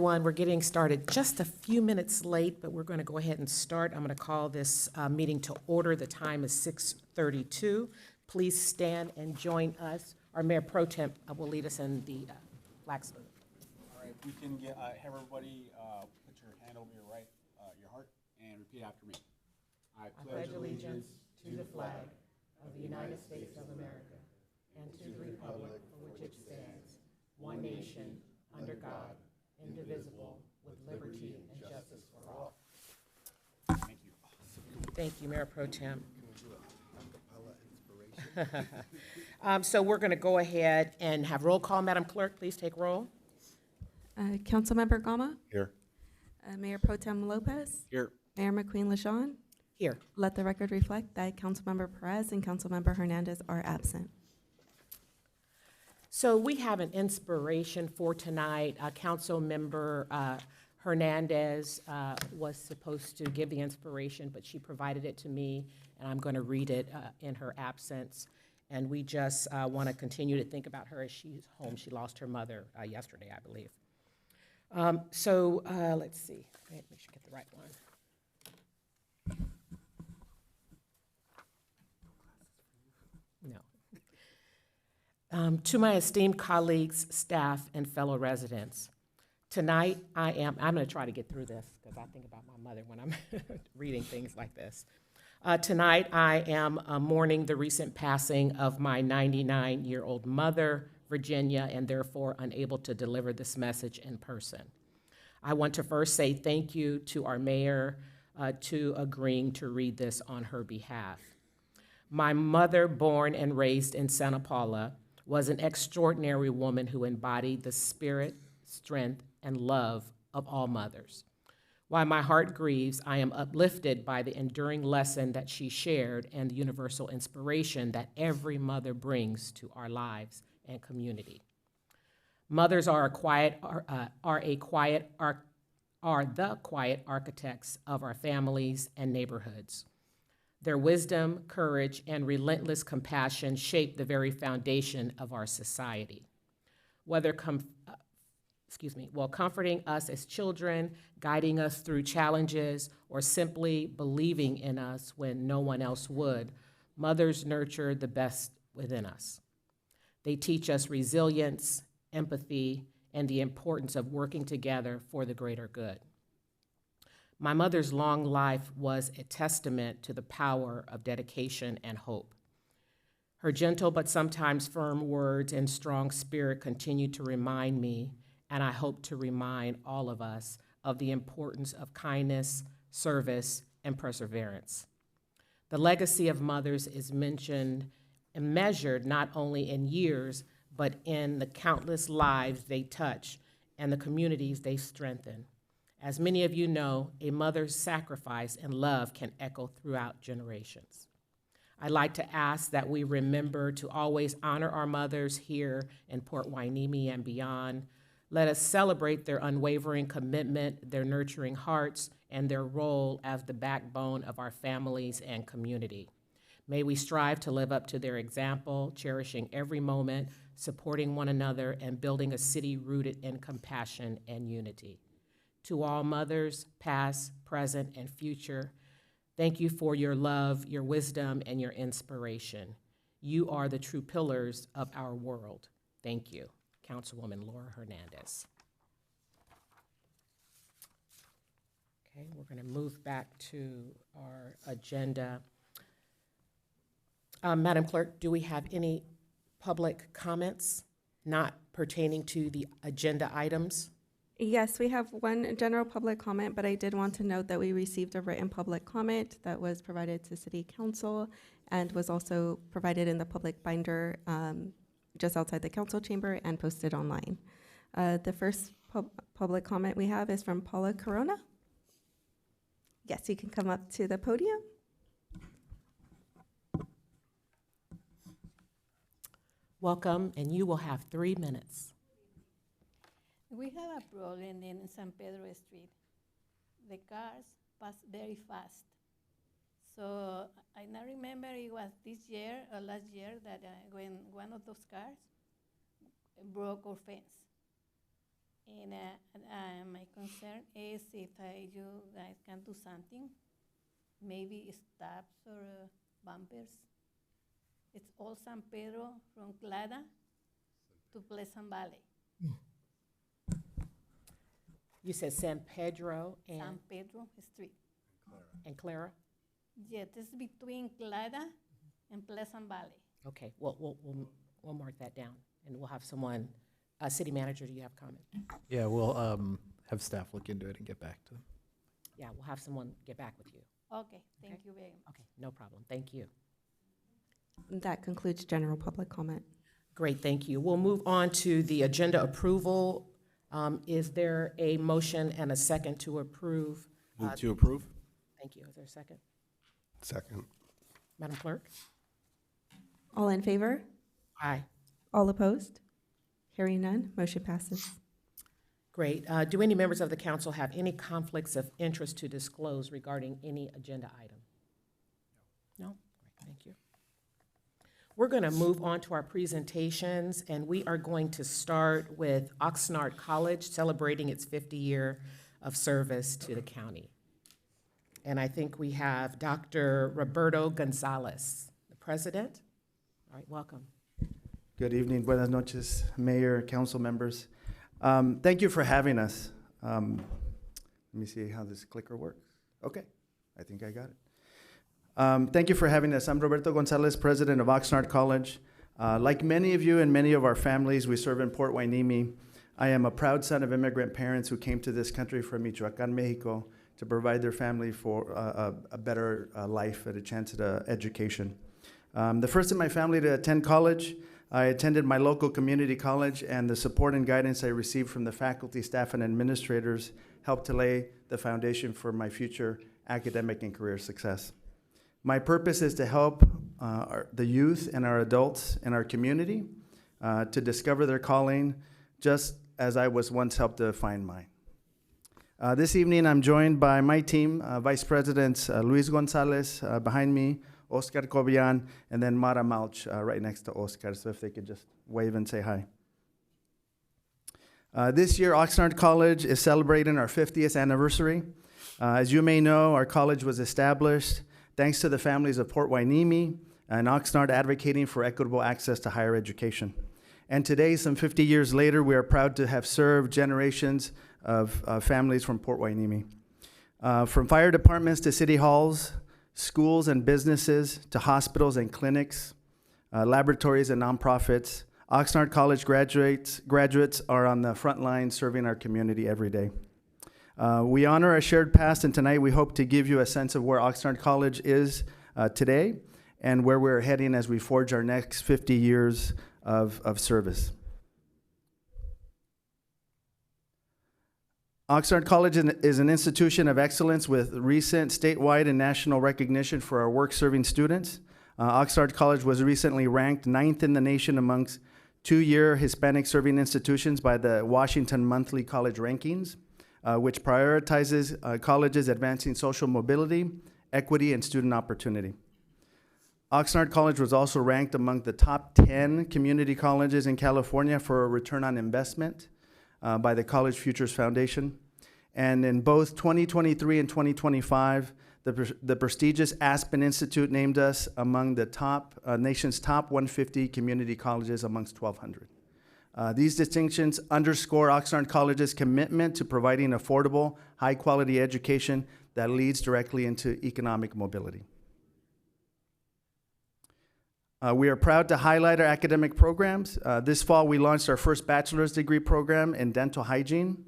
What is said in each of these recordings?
We're getting started just a few minutes late, but we're going to go ahead and start. I'm going to call this meeting to order. The time is 6:32. Please stand and join us. Our Mayor Pro Tem will lead us in the flag salute. All right, if we can get, have everybody put your hand over your heart, and repeat after me. I pledge allegiance to the flag of the United States of America and to the republic for which it stands, one nation, under God, indivisible, with liberty and justice for all. Thank you. Thank you, Mayor Pro Tem. So we're going to go ahead and have roll call. Madam Clerk, please take roll. Councilmember Gama, Here. Mayor Pro Tem Lopez, Here. Mayor McQueen LaShawn. Here. Let the record reflect that Councilmember Perez and Councilmember Hernandez are absent. So we have an inspiration for tonight. Councilmember Hernandez was supposed to give the inspiration, but she provided it to me, and I'm going to read it in her absence. And we just want to continue to think about her as she's home. She lost her mother yesterday, I believe. Let's see. Make sure I get the right one. No. To my esteemed colleagues, staff, and fellow residents, tonight I'm going to try to get through this because I think about my mother when I'm reading things like this. Tonight I am mourning the recent passing of my 99-year-old mother, Virginia, and therefore unable to deliver this message in person. I want to first say thank you to our mayor to agreeing to read this on her behalf. My mother, born and raised in Santa Paula, was an extraordinary woman who embodied the spirit, strength, and love of all mothers. While my heart grieves, I am uplifted by the enduring lesson that she shared and the universal inspiration that every mother brings to our lives and community. Mothers are the quiet architects of our families and neighborhoods. Their wisdom, courage, and relentless compassion shape the very foundation of our society. Whether comforting us as children, guiding us through challenges, or simply believing in us when no one else would, mothers nurture the best within us. They teach us resilience, empathy, and the importance of working together for the greater good. My mother's long life was a testament to the power of dedication and hope. Her gentle but sometimes firm words and strong spirit continue to remind me, and I hope to remind all of us, of the importance of kindness, service, and perseverance. The legacy of mothers is mentioned and measured not only in years, but in the countless lives they touch and the communities they strengthen. As many of you know, a mother's sacrifice and love can echo throughout generations. I'd like to ask that we remember to always honor our mothers here in Port Hueneme and beyond. Let us celebrate their unwavering commitment, their nurturing hearts, and their role as the backbone of our families and community. May we strive to live up to their example, cherishing every moment, supporting one another, and building a city rooted in compassion and unity. To all mothers, past, present, and future, thank you for your love, your wisdom, and your inspiration. You are the true pillars of our world. Thank you. Councilwoman Laura Hernandez. Okay, we're going to move back to our agenda. Madam Clerk, do we have any public comments not pertaining to the agenda items? Yes, we have one general public comment, but I did want to note that we received a written public comment that was provided to City Council and was also provided in the public binder just outside the council chamber and posted online. The first public comment we have is from Paula Corona. Yes, you can come up to the podium. Welcome, and you will have 3 minutes. We have a problem in San Pedro Street. The cars pass very fast. So I now remember it was this year or last year that when one of those cars broke our fence. And my concern is if you guys can do something, maybe stops or bumpers. It's all San Pedro from Clara to Pleasant Valley. You said San Pedro San Pedro Street. and Clara? Yes, it's between Clara and Pleasant Valley. Okay, we'll mark that down, and we'll have someone, city manager, do you have comment? Yeah, we'll have staff look into it and get back to them. Yeah, we'll have someone get back with you. Okay, thank you very much. Okay, no problem, thank you. That concludes general public comment. Great, thank you. We'll move on to the agenda approval. Is there a motion and a second to approve? Move to approve? Thank you. Is there a second? Second. Madam Clerk? All in favor? Aye. All opposed? Hearing none, motion passes. Great. Do any members of the council have any conflicts of interest to disclose regarding any agenda item? No? Great, thank you. We're going to move on to our presentations, and we are going to start with Oxnard College celebrating its 50 year of service to the county. And I think we have Dr. Roberto Gonzalez, the president. All right, welcome. Good evening, buenas noches, Mayor, council members. Thank you for having us. Let me see how this clicker works. Okay, I think I got it. Thank you for having us. I'm Roberto Gonzalez, president of Oxnard College. Like many of you and many of our families, we serve in Port Hueneme. I am a proud son of immigrant parents who came to this country from Michoacan, Mexico, to provide their family for a better life and a chance at education. The first in my family to attend college, I attended my local community college, and the support and guidance I received from the faculty, staff, and administrators helped to lay the foundation for my future academic and career success. My purpose is to help the youth and our adults in our community to discover their calling, just as I was once helped to find mine. This evening, I'm joined by my team, Vice Presidents Luis Gonzalez behind me, Oscar Cobian, and then Mara Malch right next to Oscar, so if they could just wave and say hi. This year, Oxnard College is celebrating our 50th anniversary. As you may know, our college was established thanks to the families of Port Hueneme and Oxnard advocating for equitable access to higher education. And today, some 50 years later, we are proud to have served generations of families from Port Hueneme. From fire departments to city halls, schools and businesses to hospitals and clinics, laboratories and nonprofits, Oxnard College graduates are on the front line serving our community every day. We honor our shared past, and tonight we hope to give you a sense of where Oxnard College is today and where we're heading as we forge our next 50 years of service. Oxnard College is an institution of excellence with recent statewide and national recognition for our work-serving students. Oxnard College was recently ranked 9th in the nation amongst two-year Hispanic serving institutions by the Washington Monthly College Rankings, which prioritizes colleges advancing social mobility, equity, and student opportunity. Oxnard College was also ranked among the top 10 community colleges in California for a return on investment by the College Futures Foundation. And in both 2023 and 2025, the prestigious Aspen Institute named us among the nation's top 150 community colleges amongst 1,200. These distinctions underscore Oxnard College's commitment to providing affordable, high-quality education that leads directly into economic mobility. We are proud to highlight our academic programs. This fall, we launched our first bachelor's degree program in dental hygiene.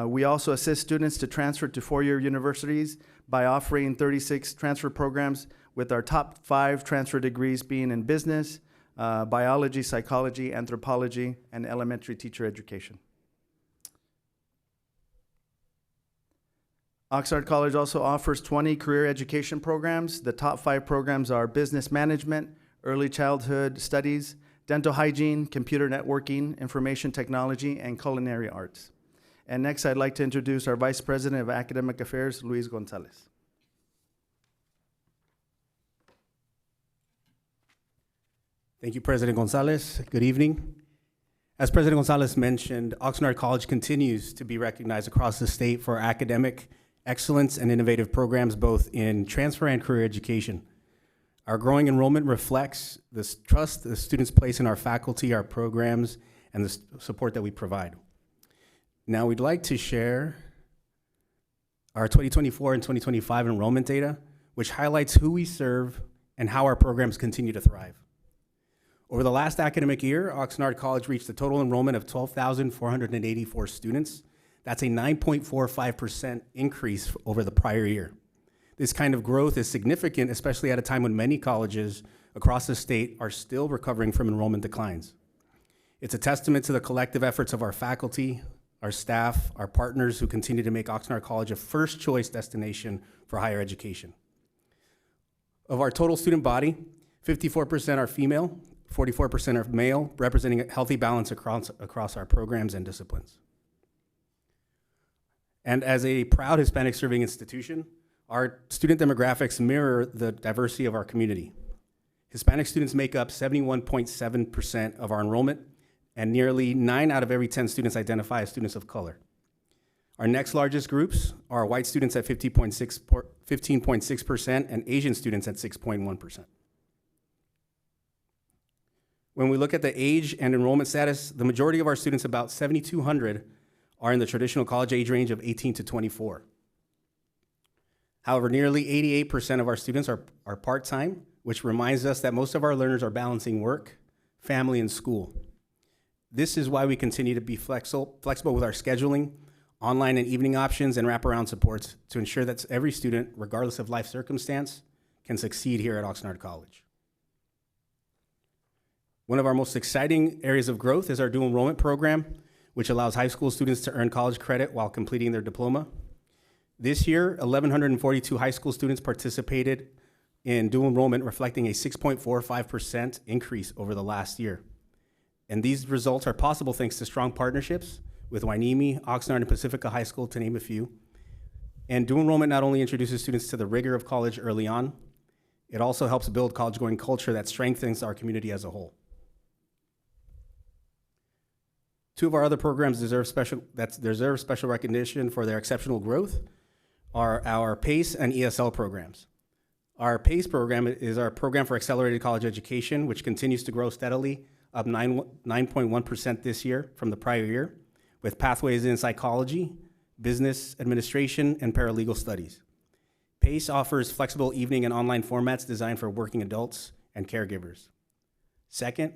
We also assist students to transfer to four-year universities by offering 36 transfer programs, with our top 5 transfer degrees being in business, biology, psychology, anthropology, and elementary teacher education. Oxnard College also offers 20 career education programs. The top 5 programs are business management, early childhood studies, dental hygiene, computer networking, information technology, and culinary arts. And next, I'd like to introduce our Vice President of Academic Affairs, Luis Gonzalez. Thank you, President Gonzalez. Good evening. As President Gonzalez mentioned, Oxnard College continues to be recognized across the state for academic excellence and innovative programs both in transfer and career education. Our growing enrollment reflects the trust the students place in our faculty, our programs, and the support that we provide. Now we'd like to share our 2024 and 2025 enrollment data, which highlights who we serve and how our programs continue to thrive. Over the last academic year, Oxnard College reached a total enrollment of 12,484 students. That's a 9.45% increase over the prior year. This kind of growth is significant, especially at a time when many colleges across the state are still recovering from enrollment declines. It's a testament to the collective efforts of our faculty, our staff, our partners who continue to make Oxnard College a first choice destination for higher education. Of our total student body, 54% are female, 44% are male, representing a healthy balance across our programs and disciplines. And as a proud Hispanic serving institution, our student demographics mirror the diversity of our community. Hispanic students make up 71.7% of our enrollment, and nearly 9 out of every 10 students identify as students of color. Our next largest groups are white students at 15.6% and Asian students at 6.1%. When we look at the age and enrollment status, the majority of our students, about 7,200, are in the traditional college age range of 18 to 24. However, nearly 88% of our students are part-time, which reminds us that most of our learners are balancing work, family, and school. This is why we continue to be flexible with our scheduling, online and evening options, and wraparound supports to ensure that every student, regardless of life circumstance, can succeed here at Oxnard College. One of our most exciting areas of growth is our dual enrollment program, which allows high school students to earn college credit while completing their diploma. This year, 1,142 high school students participated in dual enrollment, reflecting a 6.45% increase over the last year. And these results are possible thanks to strong partnerships with Hueneme, Oxnard, and Pacifica High School, to name a few. And dual enrollment not only introduces students to the rigor of college early on, it also helps build college-going culture that strengthens our community as a whole. Two of our other programs deserve special recognition for their exceptional growth are our PACE and ESL programs. Our PACE program is our program for accelerated college education, which continues to grow steadily, up 9.1% this year from the prior year, with pathways in psychology, business administration, and paralegal studies. PACE offers flexible evening and online formats designed for working adults and caregivers. Second,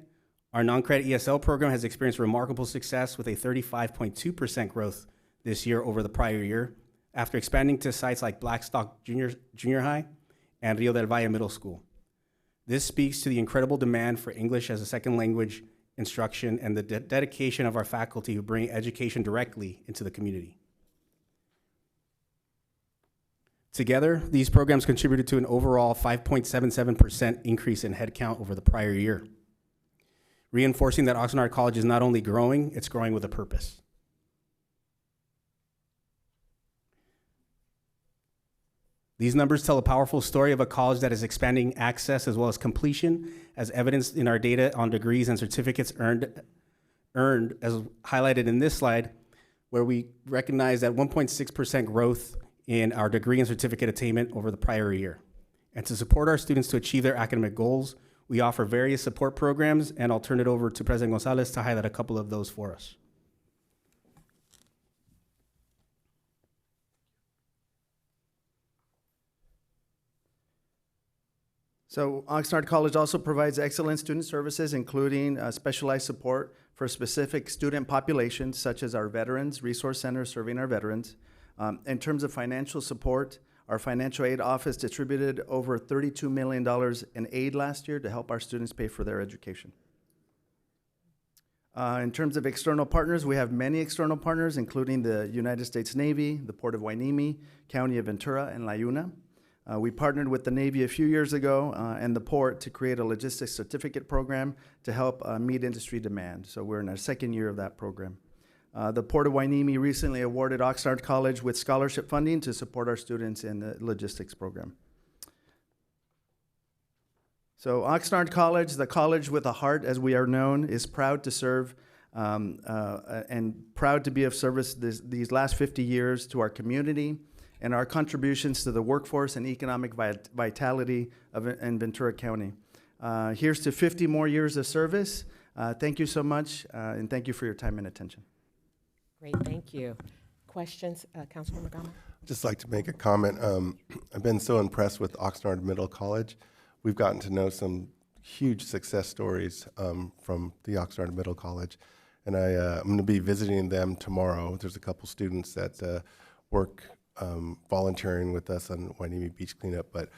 our non-credit ESL program has experienced remarkable success with a 35.2% growth this year over the prior year, after expanding to sites like Blackstock Junior High and Rio del Valle Middle School. This speaks to the incredible demand for English as a second language instruction and the dedication of our faculty who bring education directly into the community. Together, these programs contributed to an overall 5.77% increase in headcount over the prior year, reinforcing that Oxnard College is not only growing, it's growing with a purpose. These numbers tell a powerful story of a college that is expanding access as well as completion, as evidenced in our data on degrees and certificates earned as highlighted in this slide, where we recognize that 1.6% growth in our degree and certificate attainment over the prior year. And to support our students to achieve their academic goals, we offer various support programs, and I'll turn it over to President Gonzalez to highlight a couple of those for us. So Oxnard College also provides excellent student services, including specialized support for specific student populations, such as our Veterans Resource Center serving our veterans. In terms of financial support, our financial aid office distributed over $32 million in aid last year to help our students pay for their education. In terms of external partners, we have many external partners, including the United States Navy, the Port of Hueneme, County of Ventura, and La Yuna. We partnered with the Navy a few years ago and the Port to create a logistics certificate program to help meet industry demand. So we're in our second year of that program. The Port of Hueneme recently awarded Oxnard College with scholarship funding to support our students in the logistics program. So Oxnard College, the college with a heart as we are known, is proud to serve and proud to be of service these last 50 years to our community and our contributions to the workforce and economic vitality in Ventura County. Here's to 50 more years of service. Thank you so much, and thank you for your time and attention. Great, thank you. Questions, Councilwoman Gama? Just like to make a comment. I've been so impressed with Oxnard Middle College. We've gotten to know some huge success stories from the Oxnard Middle College, and I'm going to be visiting them tomorrow. There's a couple students that work volunteering with us on Hueneme Beach Cleanup, but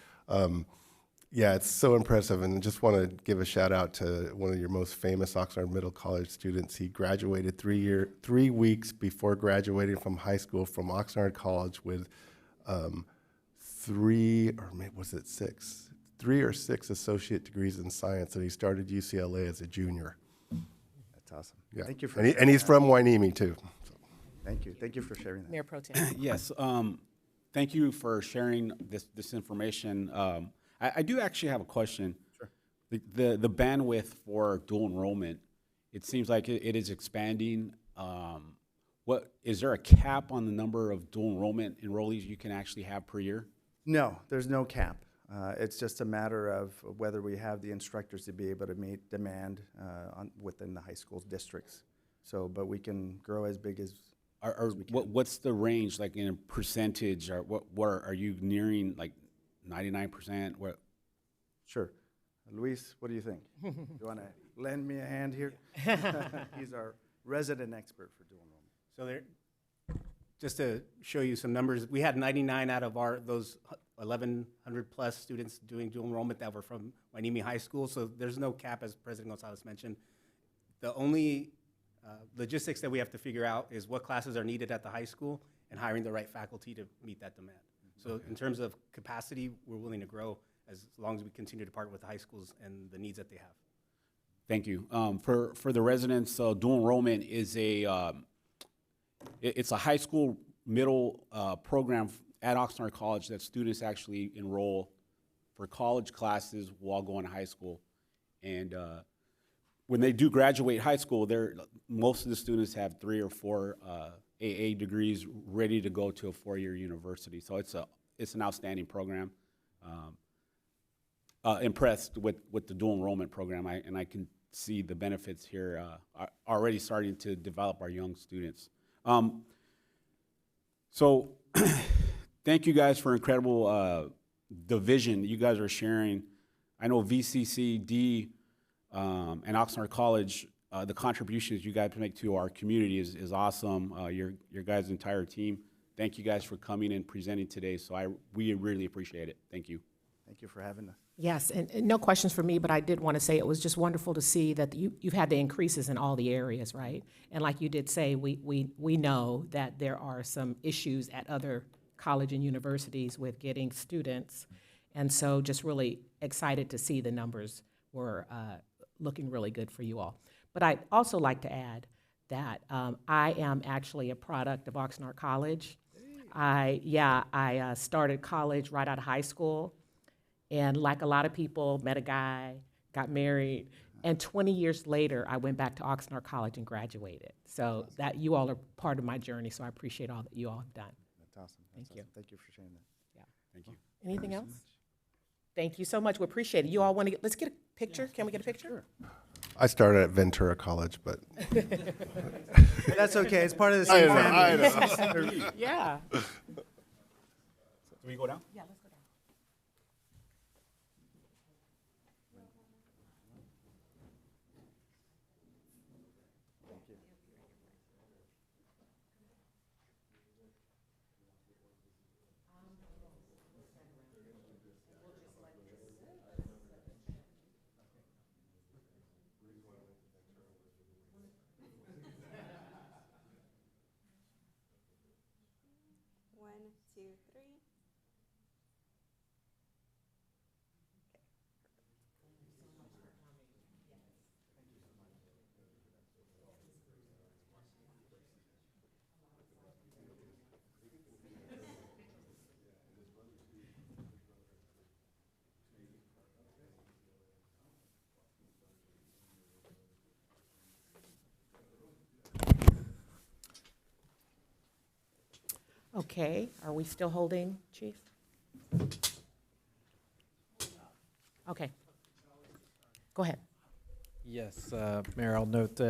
yeah, it's so impressive, and just want to give a shout out to one of your most famous Oxnard Middle College students. He graduated 3 weeks before graduating from high school from Oxnard College with 3 or 6 associate degrees in science, and he started UCLA as a junior. That's awesome. Yeah. Thank you for and he's from Hueneme too. So. Thank you. Thank you for sharing that. Mayor Pro Tem. Yes, thank you for sharing this information. I do actually have a question. Sure. The bandwidth for dual enrollment, it seems like it is expanding. Is there a cap on the number of dual enrollment enrollees you can actually have per year? No, there's no cap. It's just a matter of whether we have the instructors to be able to meet demand within the high school districts. So, but we can grow as big as we can. What's the range, like in a percentage, or what are you nearing, like 99%? What? Sure. Luis, what do you think? You want to lend me a hand here? He's our resident expert for dual enrollment. So there, just to show you some numbers, we had 99 out of those 1,100 plus students doing dual enrollment that were from Hueneme High School. So there's no cap, as President Gonzalez mentioned. The only logistics that we have to figure out is what classes are needed at the high school and hiring the right faculty to meet that demand. So in terms of capacity, we're willing to grow as long as we continue to partner with the high schools and the needs that they have. Thank you. For the residents, dual enrollment is it's a high school middle program at Oxnard College that students actually enroll for college classes while going to high school. And when they do graduate high school, most of the students have 3 or 4 AA degrees ready to go to a 4-year university. So it's an outstanding program. Impressed with the dual enrollment program, and I can see the benefits here are already starting to develop our young students. So thank you guys for incredible the vision you guys are sharing. I know VCCD and Oxnard College, the contributions you guys make to our community is awesome. Your guys' entire team. Thank you guys for coming and presenting today. So we really appreciate it. Thank you. Thank you for having us. Yes, and no questions for me, but I did want to say it was just wonderful to see that you've had the increases in all the areas, right? And like you did say, we know that there are some issues at other college and universities with getting students. And so just really excited to see the numbers were looking really good for you all. But I'd also like to add that I am actually a product of Oxnard College. I started college right out of high school. And like a lot of people, met a guy, got married, and 20 years later, I went back to Oxnard College and graduated. So that you all are part of my journey, so I appreciate all that you all have done. That's awesome. Thank you. Thank you for sharing that. Yeah. Thank you. Anything else? Thank you so much. We appreciate it. You all want to let's get a picture. Can we get a picture? Sure. I started at Ventura College, but That's okay. It's part of the same family. Yeah. Do we go down? Yeah, let's go down. One, two, three. Okay, are we still holding, Chief? Okay. Go ahead. Yes, Mayor, I'll note,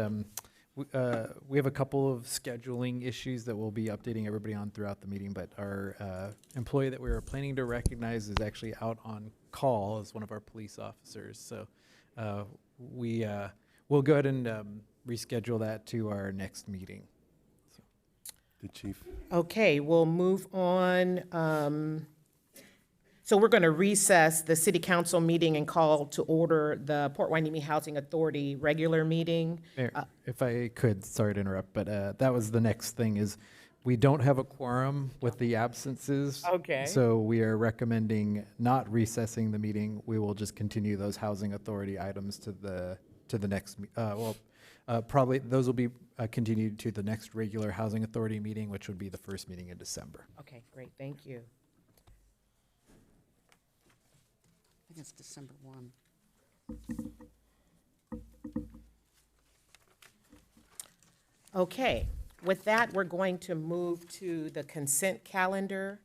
we have a couple of scheduling issues that we'll be updating everybody on throughout the meeting, but our employee that we were planning to recognize is actually out on call as one of our police officers. So we'll go ahead and reschedule that to our next meeting. The chief. Okay, we'll move on. So we're going to recess the city council meeting and call to order the Port Hueneme Housing Authority regular meeting. Mayor, if I could, sorry to interrupt, but that was the next thing is we don't have a quorum with the absences. Okay. So we are recommending not recessing the meeting. We will just continue those housing authority items to the next, probably those will be continued to the next regular housing authority meeting, which would be the first meeting in December. Okay, great, thank you. I think it's December 1. Okay, with that, we're going to move to the consent calendar.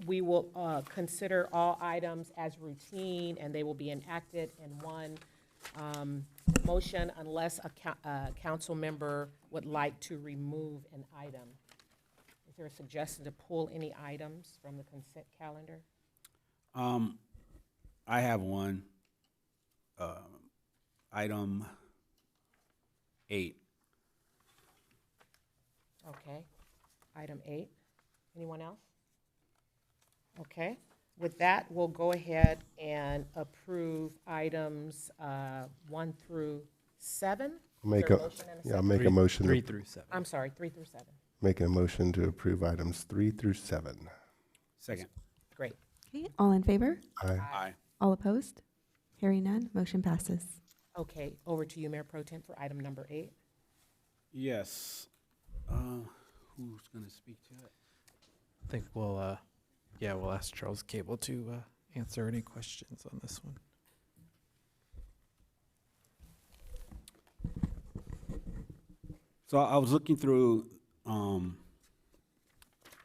We will consider all items as routine, and they will be enacted in one motion unless a council member would like to remove an item. Is there a suggestion to pull any items from the consent calendar? I have one. Item 8. Okay, item 8. Anyone else? Okay, with that, we'll go ahead and approve items 1 through 7. Make Is there a, motion and a yeah, second? make a motion, 3 through 7. I'm sorry, 3 through 7. make a motion to approve items 3 through 7. Second. Great. Okay, all in favor? Aye. Aye. All opposed? Hearing none, motion passes. Okay, over to you, Mayor Pro Tem, for item number 8. Yes. Who's going to speak to it? I think we'll ask Charles Cable to answer any questions on this one. So I was looking through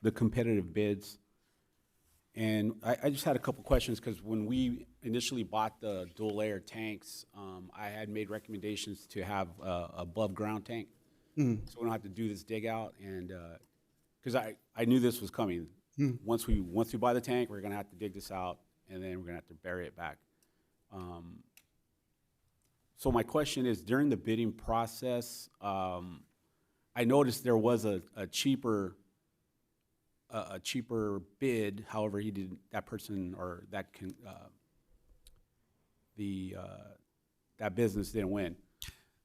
the competitive bids, and I just had a couple questions, because when we initially bought the dual-layer tanks, I had made recommendations to have a above-ground tank, so we don't have to do this dig-out, and, because I knew this was coming. Once we buy the tank, we're gonna have to dig this out, and then we're gonna have to bury it back. So my question is, during the bidding process, I noticed there was a cheaper bid. However, that business didn't win.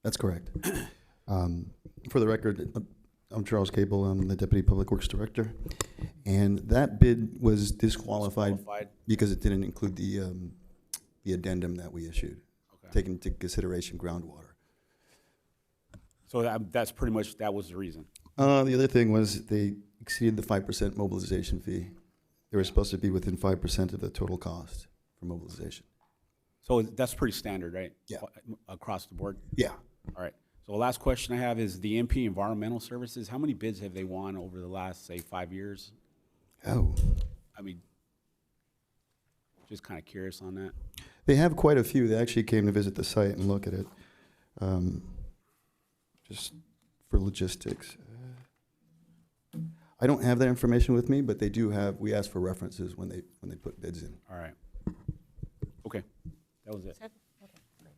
That's correct. For the record, I'm Charles Cable. I'm the Deputy Public Works Director. And that bid was disqualified because it didn't include the addendum that we issued, Okay. taking into consideration groundwater. So that's pretty much, that was the reason. The other thing was they exceeded the 5% mobilization fee. They were supposed to be within 5% of the total cost for mobilization. So that's pretty standard, right? Yeah. Across the board? Yeah. All right. So the last question I have is the MP Environmental Services. How many bids have they won over the last, say, 5 years? Oh. I mean, just kind of curious on that. They have quite a few. They actually came to visit the site and look at it, just for logistics. I don't have that information with me, but they do have, we ask for references when they put bids in. All right. Okay. That was it. Okay, great.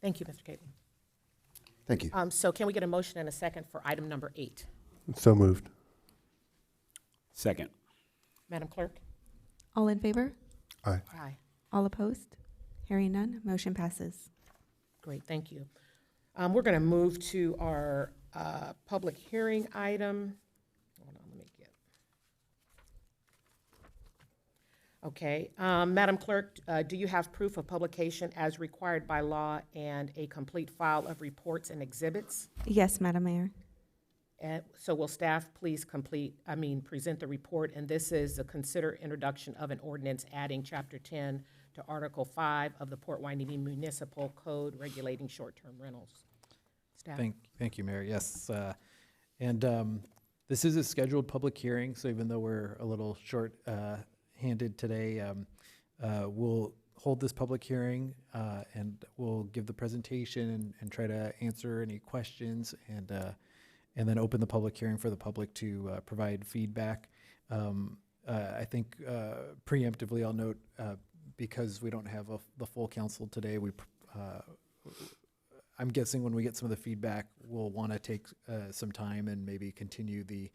Thank you, Mr. Cable. Thank you. So can we get a motion and a second for item number 8? So moved. Second. Madam Clerk? All in favor? Aye. Aye. All opposed? Hearing none, motion passes. Great, thank you. We're going to move to our public hearing item. Hold on, let me get. Okay, Madam Clerk, do you have proof of publication as required by law and a complete file of reports and exhibits? Yes, Madam Mayor. And so will staff please present the report, and this is a consider introduction of an ordinance adding Chapter 10 to Article 5 of the Port Hueneme Municipal Code regulating short-term rentals. Staff? Thank you, Mayor. Yes, and This is a scheduled public hearing, so even though we're a little short-handed today, we'll hold this public hearing and we'll give the presentation and try to answer any questions and then open the public hearing for the public to provide feedback. I think preemptively, I'll note, because we don't have the full council today, I'm guessing when we get some of the feedback, we'll want to take some time and maybe continue the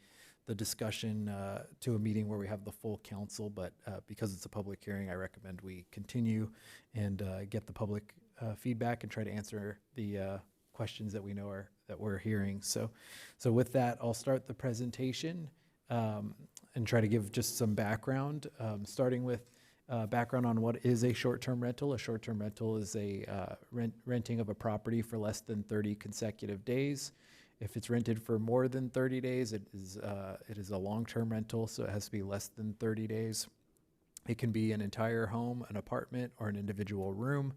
discussion to a meeting where we have the full council. But because it's a public hearing, I recommend we continue and get the public feedback and try to answer the questions that we know that we're hearing. So with that, I'll start the presentation and try to give just some background, starting with background on what is a short-term rental. A short-term rental is a renting of a property for less than 30 consecutive days. If it's rented for more than 30 days, it is a long-term rental, so it has to be less than 30 days. It can be an entire home, an apartment, or an individual room.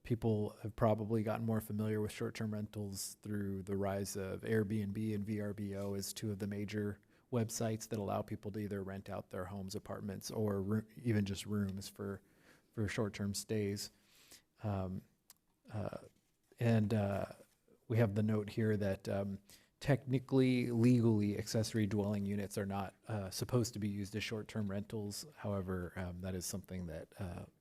People have probably gotten more familiar with short-term rentals through the rise of Airbnb and VRBO as two of the major websites that allow people to either rent out their homes, apartments, or even just rooms for short-term stays. We have the note here that technically, legally, accessory dwelling units are not supposed to be used as short-term rentals. However, that is something that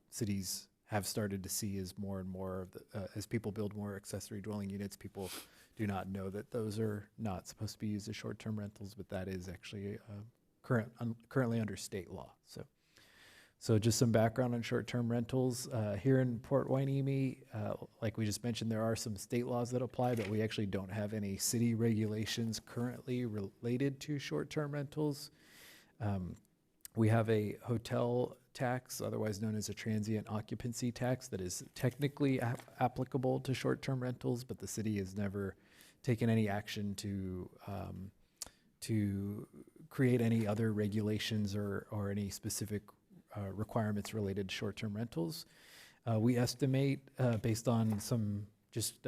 cities have started to see as more and more of as people build more accessory dwelling units. People do not know that those are not supposed to be used as short-term rentals, but that is actually currently under state law. So just some background on short-term rentals. Here in Port Hueneme, like we just mentioned, there are some state laws that apply, but we actually don't have any city regulations currently related to short-term rentals. We have a hotel tax, otherwise known as a transient occupancy tax, that is technically applicable to short-term rentals, but the city has never taken any action to create any other regulations or any specific requirements related to short-term rentals. We estimate, based on some just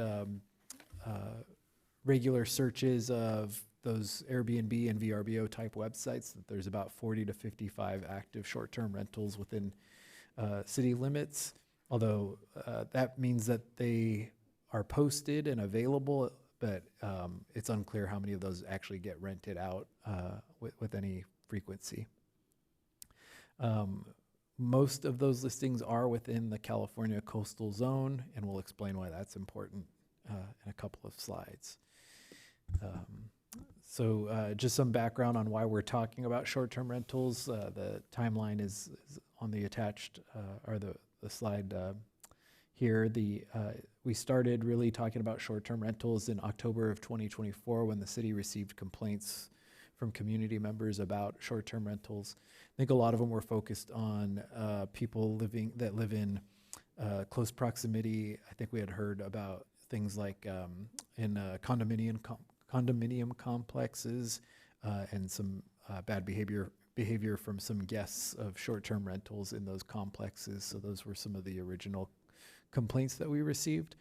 regular searches of those Airbnb and VRBO type websites, that there's about 40 to 55 active short-term rentals within city limits. Although that means that they are posted and available, but it's unclear how many of those actually get rented out with any frequency. Most of those listings are within the California coastal zone, and we'll explain why that's important in a couple of slides. So just some background on why we're talking about short-term rentals. The timeline is on the attached, or the slide here. We started really talking about short-term rentals in October of 2024 when the city received complaints from community members about short-term rentals. I think a lot of them were focused on people that live in close proximity. I think we had heard about things like in condominium complexes and some bad behavior from some guests of short-term rentals in those complexes. So those were some of the original complaints that we received.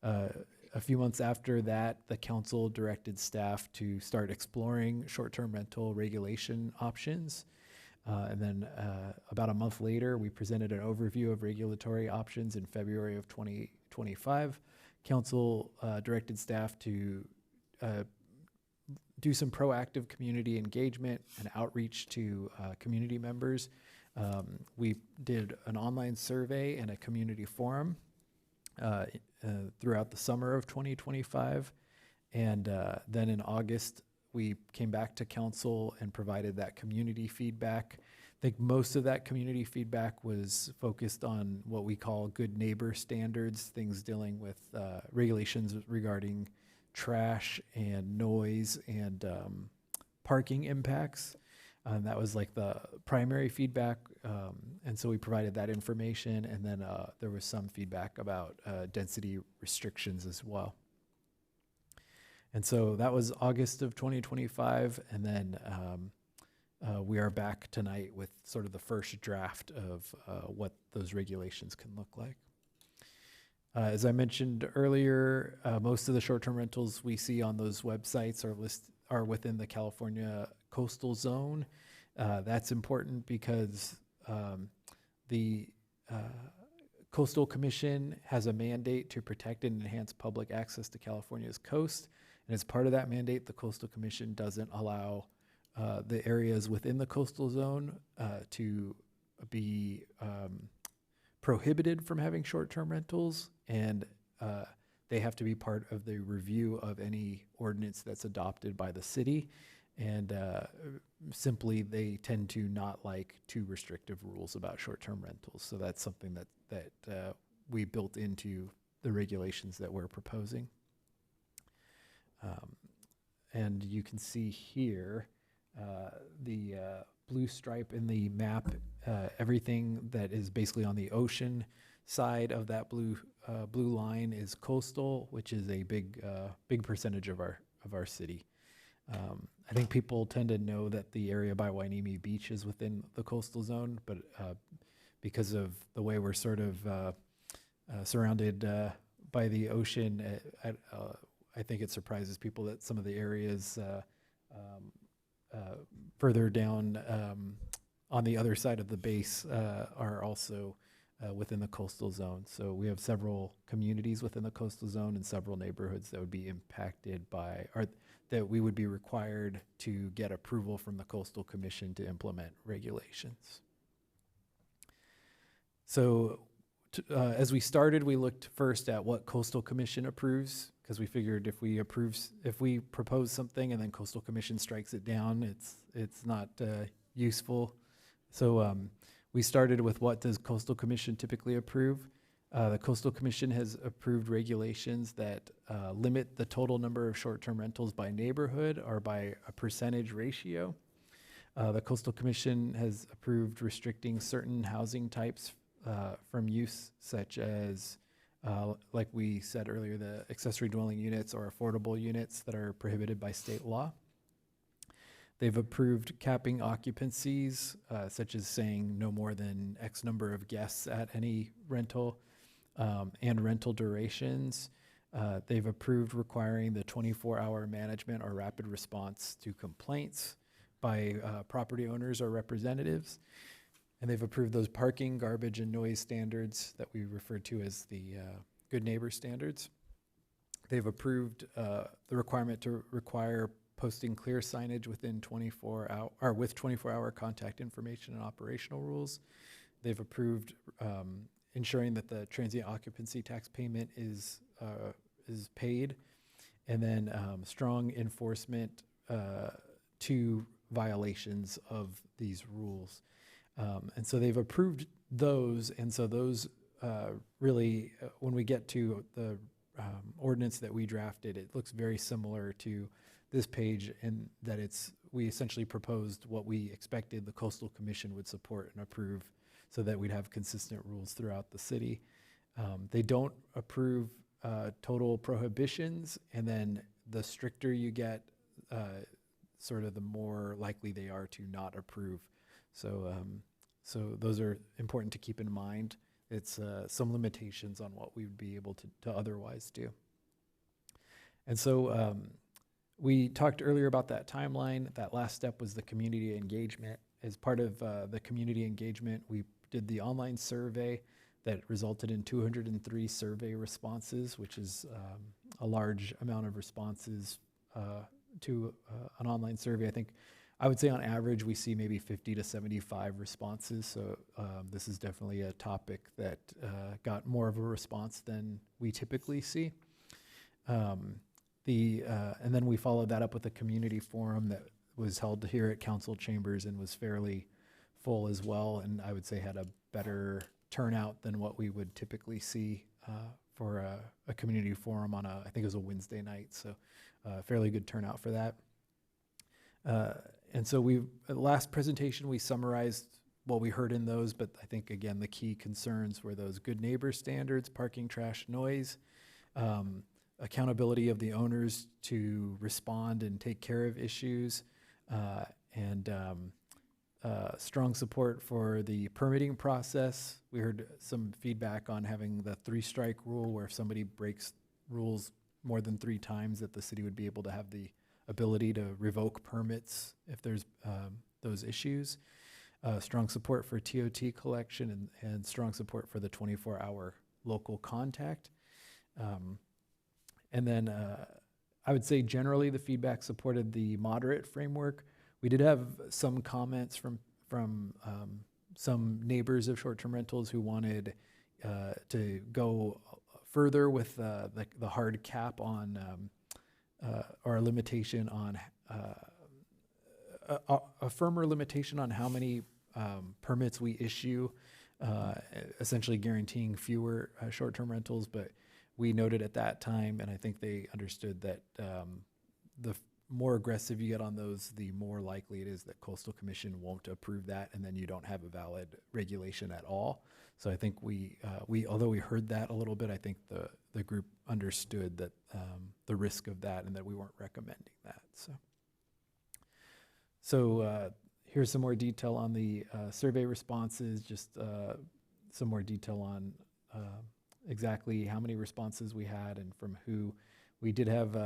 A few months after that, the council directed staff to start exploring short-term rental regulation options. And then about a month later, we presented an overview of regulatory options in February of 2025. Council directed staff to do some proactive community engagement and outreach to community members. We did an online survey and a community forum throughout the summer of 2025. And then in August, we came back to council and provided that community feedback. I think most of that community feedback was focused on what we call good neighbor standards, things dealing with regulations regarding trash and noise and parking impacts. That was like the primary feedback. And so we provided that information. And then there was some feedback about density restrictions as well. And so that was August of 2025. And then we are back tonight with sort of the first draft of what those regulations can look like. As I mentioned earlier, most of the short-term rentals we see on those websites are within the California coastal zone. That's important because the Coastal Commission has a mandate to protect and enhance public access to California's coast. And as part of that mandate, the Coastal Commission doesn't allow the areas within the coastal zone to be prohibited from having short-term rentals, and they have to be part of the review of any ordinance that's adopted by the city. And simply, they tend to not like too restrictive rules about short-term rentals. So that's something that we built into the regulations that we're proposing. And you can see here the blue stripe in the map. Everything that is basically on the ocean side of that blue line is coastal, which is a big percentage of our city. I think people tend to know that the area by Wainimi Beach is within the coastal zone, but because of the way we're sort of surrounded by the ocean, I think it surprises people that some of the areas further down on the other side of the base are also within the coastal zone. So we have several communities within the coastal zone and several neighborhoods that would be impacted by, or that we would be required to get approval from the Coastal Commission to implement regulations. So as we started, we looked first at what Coastal Commission approves, because we figured if we propose something and then Coastal Commission strikes it down, it's not useful. So we started with what does Coastal Commission typically approve. The Coastal Commission has approved regulations that limit the total number of short-term rentals by neighborhood or by a percentage ratio. The Coastal Commission has approved restricting certain housing types from use, such as, like we said earlier, the accessory dwelling units or affordable units that are prohibited by state law. They've approved capping occupancies, such as saying no more than X number of guests at any rental, and rental durations. They've approved requiring the 24-hour management or rapid response to complaints by property owners or representatives. And they've approved those parking, garbage, and noise standards that we refer to as the good neighbor standards. They've approved the requirement to require posting clear signage within 24 hour, with 24-hour contact information and operational rules. They've approved ensuring that the transient occupancy tax payment is paid, and then strong enforcement to violations of these rules. And so they've approved those, and so those really, when we get to the ordinance that we drafted, it looks very similar to this page in that we essentially proposed what we expected the Coastal Commission would support and approve so that we'd have consistent rules throughout the city. They don't approve total prohibitions, and then the stricter you get, sort of the more likely they are to not approve. So those are important to keep in mind. It's some limitations on what we would be able to otherwise do. And so we talked earlier about that timeline. That last step was the community engagement. As part of the community engagement, we did the online survey that resulted in 203 survey responses, which is a large amount of responses to an online survey. I would say on average we see maybe 50 to 75 responses. So this is definitely a topic that got more of a response than we typically see. And then we followed that up with a community forum that was held here at council chambers and was fairly full as well, and I would say had a better turnout than what we would typically see for a community forum on I think it was a Wednesday night, so fairly good turnout for that. And so at the last presentation, we summarized what we heard in those, but I think, again, the key concerns were those good neighbor standards, parking, trash, noise, accountability of the owners to respond and take care of issues, and strong support for the permitting process. We heard some feedback on having the 3-strike rule, where if somebody breaks rules more than 3 times, that the city would be able to have the ability to revoke permits if there's those issues. Strong support for TOT collection and strong support for the 24-hour local contact. And then I would say generally the feedback supported the moderate framework. We did have some comments from some neighbors of short-term rentals who wanted to go further with the hard cap on or a limitation on a firmer limitation on how many permits we issue, essentially guaranteeing fewer short-term rentals. But we noted at that time, and I think they understood that the more aggressive you get on those, the more likely it is that Coastal Commission won't approve that, and then you don't have a valid regulation at all. So I think we although we heard that a little bit, I think the group understood that the risk of that and that we weren't recommending that. So here's some more detail on the survey responses, just some more detail on exactly how many responses we had and from who. We did have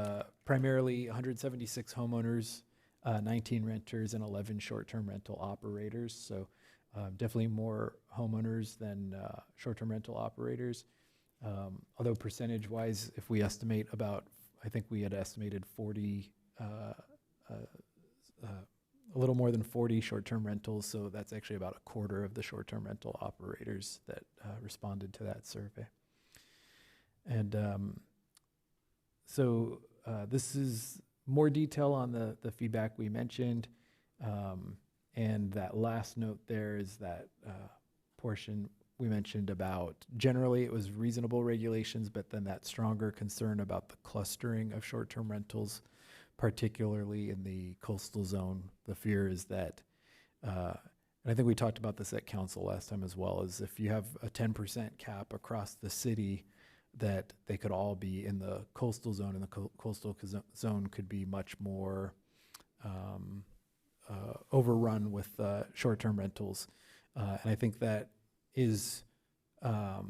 primarily 176 homeowners, 19 renters, and 11 short-term rental operators. So definitely more homeowners than short-term rental operators. Although percentage-wise, if we estimate about, I think we had estimated 40, a little more than 40 short-term rentals. So that's actually about a quarter of the short-term rental operators that responded to that survey. And so this is more detail on the feedback we mentioned. And that last note there is that portion we mentioned about generally it was reasonable regulations, but then that stronger concern about the clustering of short-term rentals, particularly in the coastal zone. The fear is that, and I think we talked about this at council last time as well, is if you have a 10% cap across the city, that they could all be in the coastal zone, and the coastal zone could be much more overrun with short-term rentals. And I think that is a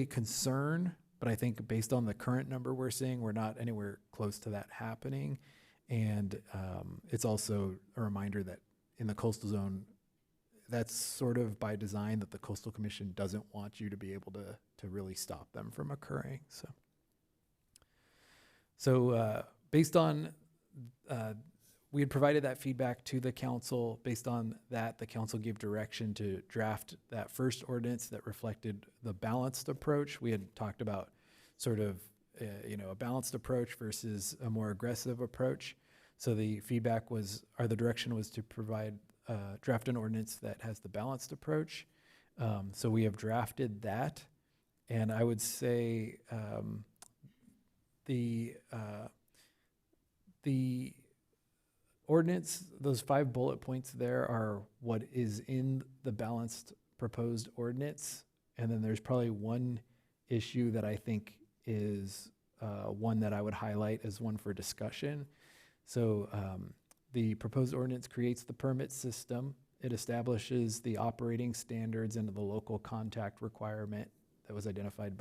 concern, but I think based on the current number we're seeing, we're not anywhere close to that happening. And it's also a reminder that in the coastal zone, that's sort of by design, that the Coastal Commission doesn't want you to be able to really stop them from occurring. So based on, we had provided that feedback to the council. Based on that, the council gave direction to draft that first ordinance that reflected the balanced approach. We had talked about sort of, a balanced approach versus a more aggressive approach. So the feedback was, or the direction was to provide draft an ordinance that has the balanced approach. So we have drafted that, and I would say the ordinance, those 5 bullet points there are what is in the balanced proposed ordinance, and then there's probably one issue that I think is one that I would highlight as one for discussion. So the proposed ordinance creates the permit system. It establishes the operating standards and the local contact requirement that was identified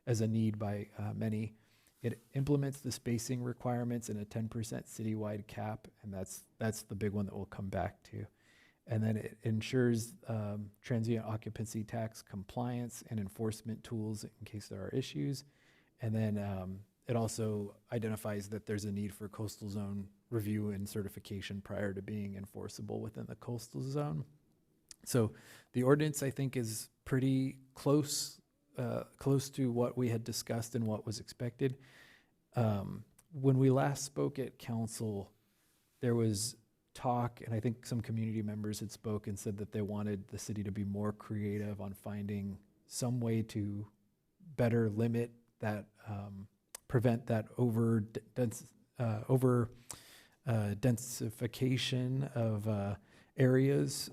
as a need by many. It implements the spacing requirements and a 10% citywide cap, and that's the big one that we'll come back to. And then it ensures transient occupancy tax compliance and enforcement tools in case there are issues. And then it also identifies that there's a need for coastal zone review and certification prior to being enforceable within the coastal zone. So the ordinance, I think, is pretty close to what we had discussed and what was expected. When we last spoke at council, there was talk, and I think some community members had spoke and said that they wanted the city to be more creative on finding some way to better limit that, prevent that densification of areas.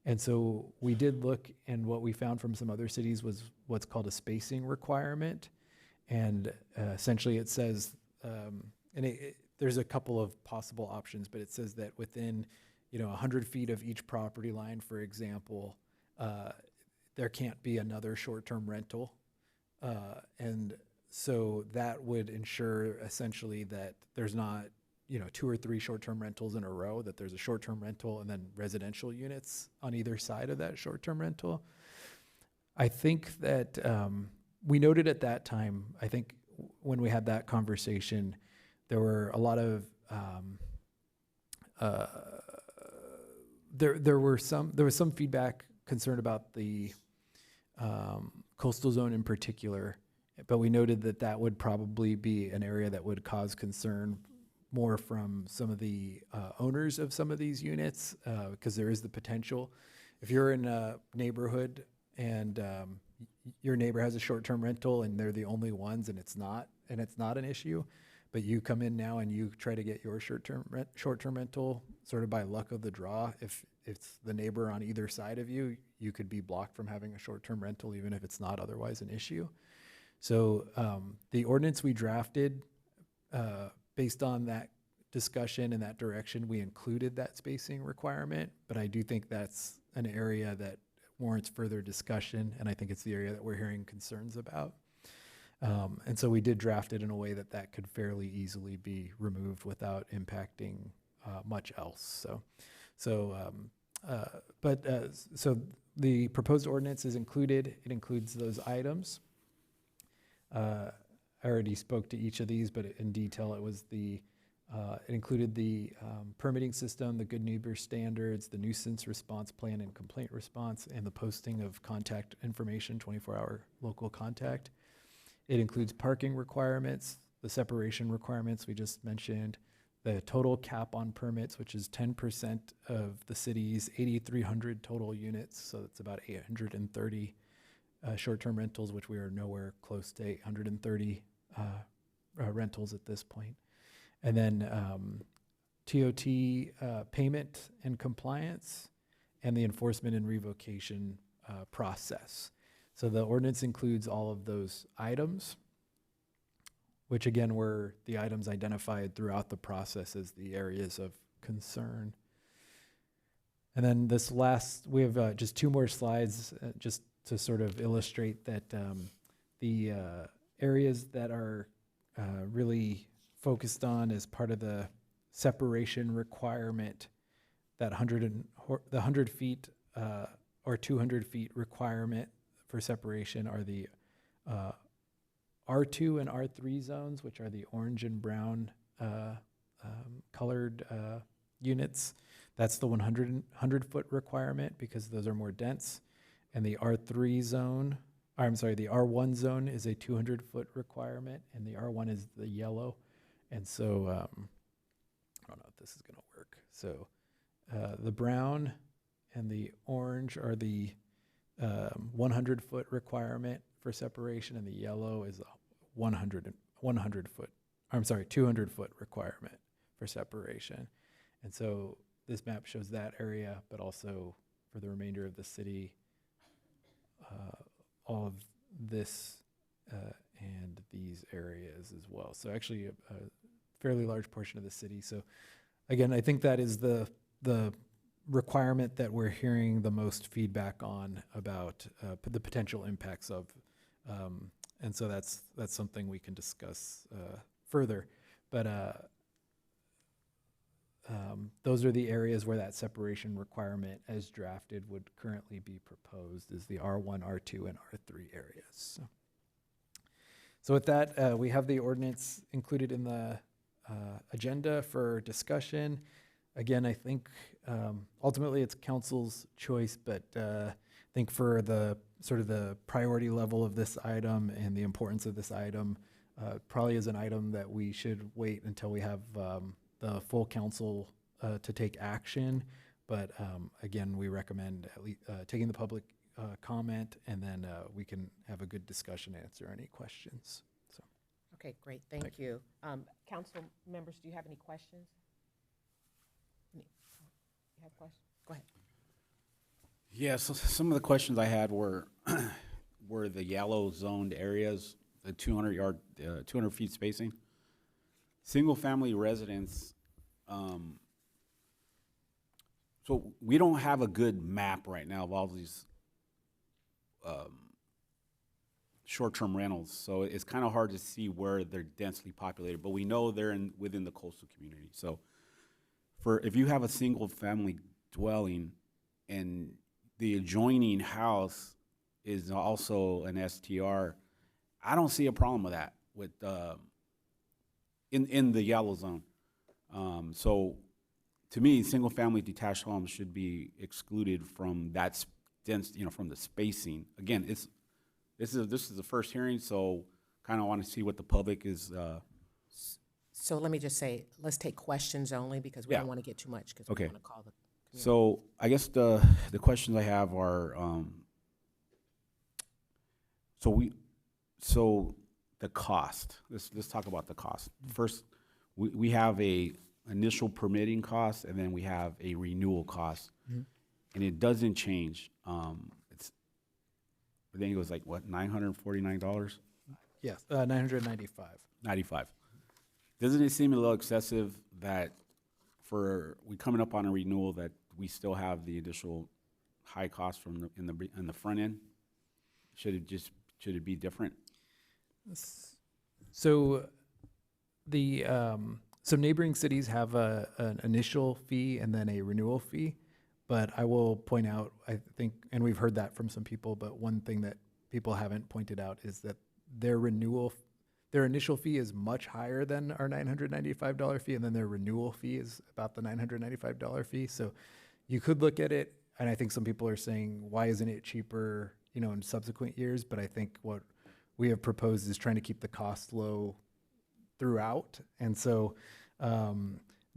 And so we did look, and what we found from some other cities was what's called a spacing requirement. And essentially it says, there's a couple of possible options, but it says that within 100 feet of each property line, for example, there can't be another short-term rental. And So that would ensure essentially that there's not, 2 or 3 short-term rentals in a row, that there's a short-term rental and then residential units on either side of that short-term rental. I think that we noted at that time, I think when we had that conversation, there were a lot of, there was some feedback concerned about the coastal zone in particular, but we noted that that would probably be an area that would cause concern more from some of the owners of some of these units, because there is the potential. If you're in a neighborhood and your neighbor has a short-term rental and they're the only ones and it's not an issue, but you come in now and you try to get your short-term rental sort of by luck of the draw, if it's the neighbor on either side of you, you could be blocked from having a short-term rental even if it's not otherwise an issue. So the ordinance we drafted, based on that discussion and that direction, we included that spacing requirement, but I do think that's an area that warrants further discussion, and I think it's the area that we're hearing concerns about. And so we did draft it in a way that that could fairly easily be removed without impacting much else. So the proposed ordinance is included. It includes those items. I already spoke to each of these, but in detail, it included the permitting system, the good neighbor standards, the nuisance response plan and complaint response, and the posting of contact information, 24-hour local contact. It includes parking requirements, the separation requirements we just mentioned, the total cap on permits, which is 10% of the city's 8,300 total units, so it's about 830 short-term rentals, which we are nowhere close to 830 rentals at this point. And then TOT payment and compliance, and the enforcement and revocation process. So the ordinance includes all of those items, which again were the items identified throughout the process as the areas of concern. And then we have just 2 more slides just to sort of illustrate that the areas that are really focused on as part of the separation requirement, that 100 feet or 200 feet requirement for separation are the R2 and R3 zones, which are the orange and brown colored units. That's the 100-foot requirement because those are more dense. And the R1 zone is a 200-foot requirement, and the R1 is the yellow. And so, I don't know if this is going to work. So the brown and the orange are the 100-foot requirement for separation, and the yellow is a 200-foot requirement for separation. And so this map shows that area, but also for the remainder of the city, all of this and these areas as well. So actually a fairly large portion of the city. So again, I think that is the requirement that we're hearing the most feedback on about the potential impacts of. And so that's something we can discuss further. But those are the areas where that separation requirement as drafted would currently be proposed, is the R1, R2, and R3 areas. So with that, we have the ordinance included in the agenda for discussion. Again, I think ultimately it's council's choice, but I think for the sort of the priority level of this item and the importance of this item, probably is an item that we should wait until we have the full council to take action. But again, we recommend at least taking the public comment, and then we can have a good discussion, answer any questions. So. Okay, great, thank you. Council members, do you have any questions? You have questions? Go ahead. Yeah, so some of the questions I had were the yellow zoned areas, the 200 feet spacing. Single family residence, so we don't have a good map right now of all these short-term rentals, so it's kind of hard to see where they're densely populated, but we know they're within the coastal community. So if you have a single-family dwelling and the adjoining house is also an STR, I don't see a problem with that, in the yellow zone. So to me, single-family detached homes should be excluded from that dense, from the spacing. Again, this is the first hearing, so kind of want to see what the public is. So let me just say, let's take questions only because we Yeah. don't want to get too much because we Okay. want to call the. So I guess the questions I have are, so the cost. Let's talk about the cost. First, we have a initial permitting cost, and then we have a renewal cost, and it doesn't change. I think it was like what, $949, Yes, 995. 95. Doesn't it seem a little excessive that we coming up on a renewal that we still have the additional high cost in the front end? Should it be different? So so neighboring cities have an initial fee and then a renewal fee. But I will point out, I think, and we've heard that from some people, but one thing that people haven't pointed out is that their initial fee is much higher than our $995 fee, and then their renewal fee is about the $995 fee. So you could look at it, and I think some people are saying, why isn't it cheaper, in subsequent years? But I think what we have proposed is trying to keep the cost low throughout. And so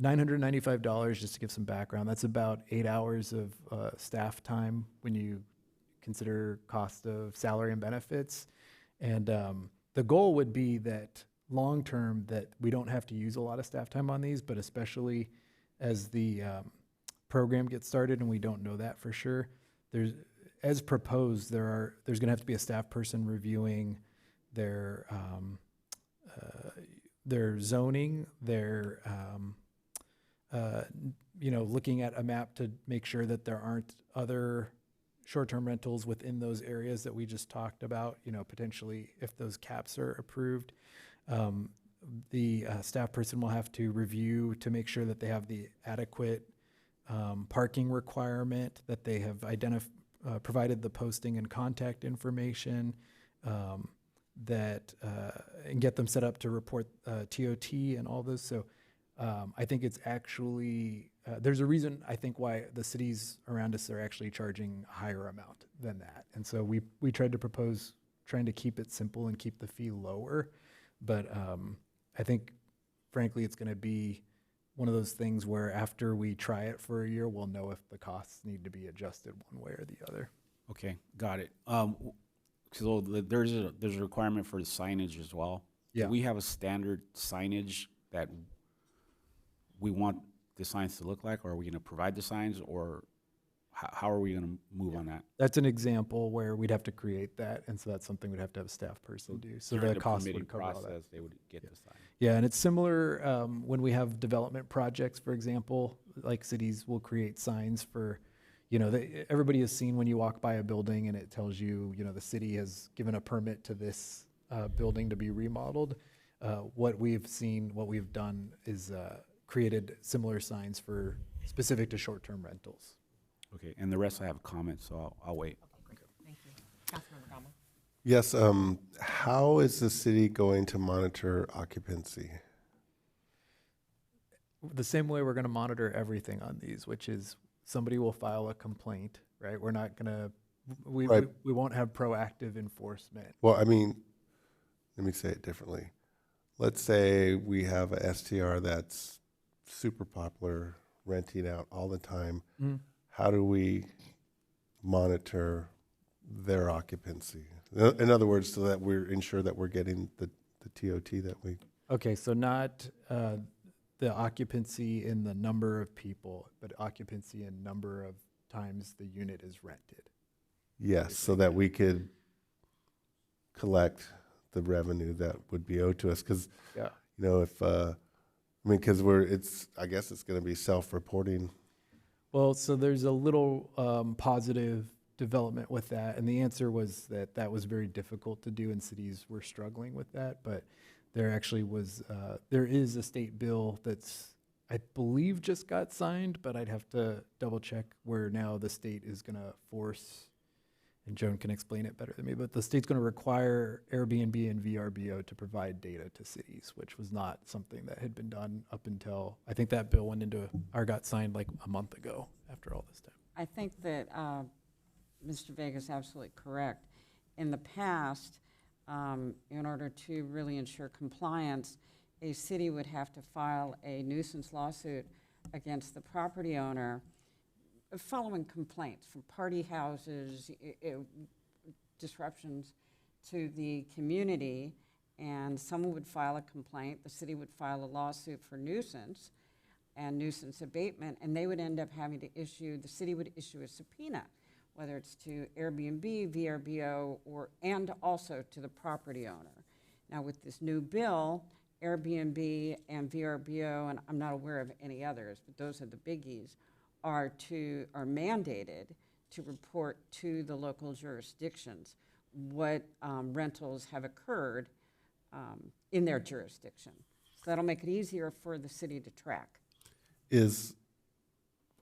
$995, just to give some background, that's about 8 hours of staff time when you consider cost of salary and benefits. And the goal would be that long-term that we don't have to use a lot of staff time on these, but especially as the program gets started, and we don't know that for sure, as proposed, there's going to have to be a staff person reviewing their zoning, their looking at a map to make sure that there aren't other short-term rentals within those areas that we just talked about, potentially if those caps are approved. The staff person will have to review to make sure that they have the adequate parking requirement, that they have provided the posting and contact information, and get them set up to report TOT and all those. So I think it's actually, there's a reason, I think, why the cities around us are actually charging a higher amount than that. And so we tried to propose trying to keep it simple and keep the fee lower. But I think, frankly, it's going to be one of those things where after we try it for a year, we'll know if the costs need to be adjusted one way or the other. Okay, got it. So there's a requirement for the signage as well. Yeah. Do we have a standard signage that we want the signs to look like, or are we going to provide the signs, or how are we going to move on that? That's an example where we'd have to create that, and so that's something we'd have to have a staff person do. So During the cost permitting would cover all that. process, they would get the sign. Yeah, and it's similar when we have development projects, for example, like cities will create signs for, everybody has seen when you walk by a building and it tells you, the city has given a permit to this building to be remodeled. What we've done is created similar signs for specific to short-term rentals. Okay, and the rest I have comments, so I'll wait. Okay, great. Thank you. Councilmember Gama. Yes, how is the city going to monitor occupancy? The same way we're going to monitor everything on these, which is somebody will file a complaint, right? We're not going to, we won't have proactive enforcement. Well, I mean, let me say it differently. Let's say we have a STR that's super popular, renting out all the time. How do we monitor their occupancy? In other words, so that we're ensure that we're getting the TOT that we. Okay, so not the occupancy in the number of people, but occupancy in number of times the unit is rented. Yes, so that we could collect the revenue that would be owed to us. Because, Yeah. if, because I guess it's going to be self-reporting. Well, so there's a little positive development with that, and the answer was that that was very difficult to do, and cities were struggling with that. But there actually was, there is a state bill that's, I believe, just got signed, but I'd have to double check, where now the state is going to force, and Joan can explain it better than me, but the state's going to require Airbnb and VRBO to provide data to cities, which was not something that had been done up until, I think that bill went into, or got signed like a month ago after all this time. I think that Mr. Vega is absolutely correct. In the past, in order to really ensure compliance, a city would have to file a nuisance lawsuit against the property owner following complaints from party houses, disruptions to the community, and someone would file a complaint, the city would file a lawsuit for nuisance and nuisance abatement, and they would end up having to issue, the city would issue a subpoena, whether it's to Airbnb, VRBO, and also to the property owner. Now with this new bill, Airbnb and VRBO, and I'm not aware of any others, but those are the biggies, are mandated to report to the local jurisdictions what rentals have occurred in their jurisdiction. So that'll make it easier for the city to track. Is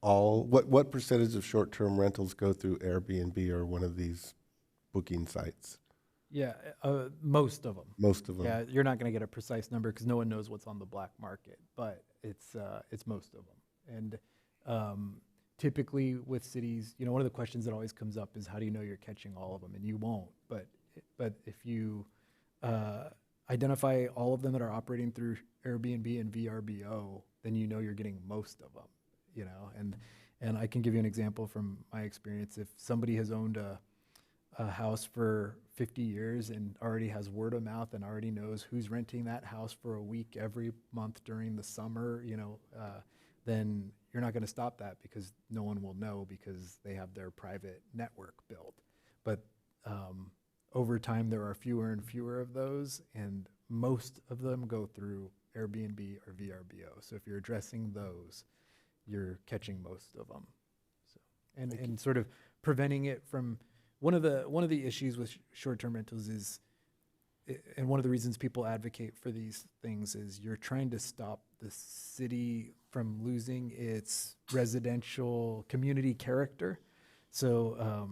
what percentage of short-term rentals go through Airbnb or one of these booking sites? Yeah, most of them. Most of them. Yeah, you're not going to get a precise number because no one knows what's on the black market, but it's most of them. And typically with cities, you know, one of the questions that always comes up is how do you know you're catching all of them? And you won't. But if you identify all of them that are operating through Airbnb and VRBO, then you know you're getting most of them. You know, and I can give you an example from my experience. If somebody has owned a house for 50 years and already has word of mouth and already knows who's renting that house for a week every month during the summer, you know, then you're not going to stop that because no one will know because they have their private network built. But over time, there are fewer and fewer of those, and most of them go through Airbnb or VRBO. So if you're addressing those, you're catching most of them. So, and sort of preventing it from, one of the issues with short-term rentals is, and one of the reasons people advocate for these things is you're trying to stop the city from losing its residential community character. So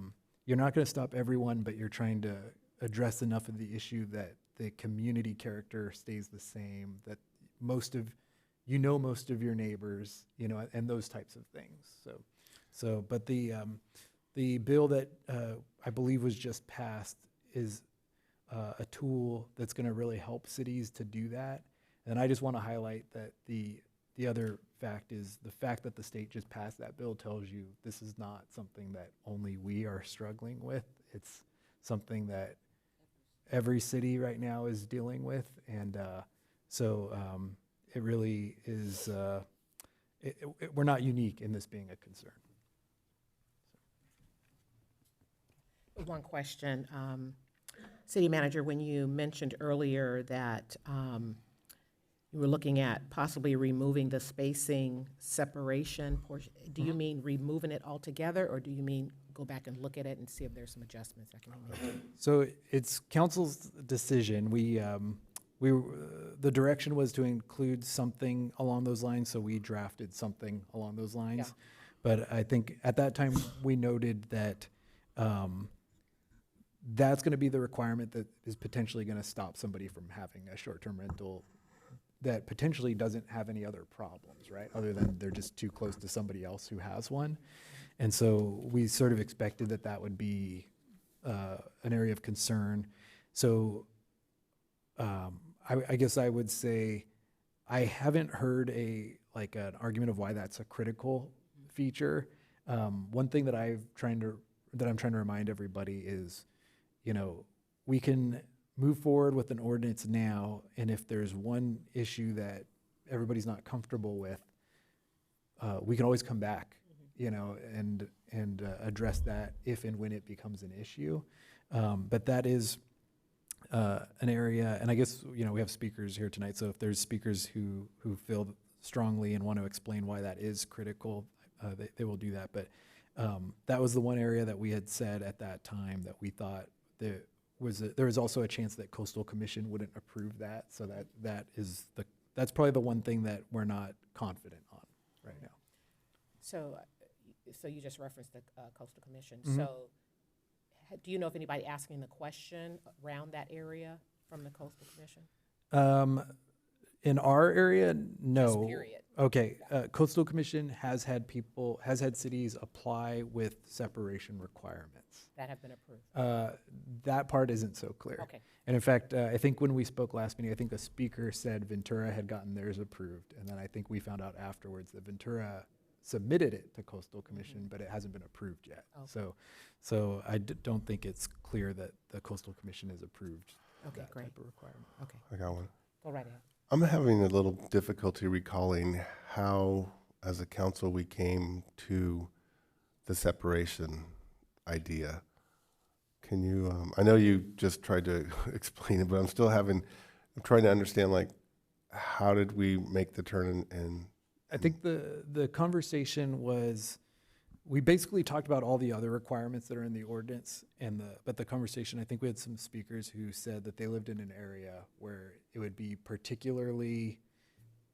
you're not going to stop everyone, but you're trying to address enough of the issue that the community character stays the same, that most of your neighbors, you know, and those types of things. So, but the bill that I believe was just passed is a tool that's going to really help cities to do that. And I just want to highlight that the other fact is the fact that the state just passed that bill tells you this is not something that only we are struggling with. It's something that every city right now is dealing with. And so it really is, we're not unique in this being a concern. One question, City Manager, when you mentioned earlier that you were looking at possibly removing the spacing separation portion, do you mean removing it altogether, or do you mean go back and look at it and see if there's some adjustments that can be made? So it's council's decision. The direction was to include something along those lines, so we drafted something along those lines. Yeah. But I think at that time, we noted that that's going to be the requirement that is potentially going to stop somebody from having a short-term rental that potentially doesn't have any other problems, right? Other than they're just too close to somebody else who has one. And so we sort of expected that that would be an area of concern. So I guess I would say I haven't heard an argument of why that's a critical feature. One thing that I'm trying to remind everybody is, you know, we can move forward with an ordinance now, and if there's one issue that everybody's not comfortable with, we can always come back, you know, and address that if and when it becomes an issue. But that is an area, and I guess, you know, we have speakers here tonight, so if there's speakers who feel strongly and want to explain why that is critical, they will do that. But That was the one area that we had said at that time that we thought there was also a chance that Coastal Commission wouldn't approve that. So that's probably the one thing that we're not confident on right now. So, so you just referenced the Coastal Commission. Mhm. So, do you know if anybody asking the question around that area from the Coastal Commission? In our area, no. Just period. Okay, Coastal Commission has had cities apply with separation requirements. That have been approved? That part isn't so clear. Okay. And in fact, I think when we spoke last meeting, I think a speaker said Ventura had gotten theirs approved. And then I think we found out afterwards that Ventura submitted it to Coastal Commission, but it hasn't been approved yet. Okay. So I don't think it's clear that the Coastal Commission has approved Okay, that great. type of requirement. Okay, I got one. go right ahead. I'm having a little difficulty recalling how, as a council, we came to the separation idea. Can you, I know you just tried to explain it, but I'm trying to understand, like, how did we make the turn and I think the conversation was, we basically talked about all the other requirements that are in the ordinance but the conversation, I think we had some speakers who said that they lived in an area where it would be particularly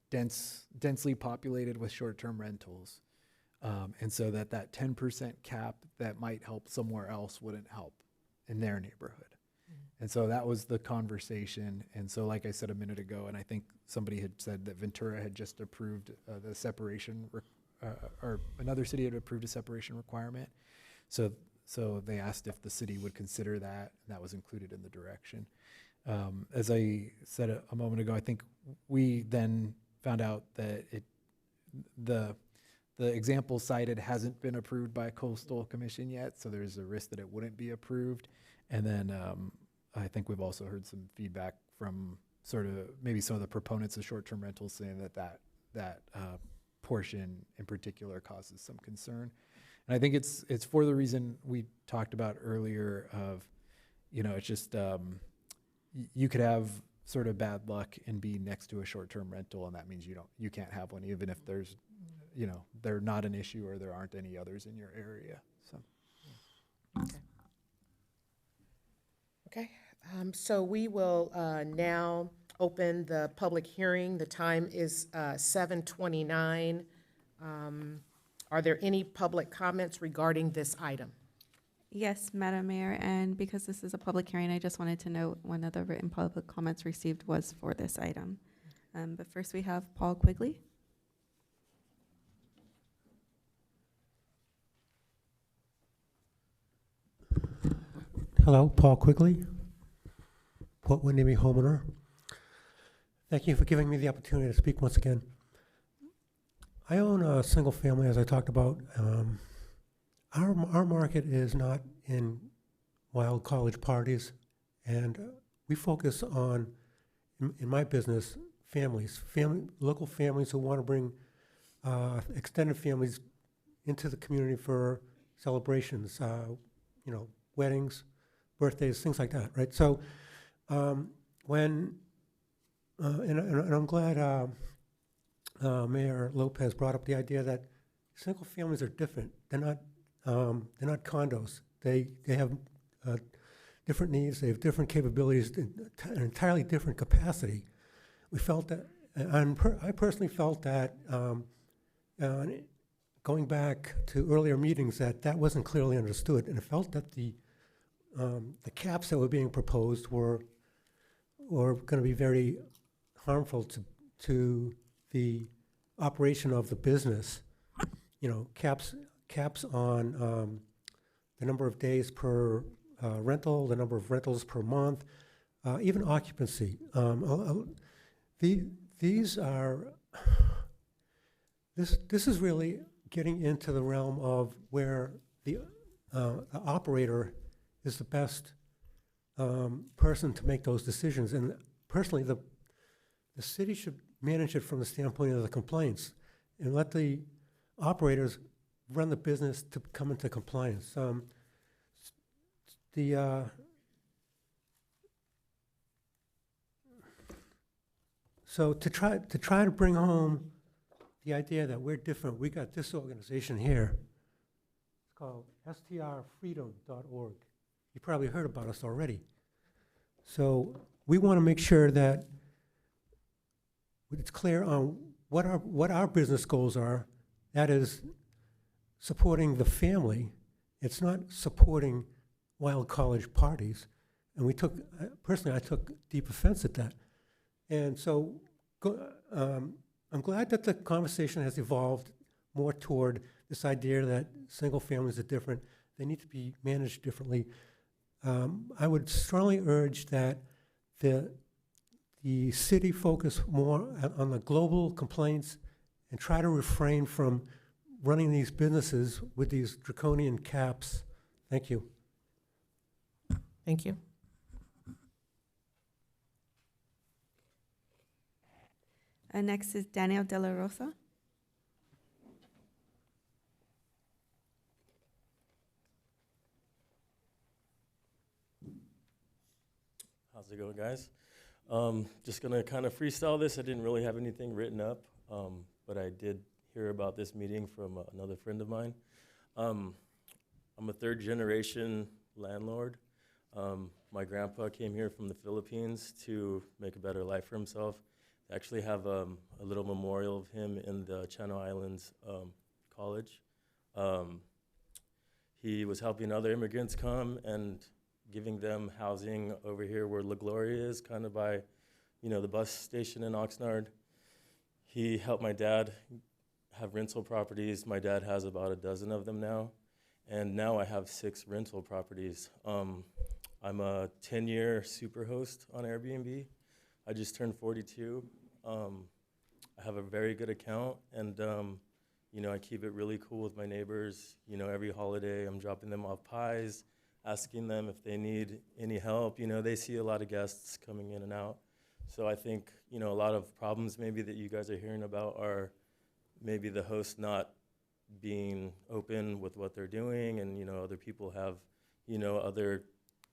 densely populated with short-term rentals. And so that 10% cap that might help somewhere else wouldn't help in their neighborhood. And so that was the conversation. And so, like I said a minute ago, and I think somebody had said that Ventura had just approved the separation, or another city had approved a separation requirement. So they asked if the city would consider that, and that was included in the direction. As I said a moment ago, I think we then found out that the example cited hasn't been approved by Coastal Commission yet, so there's a risk that it wouldn't be approved. And then I think we've also heard some feedback from sort of maybe some of the proponents of short-term rentals saying that portion in particular causes some concern. And I think it's for the reason we talked about earlier of, it's just you could have sort of bad luck and be next to a short-term rental, and that means you can't have one even if there's, they're not an issue or there aren't any others in your area. So. Okay, so we will now open the public hearing. The time is 7:29. Are there any public comments regarding this item? Yes, Madam Mayor, and because this is a public hearing, I just wanted to note one of the written public comments received was for this item. But first we have Paul Quigley. Hello, Paul Quigley, Port Windermere homeowner. Thank you for giving me the opportunity to speak once again. I own a single family, as I talked about. Our market is not in wild college parties, and we focus on, in my business, local families who want to bring extended families into the community for celebrations, weddings, birthdays, things like that, right? So and I'm glad Mayor Lopez brought up the idea that single families are different. They're not condos. They have different needs. They have different capabilities, an entirely different capacity. We felt that, and I personally felt that going back to earlier meetings, that wasn't clearly understood, and I felt that the caps that were being proposed were going to be very harmful to the operation of the business. Caps on the number of days per rental, the number of rentals per month, even occupancy. This is really getting into the realm of where the operator is the best person to make those decisions. And personally, the city should manage it from the standpoint of the complaints and let the operators run the business to come into compliance. So to try to bring home the idea that we're different, we got this organization here, called strfreedom.org. You probably heard about us already. So we want to make sure that it's clear on what our business goals are. That is supporting the family. It's not supporting wild college parties. And we took, personally, I took deep offense at that. And so I'm glad that the conversation has evolved more toward this idea that single families are different. They need to be managed differently. I would strongly urge that the city focus more on the global complaints and try to refrain from running these businesses with these draconian caps. Thank you. Thank you. Next is Daniel De La Rosa. How's it going, guys? Just gonna kind of freestyle this. I didn't really have anything written up, but I did hear about this meeting from another friend of mine. I'm a third generation landlord. My grandpa came here from the Philippines to make a better life for himself. I actually have a little memorial of him in the Channel Islands College. He was helping other immigrants come and giving them housing over here where La Gloria is, kind of by, the bus station in Oxnard. He helped my dad have rental properties. My dad has about a dozen of them now. And now I have 6 rental properties. I'm a 10-year super host on Airbnb. I just turned 42. I have a very good account, and I keep it really cool with my neighbors. Every holiday I'm dropping them off pies, asking them if they need any help. They see a lot of guests coming in and out. So I think, a lot of problems maybe that you guys are hearing about are maybe the host not being open with what they're doing, and, other people have, other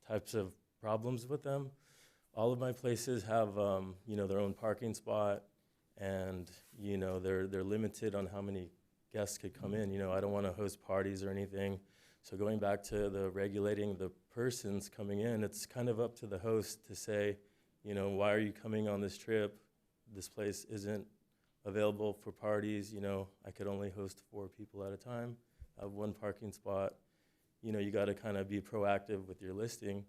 types of problems with them. All of my places have, their own parking spot, and, they're limited on how many guests could come in. I don't want to host parties or anything. So going back to the regulating the persons coming in, it's kind of up to the host to say, why are you coming on this trip? This place isn't available for parties. I could only host 4 people at a time. I have 1 parking spot. You got to kind of be proactive with your listing.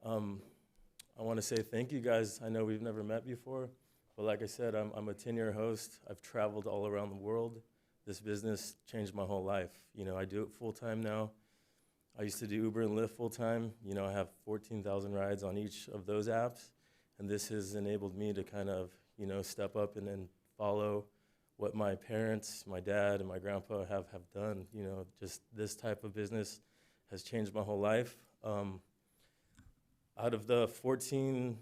I want to say thank you guys. I know we've never met before, but like I said, I'm a 10-year host. I've traveled all around the world. This business changed my whole life. I do it full-time now. I used to do Uber and Lyft full-time. I have 14,000 rides on each of those apps, and this has enabled me to kind of, step up and then follow what my parents, my dad, and my grandpa have done. Just this type of business has changed my whole life. Out of the 14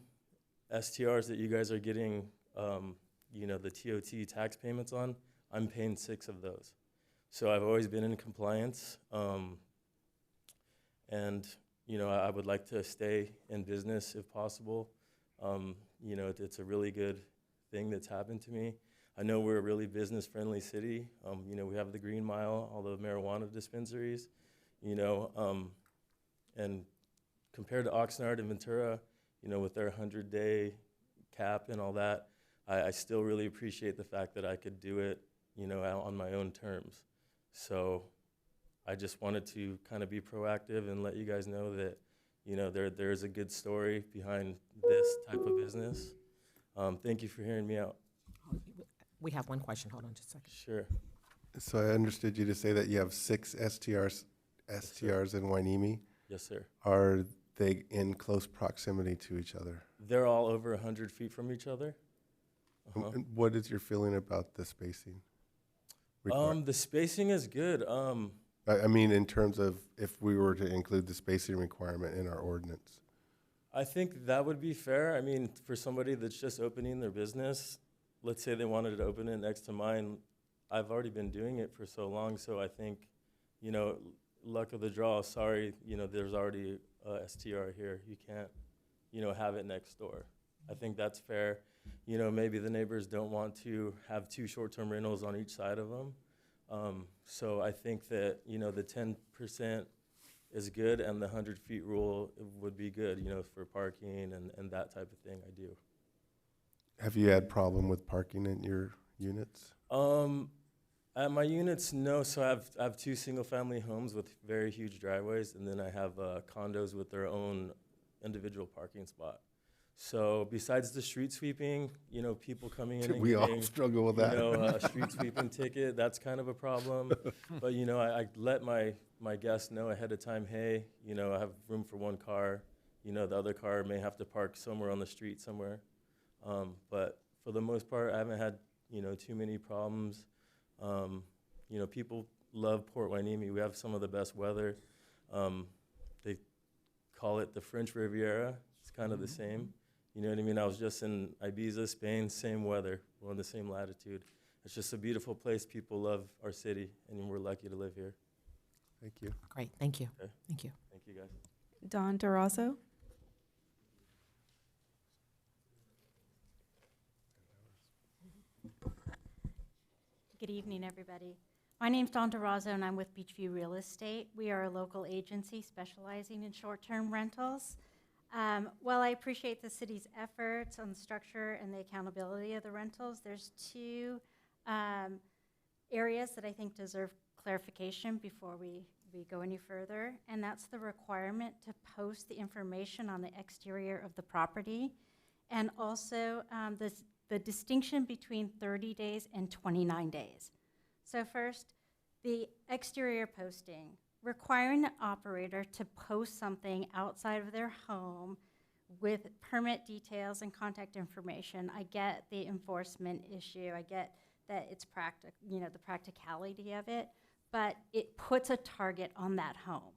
STRs that you guys are getting, the TOT tax payments on, I'm paying 6 of those. So I've always been in compliance. And, I would like to stay in business if possible. It's a really good thing that's happened to me. I know we're a really business-friendly city. We have the Green Mile, all the marijuana dispensaries, and compared to Oxnard and Ventura, with their 100-day cap and all that, I still really appreciate the fact that I could do it, out on my own terms. So I just wanted to kind of be proactive and let you guys know that, there's a good story behind this type of business. Thank you for hearing me out. We have one question. Hold on just a second. Sure. So I understood you to say that you have 6 STRs in Wainimi. Yes, sir. Are they in close proximity to each other? They're all over 100 feet from each other. And what is your feeling about the spacing? The spacing is good. I mean, in terms of if we were to include the spacing requirement in our ordinance. I think that would be fair. I mean, for somebody that's just opening their business, let's say they wanted to open it next to mine. I've already been doing it for so long, so I think, luck of the draw. Sorry, there's already a STR here. You can't, have it next door. I think that's fair. Maybe the neighbors don't want to have 2 short-term rentals on each side of them. So I think that, you know, the 10% is good, and the 100 feet rule would be good, you know, for parking and that type of thing. I do. Have you had problem with parking in your units? At my units, no. So I have two single-family homes with very huge driveways, and then I have condos with their own individual parking spot. So besides the street sweeping, you know, people coming in and We all getting, struggle with you that. know, a street sweeping ticket, that's kind of a problem. But, you know, I let my guests know ahead of time, hey, you know, I have room for one car. You know, the other car may have to park somewhere on the street somewhere. But for the most part, I haven't had, you know, too many problems. You know, people love Port Hueneme. We have some of the best weather. They call it the French Riviera. It's kind of the same. You know what I mean? I was just in Ibiza, Spain, same weather. We're in the same latitude. It's just a beautiful place. People love our city, and we're lucky to live here. Thank you. Great, thank you. Okay. Thank you. Thank you, guys. Don Durazo. Good evening, everybody. My name's Dawn Durazo, and I'm with Beachview Real Estate. We are a local agency specializing in short-term rentals. While I appreciate the city's efforts on the structure and the accountability of the rentals, there's two areas that I think deserve clarification before we go any further, and that's the requirement to post the information on the exterior of the property, and also the distinction between 30 days and 29 days. So first, the exterior posting, requiring an operator to post something outside of their home with permit details and contact information. I get the enforcement issue. I get that it's the practicality of it, but it puts a target on that home.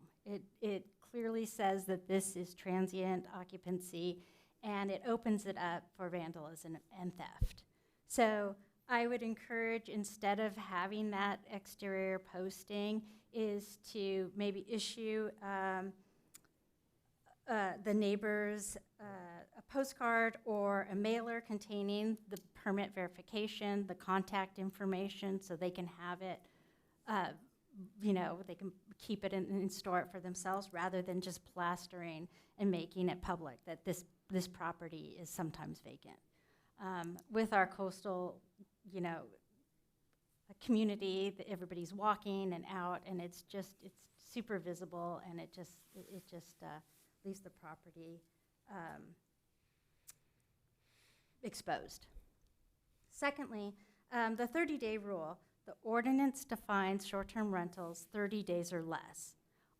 It clearly says that this is transient occupancy, and it opens it up for vandalism and theft. So I would encourage, instead of having that exterior posting, is to maybe issue the neighbors a postcard or a mailer containing the permit verification, the contact information, so they can have it, they can keep it and store it for themselves, rather than just plastering and making it public that this property is sometimes vacant. With our coastal, community, that everybody's walking and out, and it's super visible, and it just leaves the property exposed. Secondly, the 30-day rule. The ordinance defines short-term rentals 30 days or less.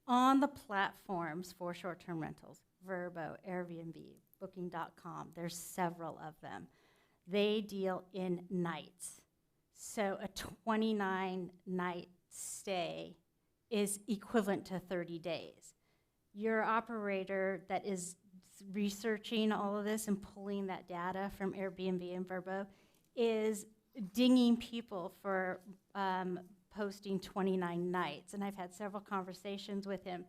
On the platforms for short-term rentals, Vrbo, Airbnb, Booking.com, there's several of them. They deal in nights. So a 29-night stay is equivalent to 30 days. Your operator that is researching all of this and pulling that data from Airbnb and Vrbo is dinging people for posting 29 nights. And I've had several conversations with him.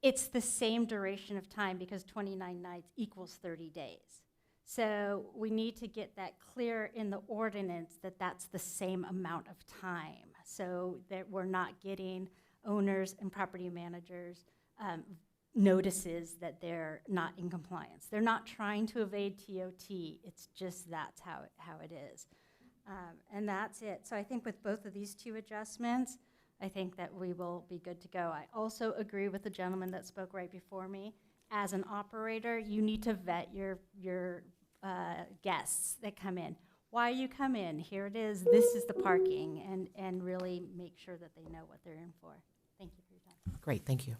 It's the same duration of time, because 29 nights equals 30 days. So we need to get that clear in the ordinance that that's the same amount of time, so that we're not getting owners and property managers notices that they're not in compliance. They're not trying to evade TOT. It's just that's how it is. And that's it. So I think with both of these two adjustments, I think that we will be good to go. I also agree with the gentleman that spoke right before me. As an operator, you need to vet your guests that come in. Why you come in, here it is, this is the parking, and really make sure that they know what they're in for. Thank you for your time. Great, thank you.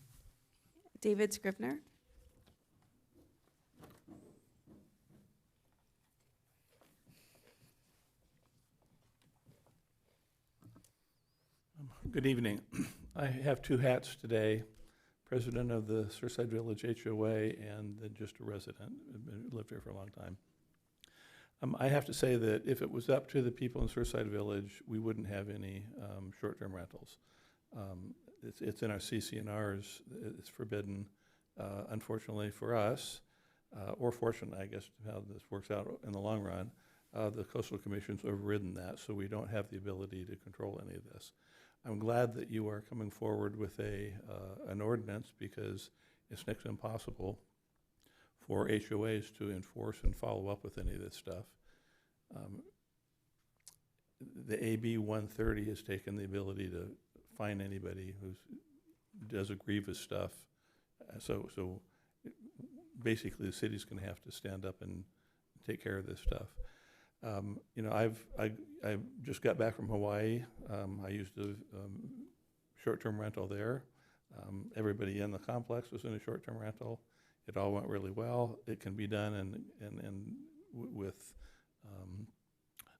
David Scribner. Good evening. I have two hats today, president of the Surfside Village HOA and then just a resident. I've lived here for a long time. I have to say that if it was up to the people in Surfside Village, we wouldn't have any short-term rentals. It's in our CC&Rs. It's forbidden, unfortunately for us, or fortunately, I guess, how this works out in the long run. The Coastal Commission's overridden that, so we don't have the ability to control any of this. I'm glad that you are coming forward with an ordinance, because it's next to impossible for HOAs to enforce and follow up with any of this stuff. The AB 130 has taken the ability to fine anybody who does egregious stuff. So basically, the city's going to have to stand up and take care of this stuff. You know, I just got back from Hawaii. I used a short-term rental there. Everybody in the complex was in a short-term rental. It all went really well. It can be done and with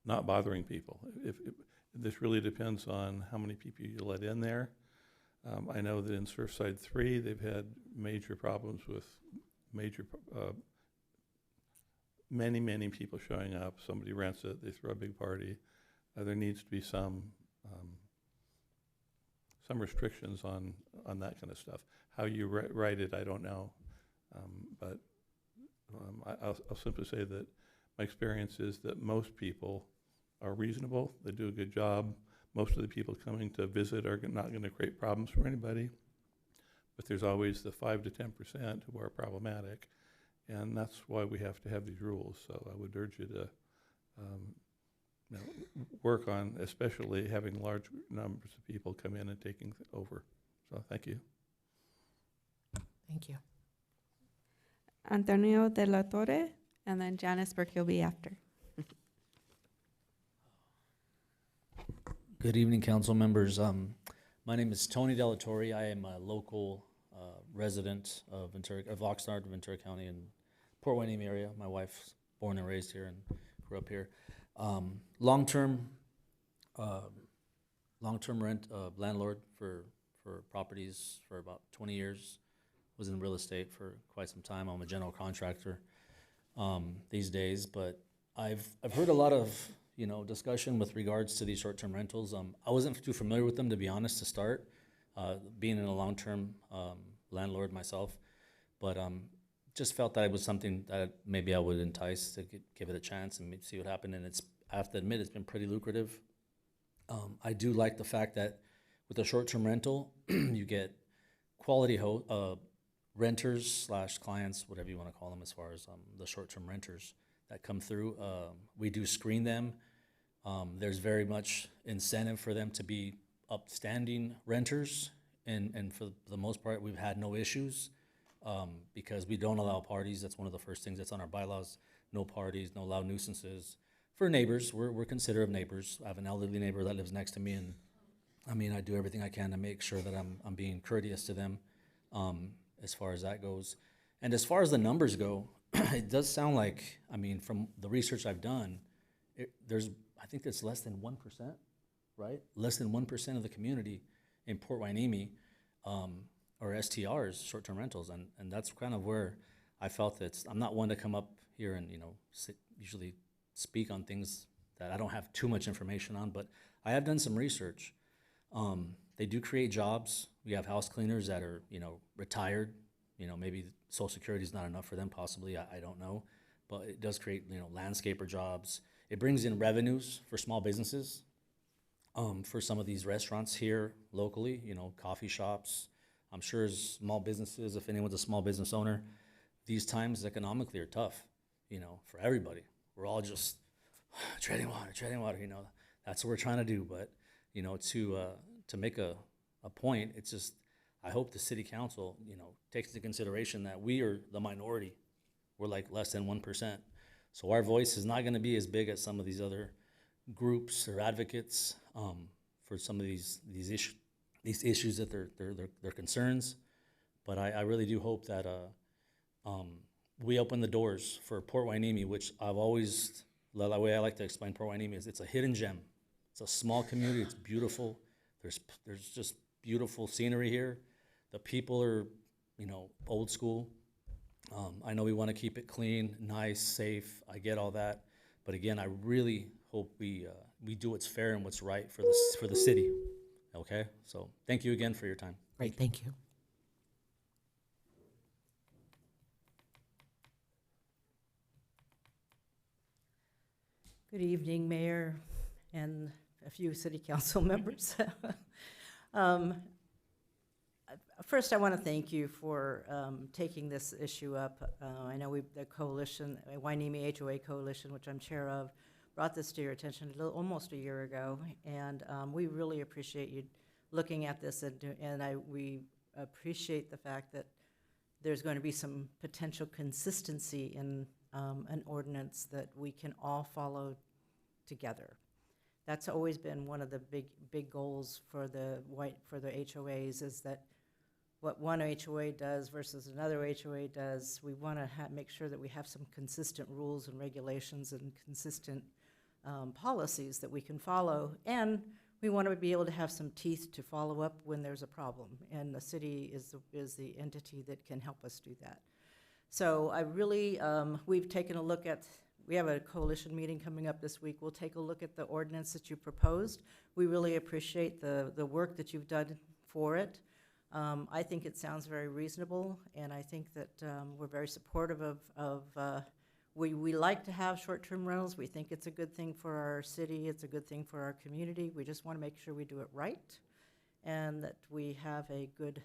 not bothering people. This really depends on how many people you let in there. I know that in Surfside 3, they've had major problems with many people showing up. Somebody rents it, they throw a big party. There needs to be some restrictions on that kind of stuff. How you write it, I don't know. But I'll simply say that my experience is that most people are reasonable. They do a good job. Most of the people coming to visit are not going to create problems for anybody. But there's always the 5 to 10% who are problematic. And that's why we have to have these rules. So I would urge you to you know, work on especially having large numbers of people come in and taking over. So thank you. Thank you. Antonio de la Torre, and then Janice Burke will be after. Good evening, council members. My name is Tony Della Torre. I am a local resident of Oxnard, Ventura County, in Port Hueneme area. My wife's born and raised here and grew up here. Long-term rent landlord for properties for about 20 years. Was in real estate for quite some time. I'm a general contractor these days, but I've heard a lot of discussion with regards to these short-term rentals. I wasn't too familiar with them, to be honest, to start, being in a long-term landlord myself, but just felt that it was something that maybe I would entice to give it a chance and see what happened. And I have to admit, it's been pretty lucrative. I do like the fact that with a short-term rental, you get quality renters / clients, whatever you want to call them, as far as the short-term renters that come through. We do screen them. There's very much incentive for them to be upstanding renters, and for the most part, we've had no issues because we don't allow parties. That's one of the first things that's on our bylaws. No parties, no loud nuisances. For neighbors, we're considerate of neighbors. I have an elderly neighbor that lives next to me, and I do everything I can to make sure that I'm being courteous to them. As far as that goes. And as far as the numbers go, it does sound like, from the research I've done, I think it's less than 1%, right? Less than 1% of the community in Port Hueneme are STRs, short-term rentals, and that's kind of where I felt that I'm not one to come up here and, usually speak on things that I don't have too much information on, but I have done some research. They do create jobs. We have house cleaners that are, retired. Maybe Social Security is not enough for them, possibly. I don't know. But it does create, landscaper jobs. It brings in revenues for small businesses, for some of these restaurants here locally, coffee shops. I'm sure as small businesses, if anyone's a small business owner, these times economically are tough, for everybody. We're all just treading water, That's what we're trying to do. But, to make a point, it's just, I hope the city council, takes into consideration that we are the minority. We're like less than 1%. So our voice is not going to be as big as some of these other groups or advocates for some of these issues that they're concerns. But I really do hope that we open the doors for Port Hueneme, which I've always, the way I like to explain Port Hueneme is it's a hidden gem. It's a small community. It's beautiful. There's just beautiful scenery here. The people are, old school. I know we want to keep it clean, nice, safe. I get all that, but again, I really hope we do what's fair and what's right for the city. Okay, so thank you again for your time. Great, thank you. Good evening, Mayor and a few city council members. First, I want to thank you for taking this issue up. I know the coalition, Wainimi HOA Coalition, which I'm chair of, brought this to your attention almost a year ago, and we really appreciate you looking at this, we appreciate the fact that there's going to be some potential consistency in an ordinance that we can all follow together. That's always been one of the big goals for the HOAs, is that what one HOA does versus another HOA does, we want to make sure that we have some consistent rules and regulations and consistent policies that we can follow, and we want to be able to have some teeth to follow up when there's a problem, and the city is the entity that can help us do that. So I really, we've taken a look at, we have a coalition meeting coming up this week. We'll take a look at the ordinance that you proposed. We really appreciate the work that you've done for it. I think it sounds very reasonable, and I think that we're very supportive of we like to have short-term rentals. We think it's a good thing for our city. It's a good thing for our community. We just want to make sure we do it right and that we have a good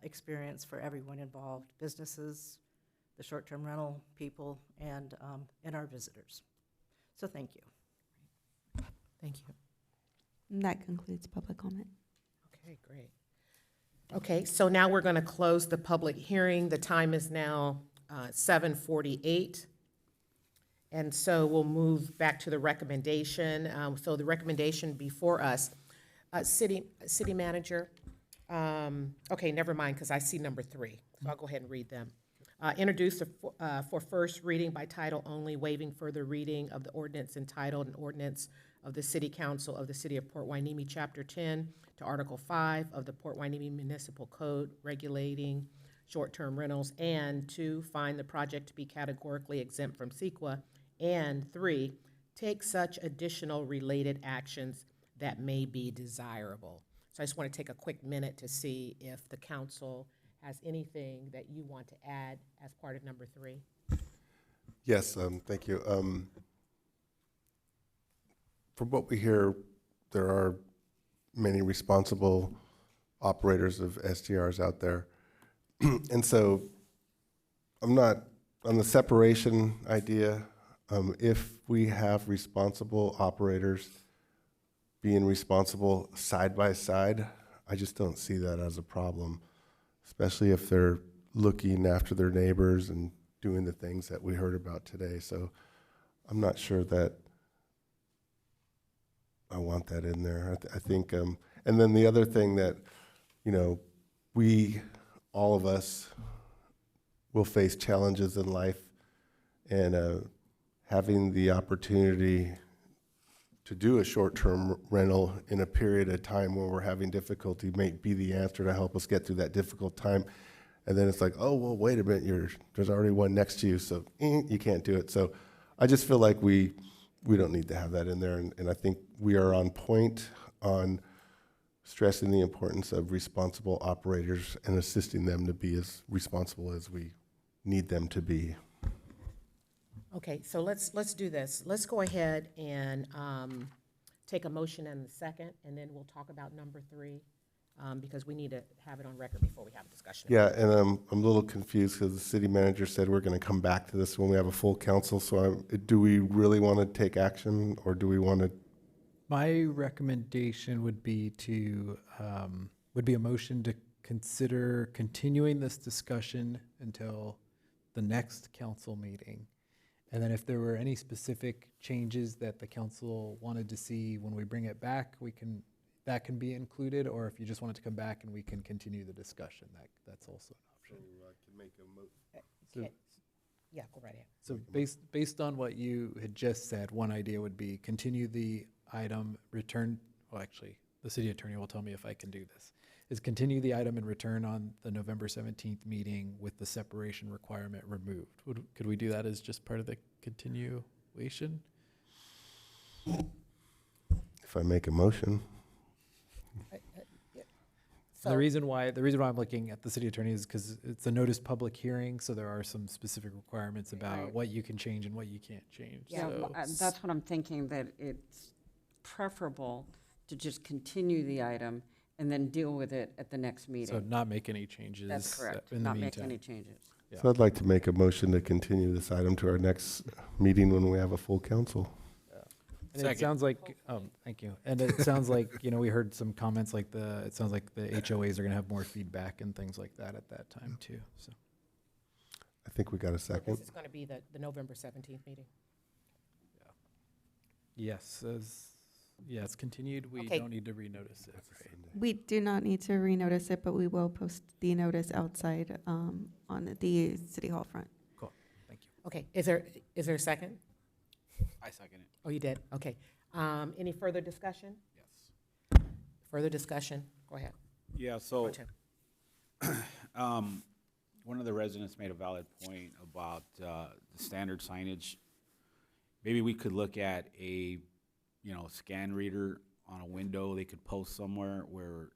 experience for everyone involved, businesses, the short-term rental people, and our visitors. So thank you. Thank you. And that concludes public comment. Okay, great. Okay, so now we're going to close the public hearing. The time is now 7:48. And so we'll move back to the recommendation. So the recommendation before us, city manager, okay, never mind, because I see number 3. So I'll go ahead and read them. Introduced for first reading by title only, waiving further reading of the ordinance entitled, an ordinance of the City Council of the City of Port Hueneme, Chapter 10 to Article 5 of the Port Hueneme Municipal Code regulating short-term rentals, and 2, find the project to be categorically exempt from CEQA, and 3, take such additional related actions that may be desirable. So I just want to take a quick minute to see if the council has anything that you want to add as part of number 3. Yes, thank you. From what we hear, there are many responsible operators of STRs out there. And so I'm not, on the separation idea, if we have responsible operators being responsible side by side, I just don't see that as a problem, especially if they're looking after their neighbors and doing the things that we heard about today. So I'm not sure that I want that in there. I think, and then the other thing that, all of us will face challenges in life, and having the opportunity to do a short-term rental in a period of time where we're having difficulty may be the answer to help us get through that difficult time. And then it's like, oh, well, wait a minute, there's already one next to you, so you can't do it. So I just feel like we don't need to have that in there, and I think we are on point on stressing the importance of responsible operators and assisting them to be as responsible as we need them to be. Okay, so let's do this. Let's go ahead and take a motion and a second, and then we'll talk about number 3, because we need to have it on record before we have a discussion. Yeah, and I'm a little confused because the city manager said we're going to come back to this when we have a full council. So do we really want to take action, or do we want to? My recommendation would be a motion to consider continuing this discussion until the next council meeting. And then if there were any specific changes that the council wanted to see when we bring it back, that can be included, or if you just wanted to come back and we can continue the discussion, that's also an option. So I can make a Yeah, go right ahead. So based on what you had just said, one idea would be continue the item, actually, the city attorney will tell me if I can do this, is continue the item and return on the November 17th meeting with the separation requirement removed. Could we do that as just part of the continuation? If I make a motion. The reason why I'm looking at the city attorney is because it's a notice public hearing, so there are some specific requirements about what you can change and what you can't change. Yeah, so that's what I'm thinking, that it's preferable to just continue the item and then deal with it at the next meeting. So not make any changes. That's correct. In the Not make meantime. any changes. Yeah. So I'd like to make a motion to continue this item to our next meeting when we have a full council. And it sounds like, thank you. And it sounds like, we heard some comments like it sounds like the HOAs are gonna have more feedback and things like that at that time too, so. I think we got a second. This is gonna be the November 17th meeting. Yes, it's continued. We Okay. don't need to renotice it. We do not need to renotice it, but we will post the notice outside on the City Hall front. Cool, thank you. Okay, is there a second? I second it. Oh, you did? Okay. Any further discussion? Yes. Further discussion? Go ahead. Yeah, so, Pro Tem. one of the residents made a valid point about, the standard signage. Maybe we could look at a, scan reader on a window they could post somewhere where,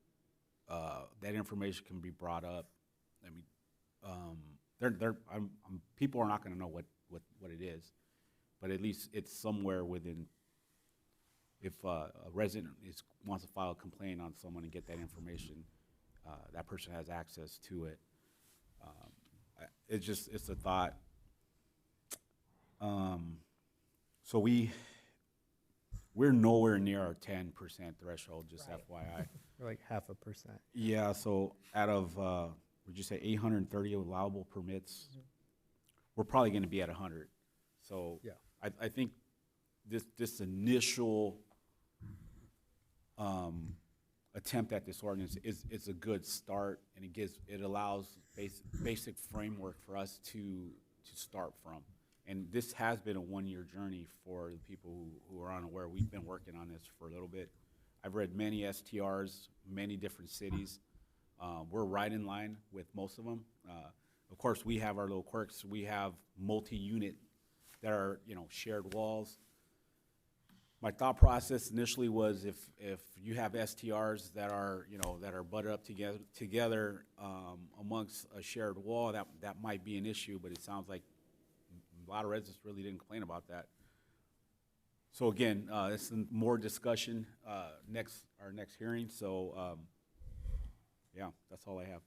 that information can be brought up. I mean, people are not gonna know what it is, but at least it's somewhere within, if a resident wants to file a complaint on someone and get that information, that person has access to it. It's a thought. So we're nowhere near our 10% threshold, just Right. FYI. We're like 0.5%. Yeah, so out of, would you say 830 allowable permits, we're probably gonna be at 100. So Yeah. I think this initial attempt at this ordinance is a good start, and it allows basic framework for us to start from. And this has been a one-year journey for the people who are unaware. We've been working on this for a little bit. I've read many STRs, many different cities. We're right in line with most of them. Of course, we have our little quirks. We have multi-unit that are, shared walls. My thought process initially was if you have STRs that are, that are butted up together amongst a shared wall, that might be an issue, but it sounds like a lot of residents really didn't complain about that. So again, it's more discussion, our next hearing, so, yeah, that's all I have.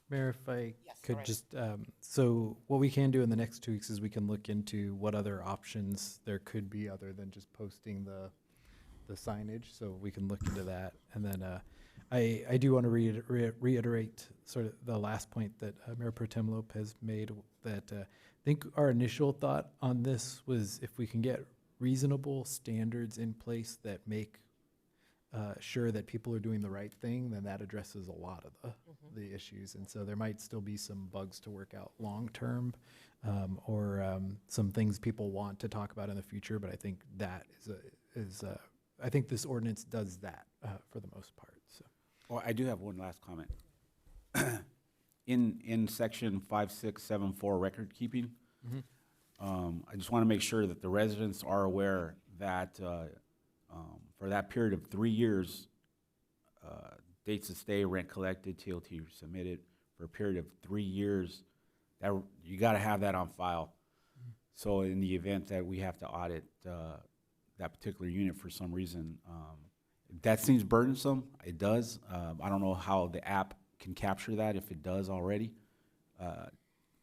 Mayor, if I Yes, could alright. just, so what we can do in the next 2 weeks is we can look into what other options there could be other than just posting the signage, so we can look into that. And then I do want to reiterate sort of the last point that Mayor Pro Tem Lopez made, that I think our initial thought on this was if we can get reasonable standards in place that make sure that people are doing the right thing, then that addresses a lot of the issues. And so there might still be some bugs to work out long-term, or some things people want to talk about in the future, but I think that I think this ordinance does that for the most part, so. Oh, I do have one last comment. In section 5674, record keeping, I just want to make sure that the residents are aware that for that period of 3 years, dates of stay, rent collected, TLT submitted, for a period of 3 years, that you got to have that on file. So in the event that we have to audit that particular unit for some reason, that seems burdensome. It does. I don't know how the app can capture that, if it does already.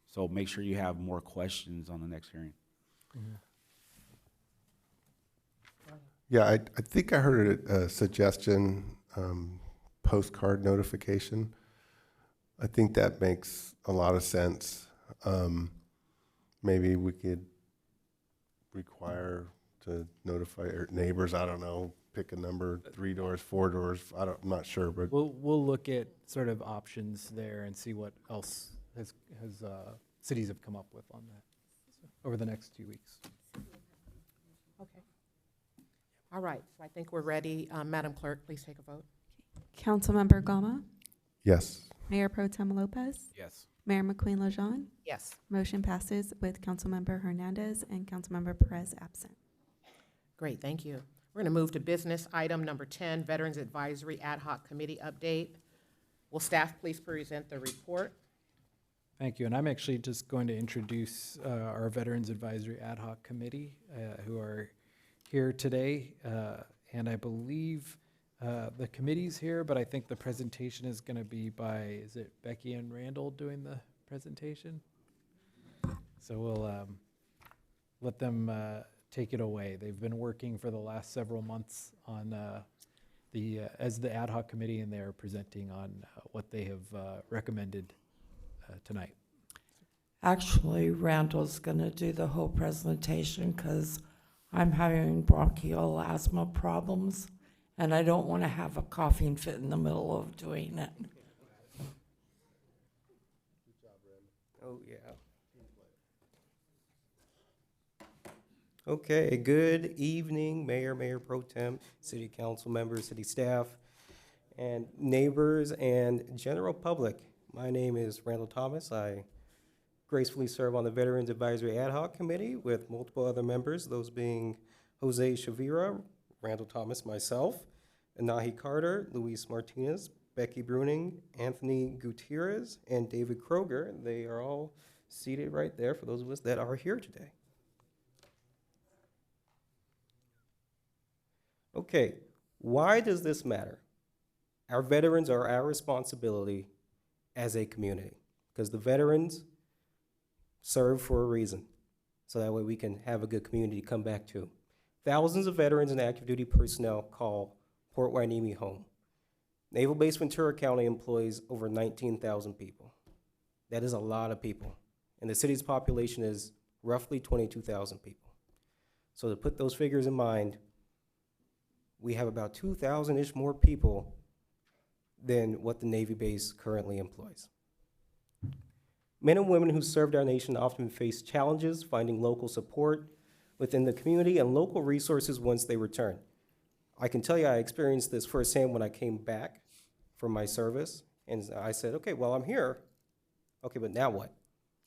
So make sure you have more questions on the next hearing. Yeah, I think I heard a suggestion, postcard notification. I think that makes a lot of sense. Maybe we could require to notify our neighbors, I don't know, pick a number, 3 doors, 4 doors, I'm not sure, but We'll look at sort of options there and see what else cities have come up with on that over the next 2 weeks. Okay. All right, so I think we're ready. Madam Clerk, please take a vote. Councilmember Gama, yes. Mayor Pro Tem Lopez, Yes. Mayor McQueen Lejeune. Yes. Motion passes with Councilmember Hernandez and Councilmember Perez absent. Great, thank you. We're going to move to business item number 10, Veterans Advisory Ad Hoc Committee update. Will staff please present the report? Thank you, and I'm actually just going to introduce our Veterans Advisory Ad Hoc Committee, who are here today, and I believe the committees here, but I think the presentation is going to be by, is it Becky and Randall doing the presentation? So we'll let them take it away. They've been working for the last several months on as the ad hoc committee, and they're presenting on what they have recommended tonight. Actually, Randall's going to do the whole presentation because I'm having bronchial asthma problems, and I don't want to have a coughing fit in the middle of doing it. Oh, yeah. Okay, good evening, Mayor, Mayor Pro Tem, City Council members, city staff, and neighbors and general public. My name is Randall Thomas. I gracefully serve on the Veterans Advisory Ad Hoc Committee with multiple other members, those being Jose Chavira, Randall Thomas, myself, Anahi Carter, Luis Martinez, Becky Bruning, Anthony Gutierrez, and David Kroger. They are all seated right there for those of us that are here today. Okay, why does this matter? Our veterans are our responsibility as a community because the veterans serve for a reason, so that way we can have a good community to come back to. Thousands of veterans and active duty personnel call Port Hueneme home. Naval Base Ventura County employs over 19,000 people. That is a lot of people. And the city's population is roughly 22,000 people. So to put those figures in mind, we have about 2,000-ish more people than what the Navy base currently employs. Men and women who served our nation often face challenges finding local support within the community and local resources once they return. I can tell you I experienced this firsthand when I came back from my service, and I said, okay, well, I'm here. Okay, but now what?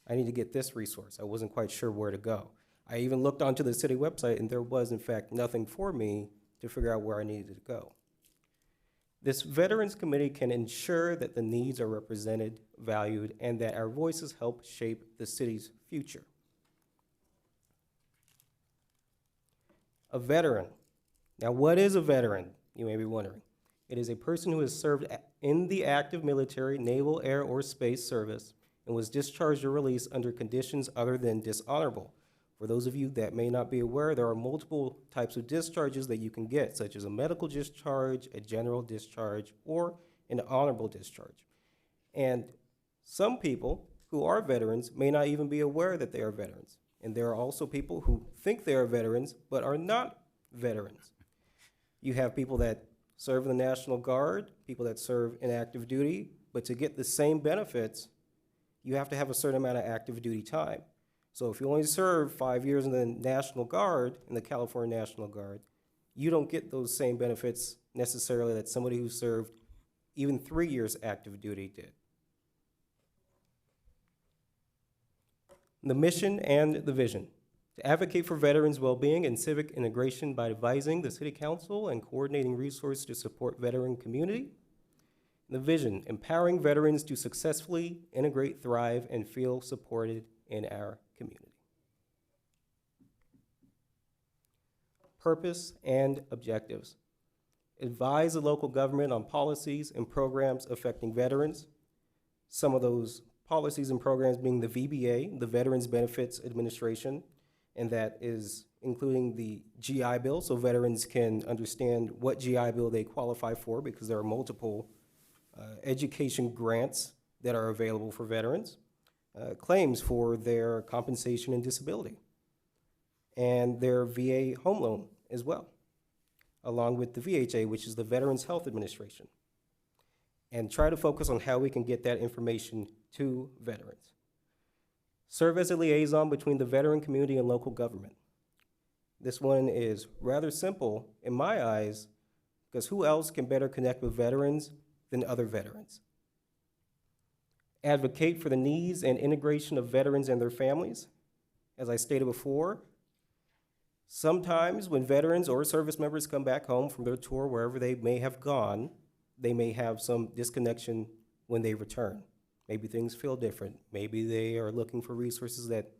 I need to get this resource. I wasn't quite sure where to go. I even looked onto the city website, and there was, in fact, nothing for me to figure out where I needed to go. This Veterans Committee can ensure that the needs are represented, valued, and that our voices help shape the city's future. A veteran. Now, what is a veteran? You may be wondering. It is a person who has served in the active military, naval, air, or space service and was discharged or released under conditions other than dishonorable. For those of you that may not be aware, there are multiple types of discharges that you can get, such as a medical discharge, a general discharge, or an honorable discharge. And some people who are veterans may not even be aware that they are veterans. And there are also people who think they are veterans but are not veterans. You have people that serve in the National Guard, people that serve in active duty, but to get the same benefits, you have to have a certain amount of active duty time. So if you only serve 5 years in the National Guard, in the California National Guard, you don't get those same benefits necessarily that somebody who served even 3 years active duty did. The mission and the vision: to advocate for veterans' well-being and civic integration by advising the City Council and coordinating resources to support veteran community. The vision: empowering veterans to successfully integrate, thrive, and feel supported in our community. Purpose and objectives: advise the local government on policies and programs affecting veterans. Some of those policies and programs being the VBA, the Veterans Benefits Administration, and that is including the GI Bill, so veterans can understand what GI Bill they qualify for, because there are multiple education grants that are available for veterans. Claims for their compensation and disability, and their VA home loan as well, along with the VHA, which is the Veterans Health Administration, and try to focus on how we can get that information to veterans. Serve as a liaison between the veteran community and local government. This one is rather simple in my eyes, because who else can better connect with veterans than other veterans? Advocate for the needs and integration of veterans and their families. As I stated before, sometimes when veterans or service members come back home from their tour, wherever they may have gone, they may have some disconnection when they return. Maybe things feel different. Maybe they are looking for resources that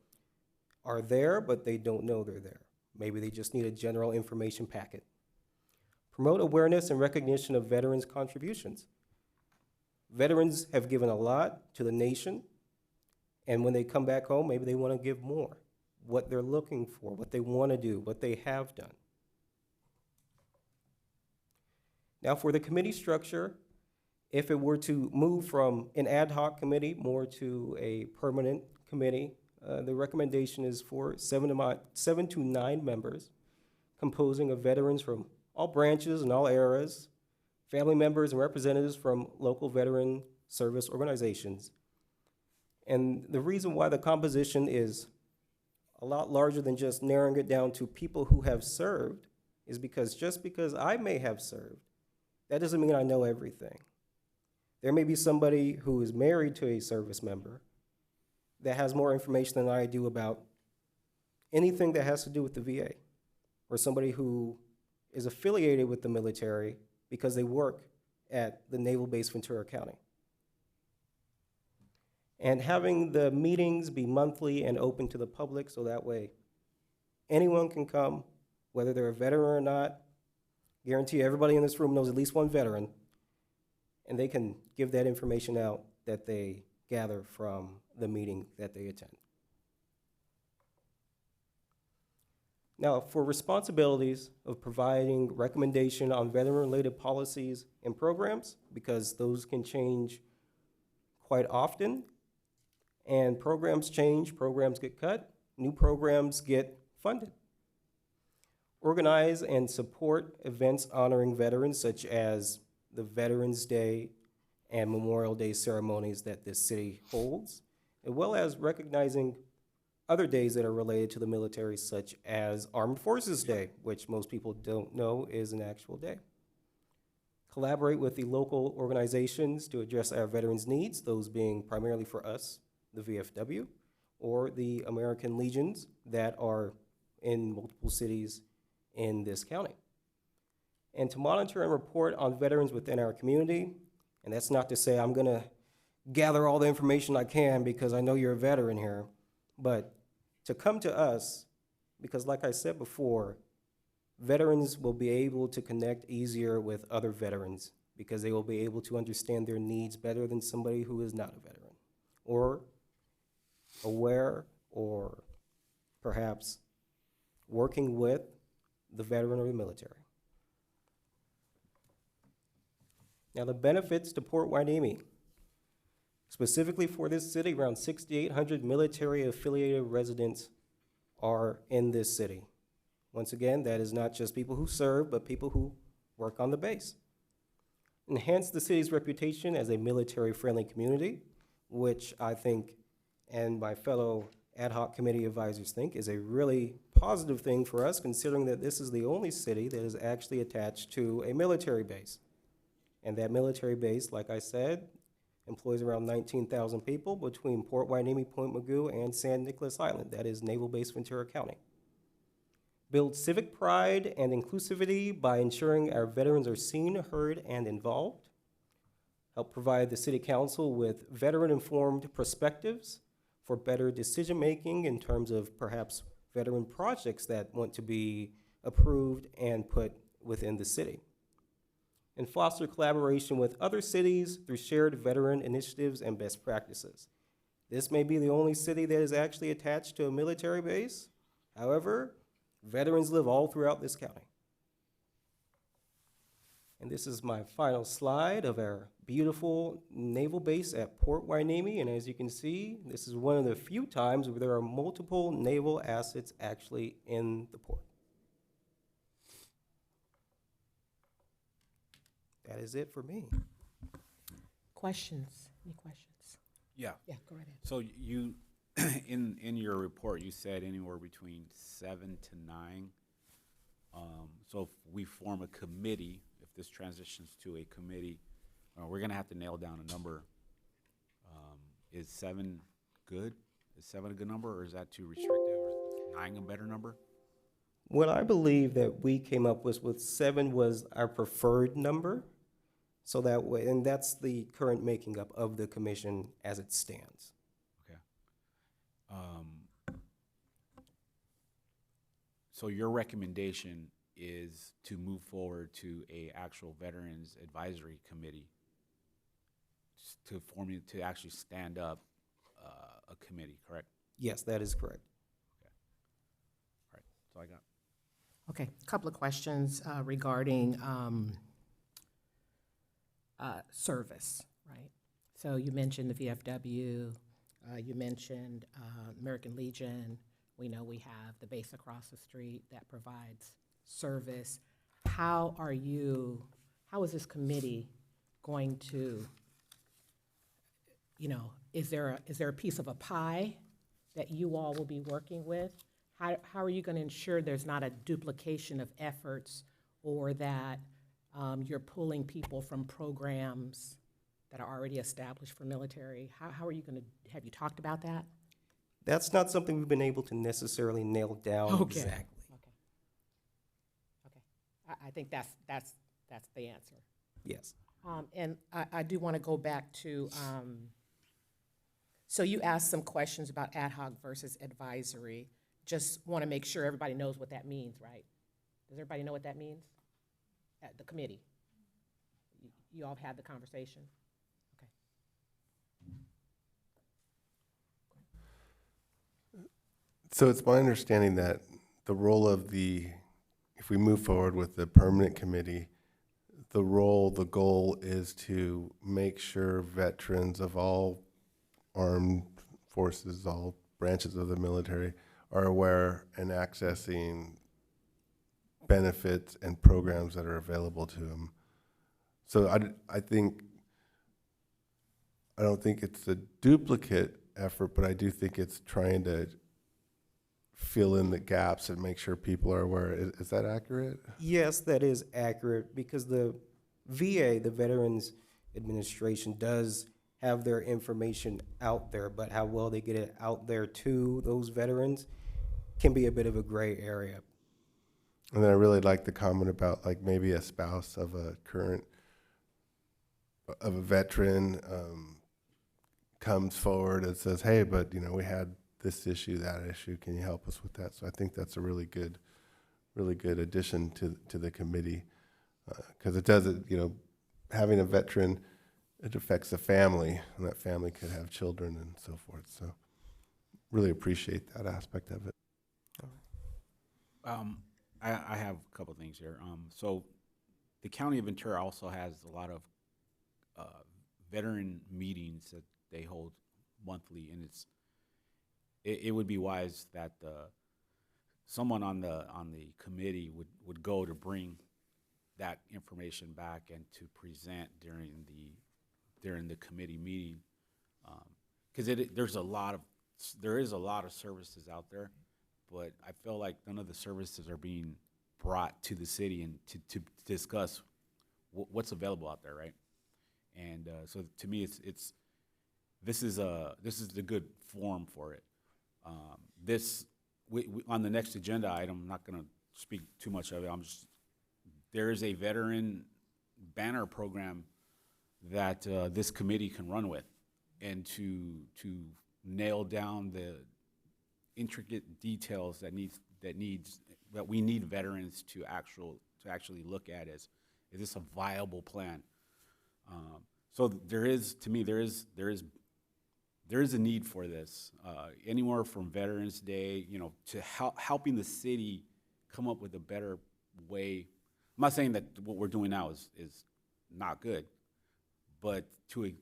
are there, but they don't know they're there. Maybe they just need a general information packet. promote awareness and recognition of veterans' contributions. Veterans have given a lot to the nation, and when they come back home, maybe they want to give more. What they're looking for, what they want to do, what they have done. Now, for the committee structure, if it were to move from an ad hoc committee more to a permanent committee, the recommendation is for 7 to 9 members, composing of veterans from all branches and all eras, family members and representatives from local veteran service organizations. And the reason why the composition is a lot larger than just narrowing it down to people who have served is because just because I may have served, that doesn't mean I know everything. There may be somebody who is married to a service member that has more information than I do about anything that has to do with the VA, or somebody who is affiliated with the military because they work at the Naval Base Ventura County. And having the meetings be monthly and open to the public so that way anyone can come, whether they're a veteran or not. Guarantee everybody in this room knows at least one veteran, and they can give that information out that they gather from the meeting that they attend. Now, for responsibilities of providing recommendation on veteran-related policies and programs, because those can change quite often, and programs change, programs get cut, new programs get funded. Organize and support events honoring veterans, such as the Veterans Day and Memorial Day ceremonies that this city holds, as well as recognizing other days that are related to the military, such as Armed Forces Day, which most people don't know is an actual day. Collaborate with the local organizations to address our veterans' needs, those being primarily for us, the VFW, or the American Legions that are in multiple cities in this county. And to monitor and report on veterans within our community, and that's not to say I'm gonna gather all the information I can because I know you're a veteran here, but to come to us, because like I said before, veterans will be able to connect easier with other veterans because they will be able to understand their needs better than somebody who is not a veteran, or aware, or perhaps working with the veteran or the military. Now, the benefits to Port Hueneme. Specifically for this city, around 6,800 military-affiliated residents are in this city. Once again, that is not just people who serve, but people who work on the base. Enhance the city's reputation as a military-friendly community, which I think, and my fellow ad hoc committee advisors think, is a really positive thing for us, considering that this is the only city that is actually attached to a military base. And that military base, like I said, employs around 19,000 people between Port Hueneme, Point Mugu, and San Nicolas Island. That is Naval Base Ventura County. Build civic pride and inclusivity by ensuring our veterans are seen, heard, and involved. Help provide the City Council with veteran-informed perspectives for better decision-making in terms of perhaps veteran projects that want to be approved and put within the city. And foster collaboration with other cities through shared veteran initiatives and best practices. This may be the only city that is actually attached to a military base. However, veterans live all throughout this county. And this is my final slide of our beautiful naval base at Port Hueneme. And as you can see, this is one of the few times where there are multiple naval assets actually in the port. That is it for me. Questions? Any questions? Yeah. Yeah, go right ahead. So you, in your report, you said anywhere between 7 to 9. So if we form a committee, if this transitions to a committee, we're gonna have to nail down a number. Is 7 good? Is 7 a good number, or is that too restrictive? Or is 9 a better number? What I believe that we came up with 7 was our preferred number. So that way, and that's the current making up of the commission as it stands. Okay. So your recommendation is to move forward to a actual Veterans Advisory Committee to actually stand up a committee, correct? Yes, that is correct. All right, that's all I got. Okay, a couple of questions regarding service, right? So you mentioned the VFW, you mentioned American Legion. We know we have the base across the street that provides service. How is this committee going to, is there a piece of a pie that you all will be working with? How are you going to ensure there's not a duplication of efforts, or that you're pulling people from programs that are already established for military? How are you going to, have you talked about that? That's not something we've been able to necessarily nail down Okay. exactly. I think that's the answer. Yes. And I do want to go back to, so you asked some questions about ad hoc versus advisory. Just want to make sure everybody knows what that means, right? Does everybody know what that means? At the committee? You all have had the conversation? So it's my understanding that the role of if we move forward with the permanent committee, the goal is to make sure veterans of all armed forces, all branches of the military, are aware and accessing benefits and programs that are available to them. So I don't think it's a duplicate effort, but I do think it's trying to fill in the gaps and make sure people are aware. Is that accurate? Yes, that is accurate, because the VA, the Veterans Administration, does have their information out there, but how well they get it out there to those veterans can be a bit of a gray area. And then I really like the comment about like maybe a spouse of a veteran comes forward and says, hey, but we had this issue, that issue, can you help us with that? So I think that's a really good addition to the committee, because it does, having a veteran, it affects the family, and that family could have children and so forth. So really appreciate that aspect of it. I have a couple things here. So the County of Ventura also has a lot of veteran meetings that they hold monthly, and it would be wise that someone on the committee would go to bring that information back and to present during the committee meeting, because there is a lot of services out there, but I feel like none of the services are being brought to the city and to discuss what's available out there, right? And so to me, this is the good forum for it. On the next agenda item, I'm not going to speak too much of it. There is a veteran banner program that this committee can run with, and to nail down the intricate details that we need veterans to actually look at is this a viable plan? So there is a need for this, anywhere from Veterans Day, to helping the city come up with a better way. I'm not saying that what we're doing now is not good, but to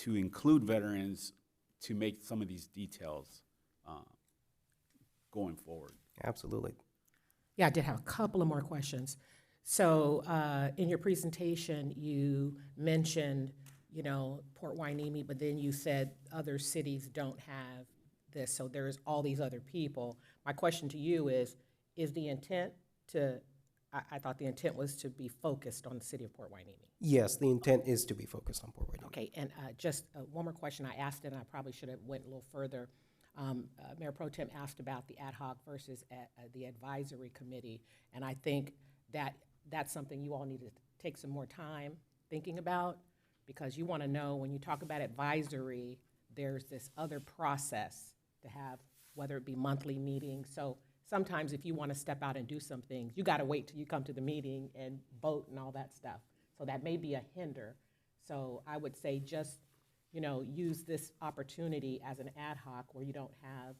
include veterans, to make some of these details going forward. Absolutely. Yeah, I did have a couple of more questions. So in your presentation, you mentioned, Port Hueneme, but then you said other cities don't have this, so there's all these other people. My question to you is the intent I thought the intent was to be focused on the city of Port Hueneme. Yes, the intent is to be focused on Port Hueneme. Okay, and just one more question. I asked it, and I probably should have went a little further. Mayor Pro Tem asked about the ad hoc versus the advisory committee, and I think that's something you all need to take some more time thinking about, because you want to know, when you talk about advisory, there's this other process to have, whether it be monthly meetings. So sometimes if you want to step out and do some things, you got to wait till you come to the meeting and vote and all that stuff. So that may be a hinder. So I would say just, use this opportunity as an ad hoc where you don't have,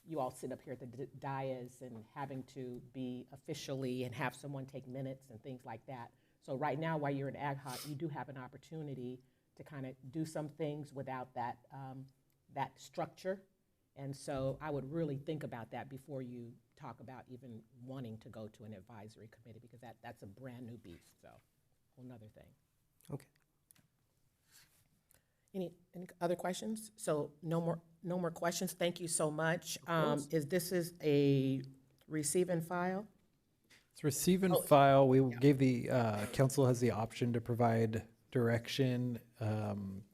you all sit up here at the dais and having to be officially and have someone take minutes and things like that. So right now, while you're an ad hoc, you do have an opportunity to kind of do some things without that, that structure. And so I would really think about that before you talk about even wanting to go to an advisory committee, because that's a brand new beast, so whole nother thing. Okay. Any other questions? So no more questions. Thank you so much. course. This is a receive and file? It's receive and file. We gave the, council has the option to provide direction.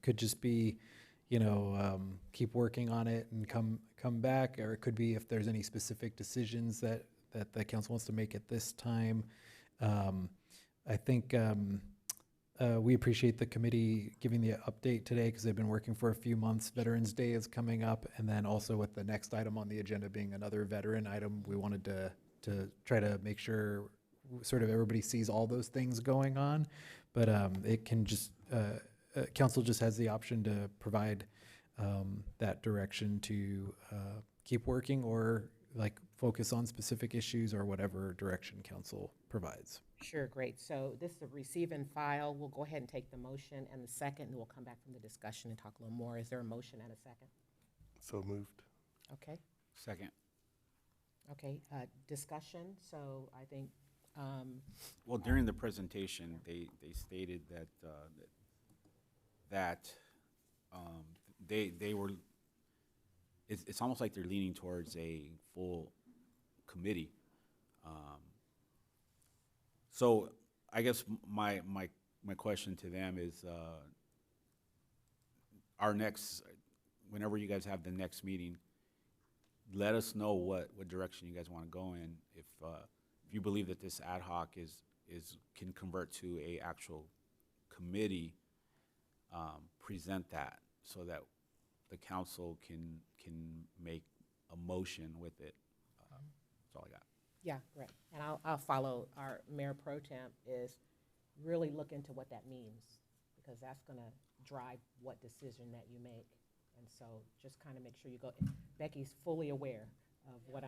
Could just be, keep working on it and come back, or it could be if there's any specific decisions that the council wants to make at this time. I think we appreciate the committee giving the update today because they've been working for a few months. Veterans Day is coming up, and then also with the next item on the agenda being another veteran item, we wanted to try to make sure sort of everybody sees all those things going on. But it can just, council just has the option to provide that direction to keep working or like focus on specific issues or whatever direction council provides. Sure, great. So this is a receive and file. We'll go ahead and take the motion and the second, and we'll come back from the discussion and talk a little more. Is there a motion and a second? So moved. Okay, Second. okay, discussion. So I think, Well, during the presentation, they stated that, they were, it's almost like they're leaning towards a full committee. So I guess my question to them is, whenever you guys have the next meeting, let us know what direction you guys want to go in. If you believe that this ad hoc can convert to a actual committee, present that so that the council can make a motion with it. That's all I got. yeah, right. And I'll follow our Mayor Pro Temp is really look into what that means, because that's going to drive what decision that you make. And so just kind of make sure you go. Becky's fully aware of what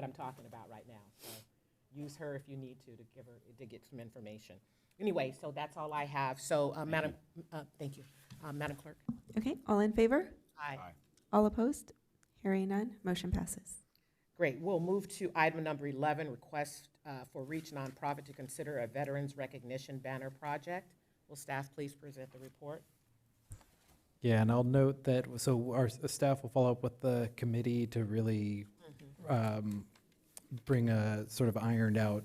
I'm talking about right now. So use her if you need to get some information. Anyway, so that's all I have. So, Madam, thank you, Madam Clerk. Okay, all in favor? Aye. All opposed? Hearing none, motion passes. Great. We'll move to item number 11, request for Reach Nonprofit to consider a Veterans Recognition Banner project. Will staff please present the report? Yeah, and I'll note that, so our staff will follow up with the committee to really bring a sort of ironed out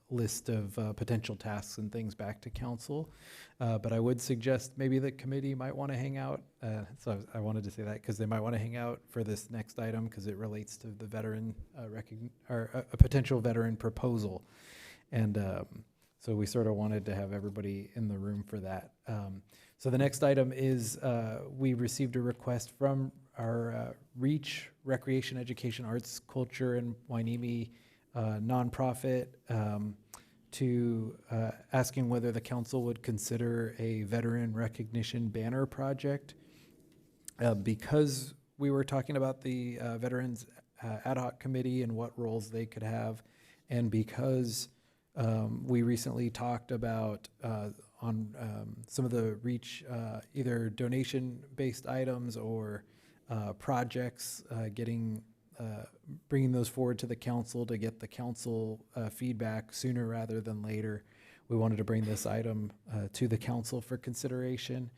list of potential tasks and things back to council. But I would suggest maybe the committee might want to hang out. So I wanted to say that because they might want to hang out for this next item because it relates to the veteran a potential veteran proposal. And so we sort of wanted to have everybody in the room for that. So the next item is we received a request from our Reach Recreation, Education, Arts, Culture, and Wainimi nonprofit to asking whether the council would consider a veteran recognition banner project. Because we were talking about the Veterans Ad Hoc Committee and what roles they could have, and because we recently talked about on some of the Reach either donation-based items or projects, bringing those forward to the council to get the council feedback sooner rather than later. We wanted to bring this item to the council for consideration.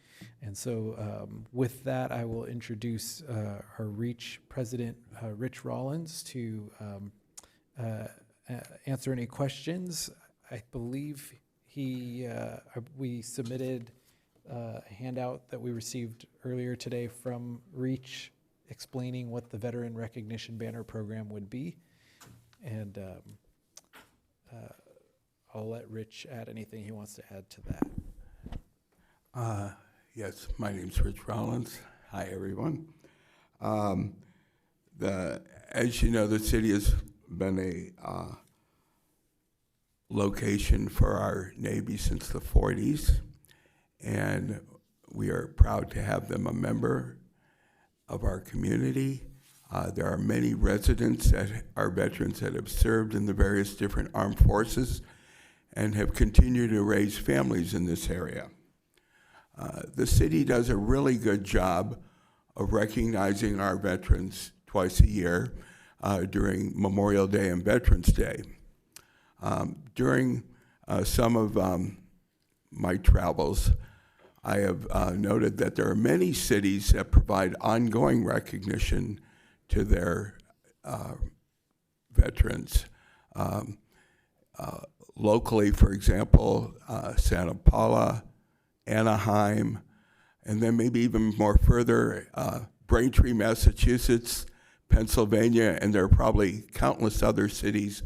And so with that, I will introduce our Reach President, Rich Rollins, to answer any questions. I believe we submitted a handout that we received earlier today from Reach explaining what the Veteran Recognition Banner Program would be. And I'll let Rich add anything he wants to add to that. Yes, my name's Rich Rollins. Hi, everyone. As you know, the city has been a location for our Navy since the 40s, and we are proud to have them a member of our community. There are many residents that are veterans that have served in the various different armed forces and have continued to raise families in this area. The city does a really good job of recognizing our veterans twice a year during Memorial Day and Veterans Day. During some of my travels, I have noted that there are many cities that provide ongoing recognition to their veterans. Locally, for example, Santa Paula, Anaheim, and then maybe even more further, Braintree, Massachusetts, Pennsylvania, and there are probably countless other cities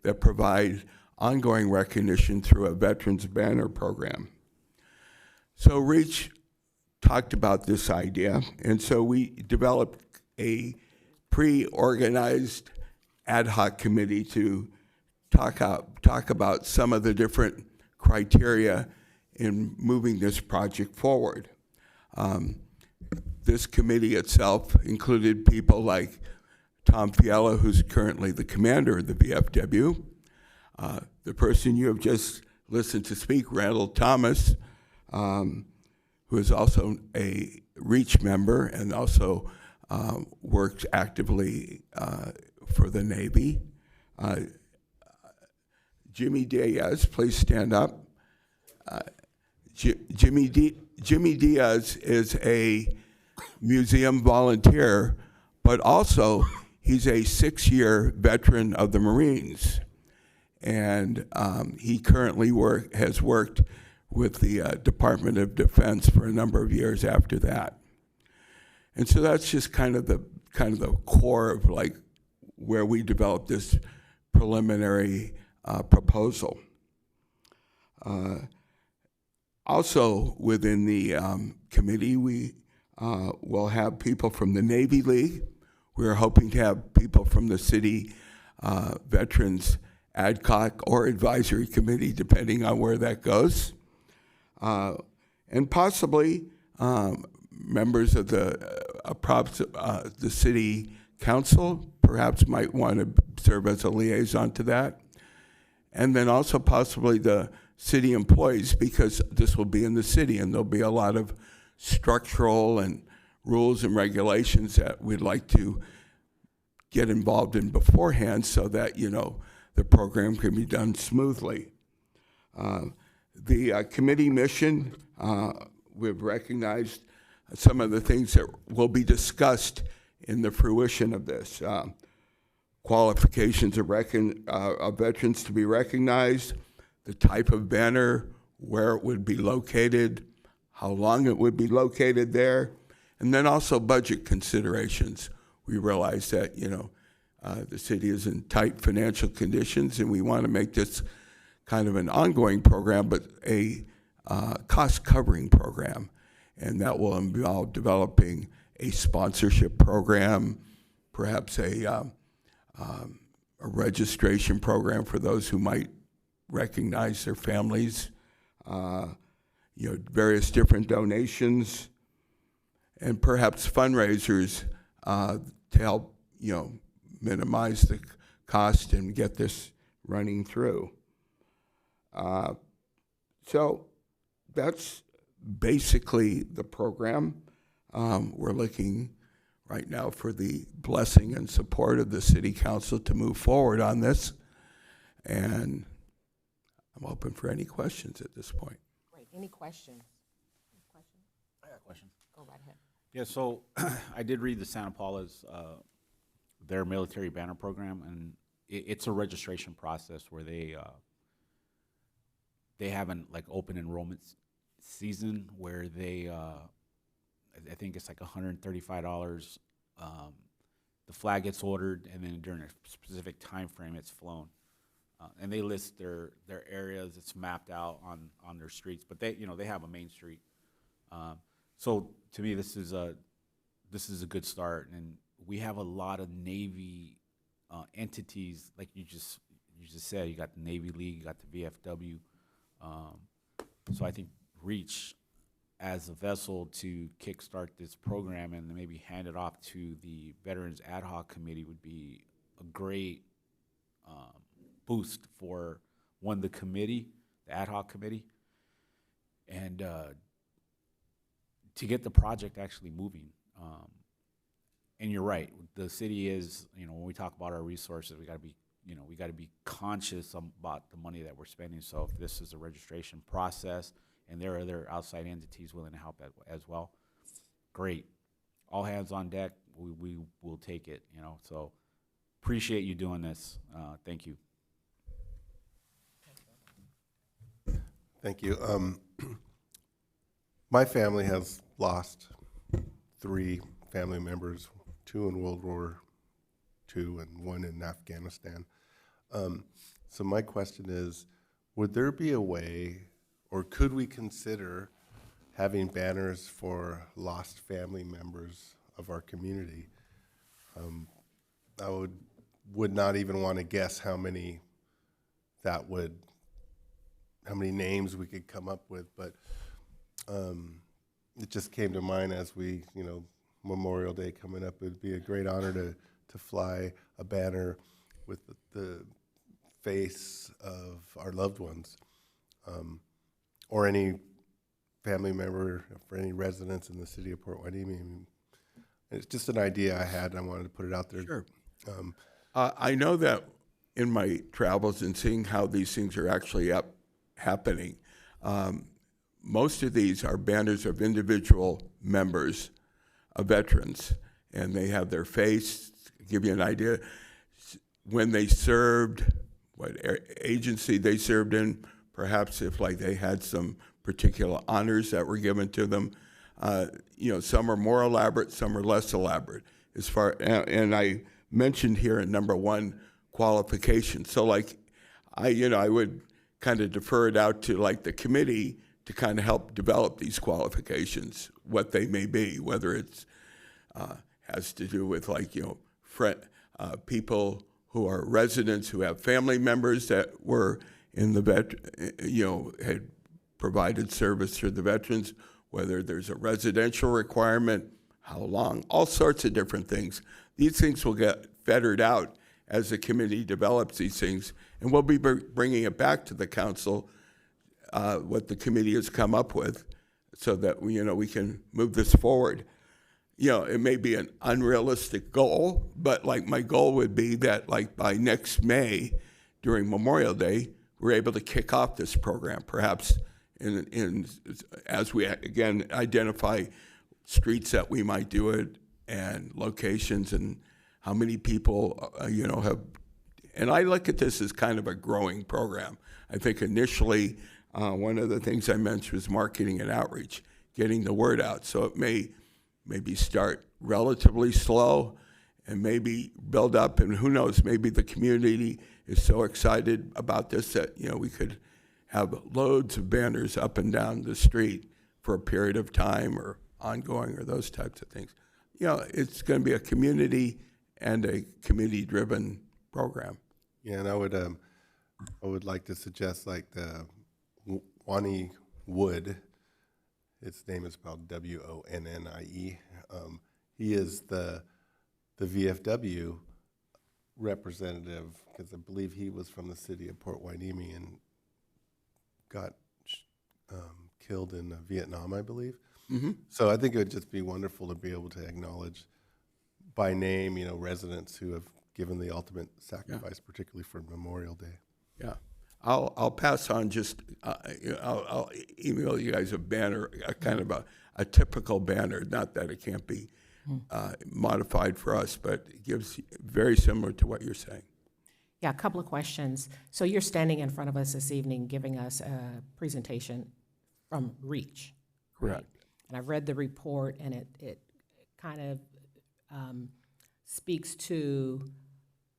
that provide ongoing recognition through a Veterans Banner program. So Reach talked about this idea, and so we developed a pre-organized ad hoc committee to talk about some of the different criteria in moving this project forward. This committee itself included people like Tom Fiala, who's currently the commander of the VFW, the person you have just listened to speak, Randall Thomas, who is also a REACH member and also works actively for the Navy. Jimmy Diaz, please stand up. Jimmy Diaz is a museum volunteer, but also he's a 6-year veteran of the Marines. And he currently has worked with the Department of Defense for a number of years after that. And so that's just kind of the core of like where we developed this preliminary proposal. Also within the committee, we will have people from the Navy League. We're hoping to have people from the city Veterans AdCoc or Advisory Committee, depending on where that goes. And possibly members of the city council perhaps might want to serve as a liaison to that. And then also possibly the city employees, because this will be in the city and there'll be a lot of structural and rules and regulations that we'd like to get involved in beforehand so that, you know, the program can be done smoothly. The committee mission, we've recognized some of the things that will be discussed in the fruition of this. Qualifications of veterans to be recognized, the type of banner, where it would be located, how long it would be located there, and then also budget considerations. We realize that, you know, the city is in tight financial conditions and we want to make this kind of an ongoing program, but a cost-covering program. And that will involve developing a sponsorship program, perhaps a registration program for those who might recognize their families, you know, various different donations, and perhaps fundraisers to help, you know, minimize the cost and get this running through. So that's basically the program. We're looking right now for the blessing and support of the city council to move forward on this. And I'm open for any questions at this point. Great. Any questions? I got a question. Go right ahead. Yeah, so I did read the Santa Paula's, their military banner program, and it's a registration process where they haven't like open enrollment season where they, I think it's like $135. The flag gets ordered, and then during a specific time frame, it's flown. And they list their areas. It's mapped out on their streets, but they, you know, they have a main street. So to me, this is a good start, and we have a lot of Navy entities, like you just said. You got the Navy League, you got the VFW. So I think REACH as a vessel to kickstart this program and maybe hand it off to the Veterans Ad Hoc Committee would be a great boost for the committee, the ad hoc committee, and to get the project actually moving. And you're right, the city is, when we talk about our resources, we got to be conscious about the money that we're spending. So if this is a registration process and there are other outside entities willing to help as well, great. All hands on deck, we will take it, so appreciate you doing this. Thank you. Thank you. My family has lost 3 family members, 2 in World War II and 1 in Afghanistan. So my question is, would there be a way, or could we consider having banners for lost family members of our community? I would not even want to guess how many names we could come up with, but it just came to mind as we, Memorial Day coming up. It would be a great honor to fly a banner with the face of our loved ones, or any family member, for any residents in the city of Port Hueneme. It's just an idea I had, and I wanted to put it out there. Sure. I know that in my travels and seeing how these things are actually happening, most of these are banners of individual members of veterans, and they have their face. To give you an idea, when they served, what agency they served in, perhaps if they had some particular honors that were given to them. Some are more elaborate, some are less elaborate. And I mentioned here in number 1, qualification. So I would kind of defer it out to the committee to kind of help develop these qualifications, what they may be, whether it's has to do with people who are residents who have family members that were in the had provided service to the veterans, whether there's a residential requirement, how long, all sorts of different things. These things will get fettered out as the committee develops these things, and we'll be bringing it back to the council, what the committee has come up with, so that we can move this forward. It may be an unrealistic goal, but my goal would be that by next May, during Memorial Day, we're able to kick off this program, perhaps as we again identify streets that we might do it and locations and how many people have. And I look at this as kind of a growing program. I think initially one of the things I mentioned was marketing and outreach, getting the word out. So it may maybe start relatively slow and maybe build up, and who knows, maybe the community is so excited about this that we could have loads of banners up and down the street for a period of time or ongoing or those types of things. It's going to be a community and a committee-driven program. Yeah, and I would like to suggest the Wani Wood. His name is spelled W-O-N-N-I-E. He is the VFW representative, because I believe he was from the city of Port Hueneme and got killed in Vietnam, I believe. Mm-hmm. So I think it would just be wonderful to be able to acknowledge by name, residents who have given the ultimate sacrifice, particularly for Memorial Day. Yeah. I'll pass on I'll email you guys a banner, a kind of a typical banner, not that it can't be modified for us, but it gives very similar to what you're saying. Yeah, a couple of questions. So you're standing in front of us this evening giving us a presentation from REACH. Correct. Right? And I've read the report, and it kind of speaks to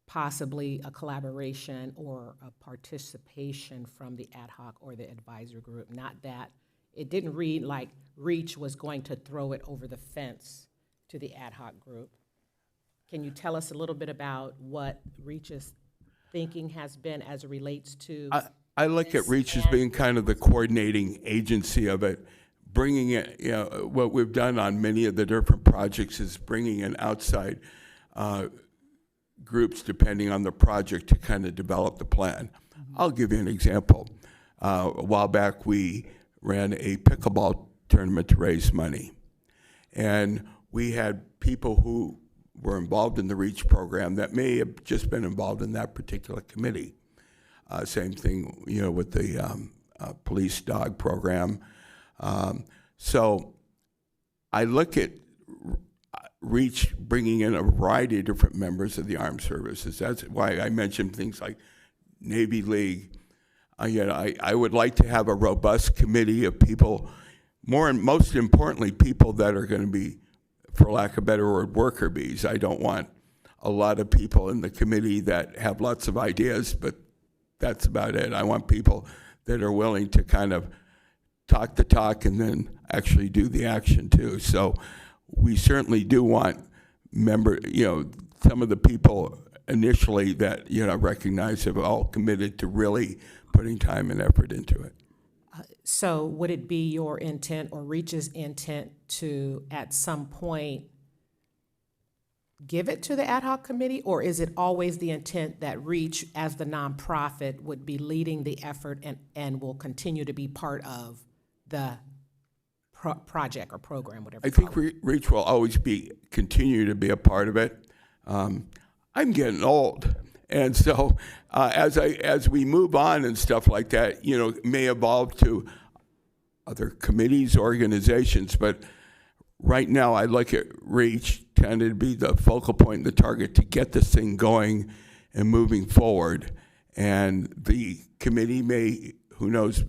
possibly a collaboration or a participation from the ad hoc or the advisor group. Not that, it didn't read like REACH was going to throw it over the fence to the ad hoc group. Can you tell us a little bit about what Reach's thinking has been as it relates to? I look at Reach as being kind of the coordinating agency of it, bringing it, you know, what we've done on many of the different projects is bringing in outside groups depending on the project to kind of develop the plan. I'll give you an example. A while back, we ran a pickleball tournament to raise money. And we had people who were involved in the REACH program that may have just been involved in that particular committee. Same thing, you know, with the police dog program. So I look at REACH bringing in a variety of different members of the armed services. That's why I mentioned things like Navy League. You know, I would like to have a robust committee of people, more and most importantly, people that are going to be, for lack of a better word, worker bees. I don't want a lot of people in the committee that have lots of ideas, but that's about it. I want people that are willing to kind of talk the talk and then actually do the action too. So we certainly do want some of the people initially that, you know, recognize have all committed to really putting time and effort into it. So would it be your intent or Reach's intent to, at some point, give it to the ad hoc committee? Or is it always the intent that Reach, as the nonprofit, would be leading the effort and will continue to be part of the project or program, whatever? I think Reach will always continue to be a part of it. I'm getting old. And so as we move on and stuff like that, you know, it may evolve to other committees, organizations, but right now I look at Reach tended to be the focal point, the target to get this thing going and moving forward. And the committee may, who knows,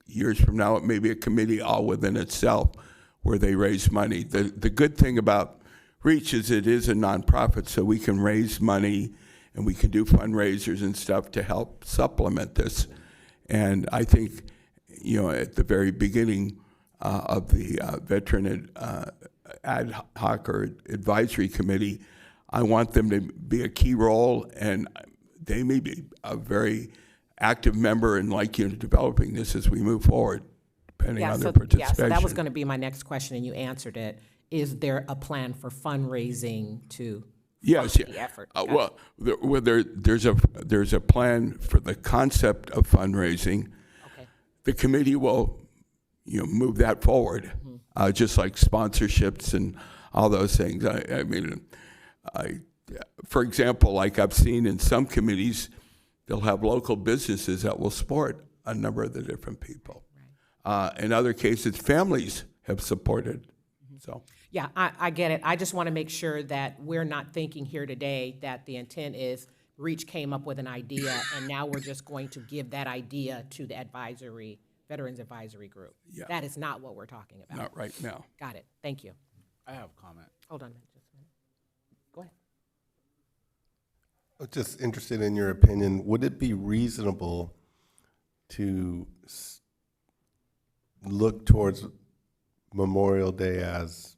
years from now, it may be a committee all within itself where they raise money. The good thing about Reach is it is a nonprofit, so we can raise money and we can do fundraisers and stuff to help supplement this. And I think, you know, at the very beginning of the Veteran Ad Hoc or Advisory Committee, I want them to be a key role, and they may be a very active member in, like, you know, developing this as we move forward, depending on their participation. Yeah, so that was going to be my next question, and you answered it. Is there a plan for fundraising to Yes, fund the effort? well, there's a plan for the concept of fundraising. Okay. The committee will, you know, move that forward, just like sponsorships and all those things. I mean, for example, like I've seen in some committees, they'll have local businesses that will support a number of the different people. Right. In other cases, families have supported. So. Yeah, I get it. I just want to make sure that we're not thinking here today that the intent is Reach came up with an idea and now we're just going to give that idea to the Veterans Advisory Group. Yeah. That is not what we're talking about. Not right now. Got it. Thank you. I have a comment. Hold on just a minute. Go ahead. I'm just interested in your opinion. Would it be reasonable to look towards Memorial Day as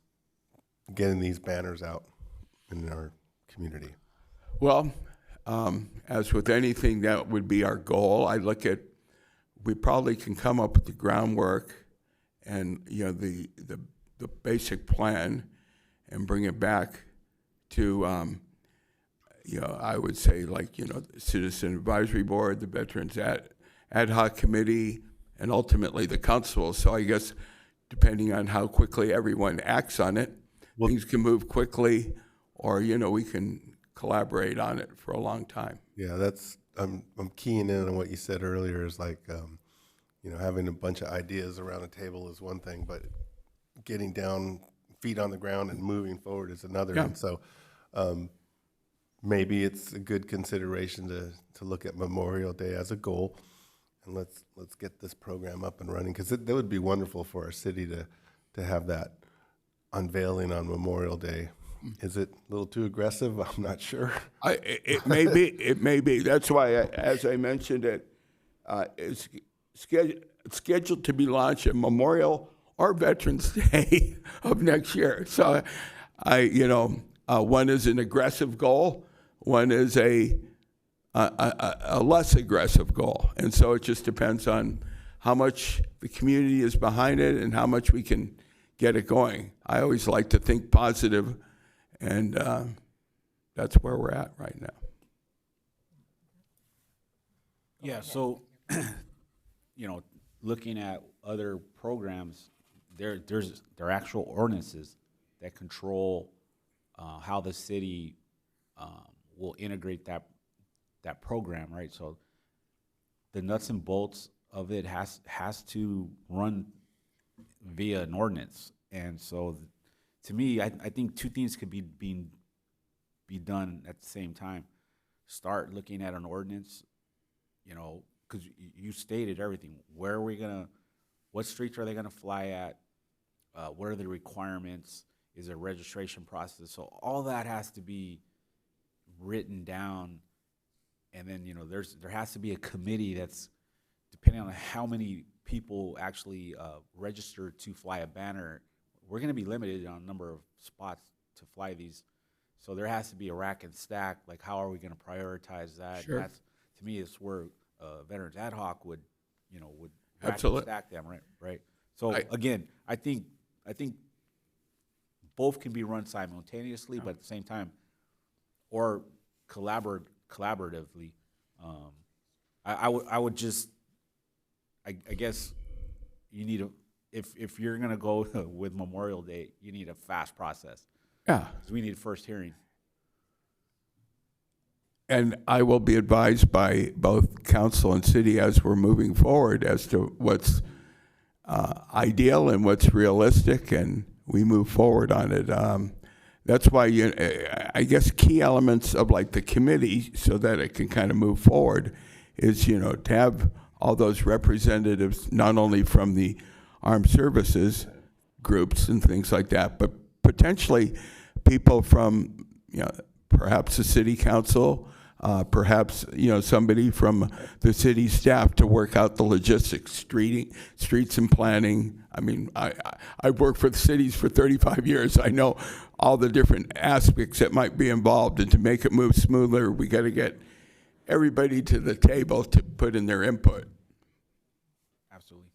getting these banners out in our community? Well, as with anything, that would be our goal. I look at, we probably can come up with the groundwork and, you know, the basic plan and bring it back to, you know, I would say, like, you know, the Citizen Advisory Board, the Veterans Ad Hoc Committee, and ultimately the council. So I guess depending on how quickly everyone acts on it, things can move quickly, or, you know, we can collaborate on it for a long time. Yeah, that's, I'm keying in on what you said earlier, is like, you know, having a bunch of ideas around a table is one thing, but getting down, feet on the ground and moving forward is another. Yeah. And so maybe it's a good consideration to look at Memorial Day as a goal, and let's get this program up and running, because that would be wonderful for our city to have that unveiling on Memorial Day. Is it a little too aggressive? I'm not sure. It may be. It may be. That's why, as I mentioned, it's scheduled to be launched at Memorial or Veterans Day of next year. So, you know, One is an aggressive goal, one is a less aggressive goal. And so it just depends on how much the community is behind it and how much we can get it going. I always like to think positive, and that's where we're at right now. Yeah, so, you know, looking at other programs, there are actual ordinances that control how the city will integrate that program, right? So the nuts and bolts of it has to run via an ordinance. And so to me, I think two things could be done at the same time. Start looking at an ordinance, you know, because you stated everything. Where are we gonna, what streets are they gonna fly at? What are the requirements? Is there a registration process? So all that has to be written down. And then, you know, there has to be a committee that's, depending on how many people actually register to fly a banner, we're gonna be limited on a number of spots to fly these. So there has to be a rack and stack, like how are we gonna prioritize that? Sure. That's, to me, is where Veterans Ad Hoc would rack and Absolutely. stack them, right? So again, I think both can be run simultaneously, but at the same time, or collaboratively. I would just, I guess you need if you're gonna go with Memorial Day, you need a fast process. Yeah. 'Cause we need a first hearing. And I will be advised by both council and city as we're moving forward as to what's ideal and what's realistic, and we move forward on it. That's why I guess key elements of like the committee, so that it can kind of move forward, is, you know, to have all those representatives, not only from the armed services groups and things like that, but potentially people from, you know, perhaps the city council, perhaps, you know, somebody from the city staff to work out the logistics, streets and planning. I mean, I've worked for the cities for 35 years. I know all the different aspects that might be involved, and to make it move smoother, we got to get everybody to the table to put in their input. Absolutely.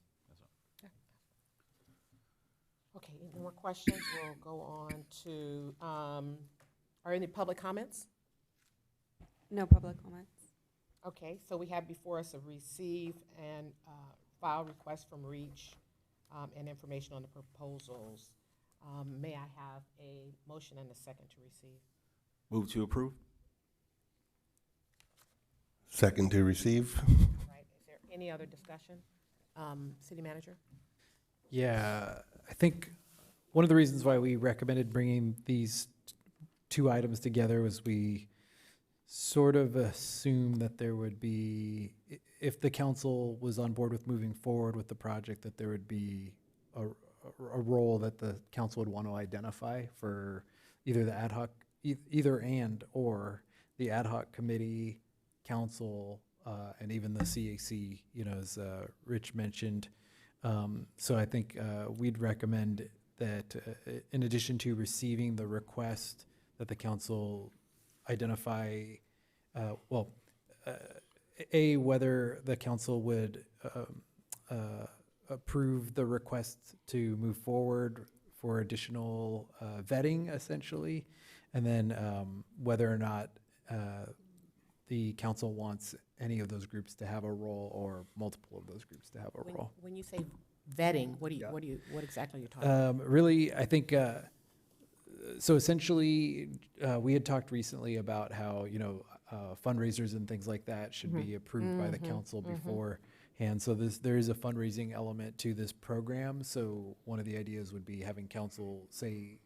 Okay, any more questions? We'll go on to, are any public comments? No public comments. Okay, so we have before us a receive and file request from REACH and information on the proposals. May I have a motion and a second to receive? Move to approve. Second to receive. All right, is there any other discussion? City manager? Yeah, I think one of the reasons why we recommended bringing these two items together was we sort of assume that there would be, if the council was on board with moving forward with the project, that there would be a role that the council would want to identify for either the ad hoc, either and or the ad hoc committee, council, and even the CAC, you know, as Rich mentioned. So I think we'd recommend that in addition to receiving the request, that the council identify, whether the council would approve the request to move forward for additional vetting, essentially, and then whether or not the council wants any of those groups to have a role or multiple of those groups to have a role. When you say vetting, what exactly are you talking about? Really, I think, so essentially, we had talked recently about how, you know, fundraisers and things like that should be approved by the council beforehand. So there is a fundraising element to this program. So one of the ideas would be having council say,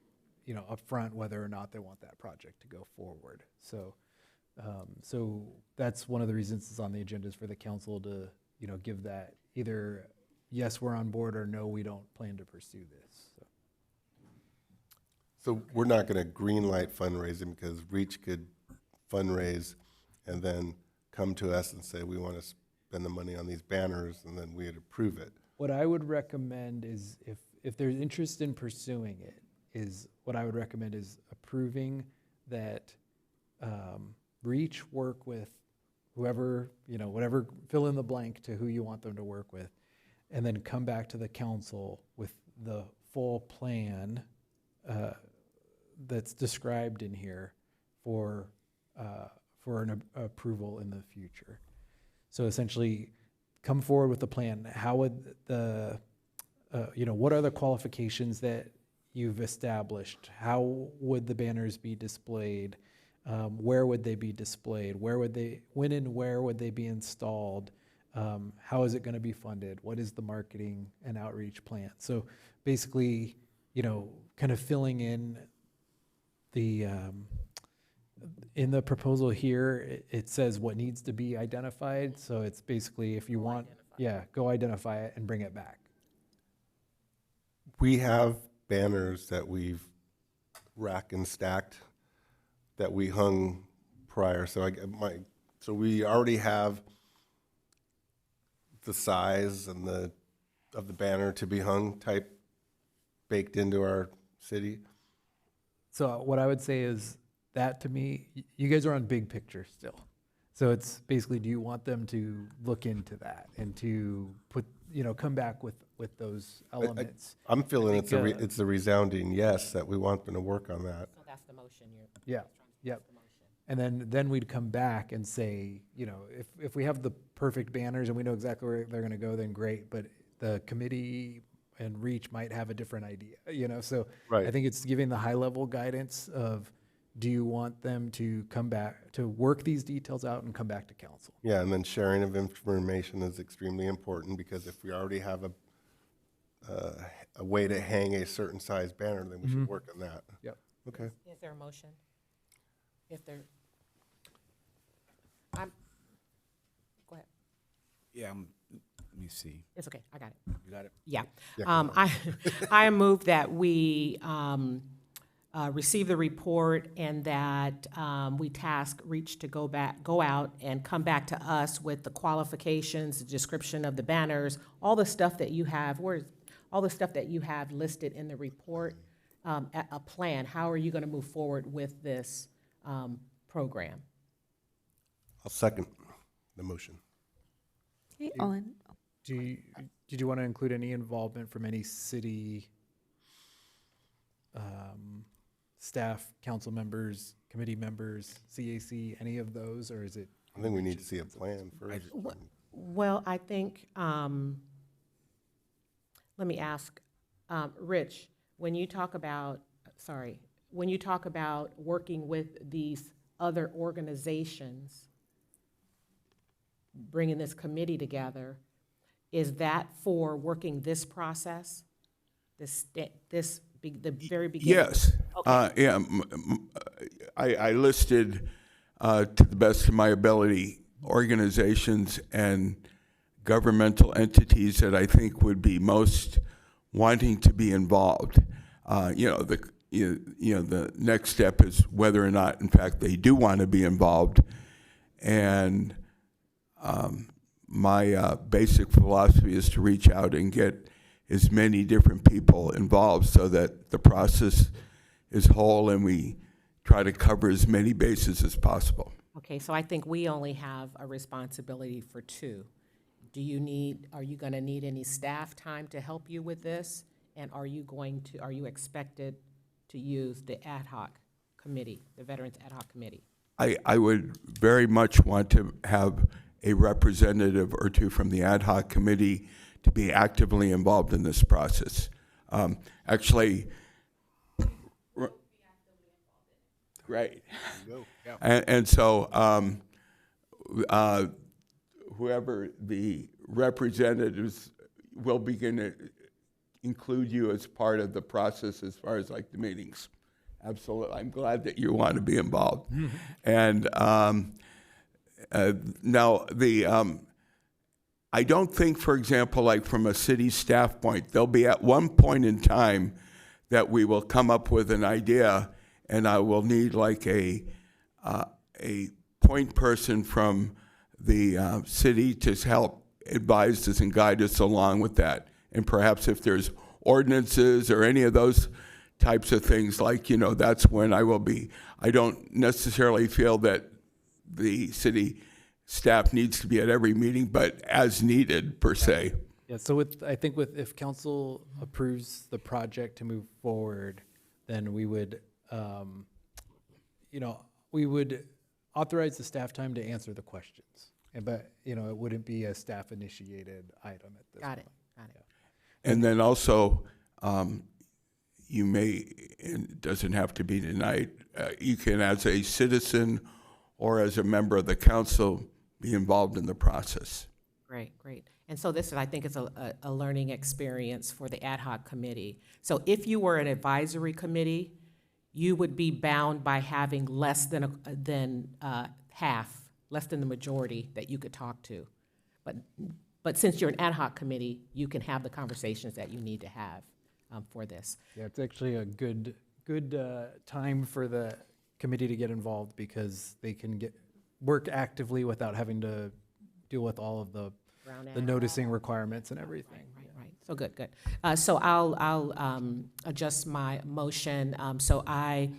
you know, upfront whether or not they want that project to go forward. So that's one of the reasons it's on the agenda, is for the council to, you know, give that either yes, we're on board, or no, we don't plan to pursue this. So we're not going to green light fundraising, because REACH could fundraise and then come to us and say, we want to spend the money on these banners, and then we'd approve it. What I would recommend is if there's interest in pursuing it, is, what I would recommend is approving that Reach work with whoever, whatever, fill in the blank to who you want them to work with, and then come back to the council with the full plan that's described in here for an approval in the future. So essentially, come forward with a plan. How would the, what are the qualifications that you've established? How would the banners be displayed? Where would they be displayed? When and where would they be installed? How is it going to be funded? What is the marketing and outreach plan? So basically, kind of filling in the, in the proposal here, it says what needs to be identified. So it's basically, if you want, go identify it and bring it back. We have banners that we've racked and stacked that we hung prior. So so we already have the size and of the banner to be hung type baked into our city. So what I would say is that, to me, you guys are on big picture still. So it's basically, do you want them to look into that and to put, come back with those elements? I'm feeling it's a resounding yes, that we want them to work on that. So that's the motion you're. Yeah. Yep. And then we'd come back and say, if we have the perfect banners and we know exactly where they're going to go, then great. But the committee and Reach might have a different idea, So Right. I think it's giving the high level guidance of, do you want them to come back to work these details out and come back to council? Yeah, and then sharing of information is extremely important, because if we already have a way to hang a certain size banner, then we should work on that. Yep. Okay. Is there a motion? If there, go ahead. Yeah, let me see. It's okay, I got it. You got it? Yeah. Yeah. I move that we receive the report and that we task Reach to go out and come back to us with the qualifications, the description of the banners, all the stuff that you have, all the stuff that you have listed in the report, a plan. How are you going to move forward with this program? I'll second the motion. Okay, all in. Did you want to include any involvement from any city staff, council members, committee members, CAC, any of those, or is it? I think we need to see a plan first. Well, I think, let me ask, Rich, when you talk about working with these other organizations, bringing this committee together, is that for working this process, the very beginning? Yes. Okay. I listed, to the best of my ability, organizations and governmental entities that I think would be most wanting to be involved. The next step is whether or not, in fact, they do want to be involved. And my basic philosophy is to reach out and get as many different people involved so that the process is whole and we try to cover as many bases as possible. Okay, so I think we only have a responsibility for 2. Are you going to need any staff time to help you with this? And are you expected to use the ad hoc committee, the Veterans Ad Hoc Committee? I would very much want to have a representative or 2 from the ad hoc committee to be actively involved in this process. Actually, right. And so whoever the representatives will begin to include you as part of the process as far as like the meetings. Absolutely. I'm glad that you want to be involved. And now I don't think, for example, like from a city staff point, there'll be at one point in time that we will come up with an idea, and I will need like a point person from the city to help advise us and guide us along with that. And perhaps if there's ordinances or any of those types of things, like, that's when I will be. I don't necessarily feel that the city staff needs to be at every meeting, but as needed, per se. Yeah, so if council approves the project to move forward, then we would, we would authorize the staff time to answer the questions. But, it wouldn't be a staff-initiated item at this point. Got it. And then also, you may, and it doesn't have to be tonight, you can, as a citizen or as a member of the council, be involved in the process. Great. And so this, I think, is a learning experience for the ad hoc committee. So if you were an advisory committee, you would be bound by having less than half, less than the majority that you could talk to. But since you're an ad hoc committee, you can have the conversations that you need to have for this. Yeah, it's actually a good time for the committee to get involved because they can work actively without having to deal with all of the noticing requirements and everything. Right. So good. So I'll adjust my motion. So I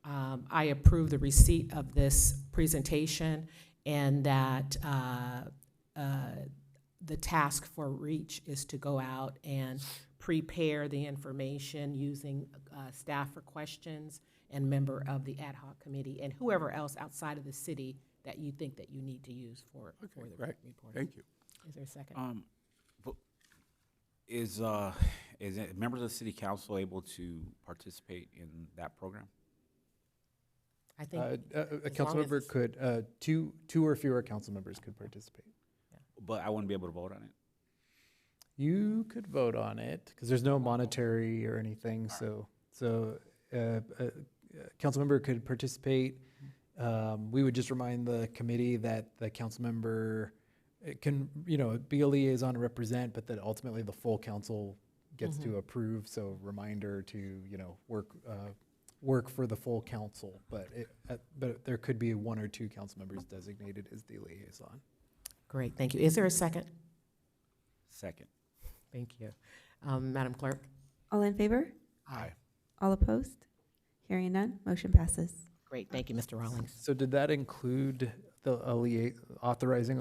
approve the receipt of this presentation, and that the task for REACH is to go out and prepare the information using staff for questions and member of the ad hoc committee and whoever else outside of the city that you think that you need to use for the report. Thank you. Is there a second? Is members of the city council able to participate in that program? I think a council member could, two or fewer council members could participate. But I wouldn't be able to vote on it. You could vote on it because there's no monetary or anything. So a council member could participate. We would just remind the committee that the council member can, be a liaison and represent, but that ultimately the full council gets to approve. So reminder to, work for the full council, but there could be one or two council members designated as the liaison. Great, thank you. Is there a second? Second. Thank you. Madam Clerk? All in favor? Aye. All opposed? Hearing none, motion passes. Great, thank you, Mr. Rawlings. So did that include authorizing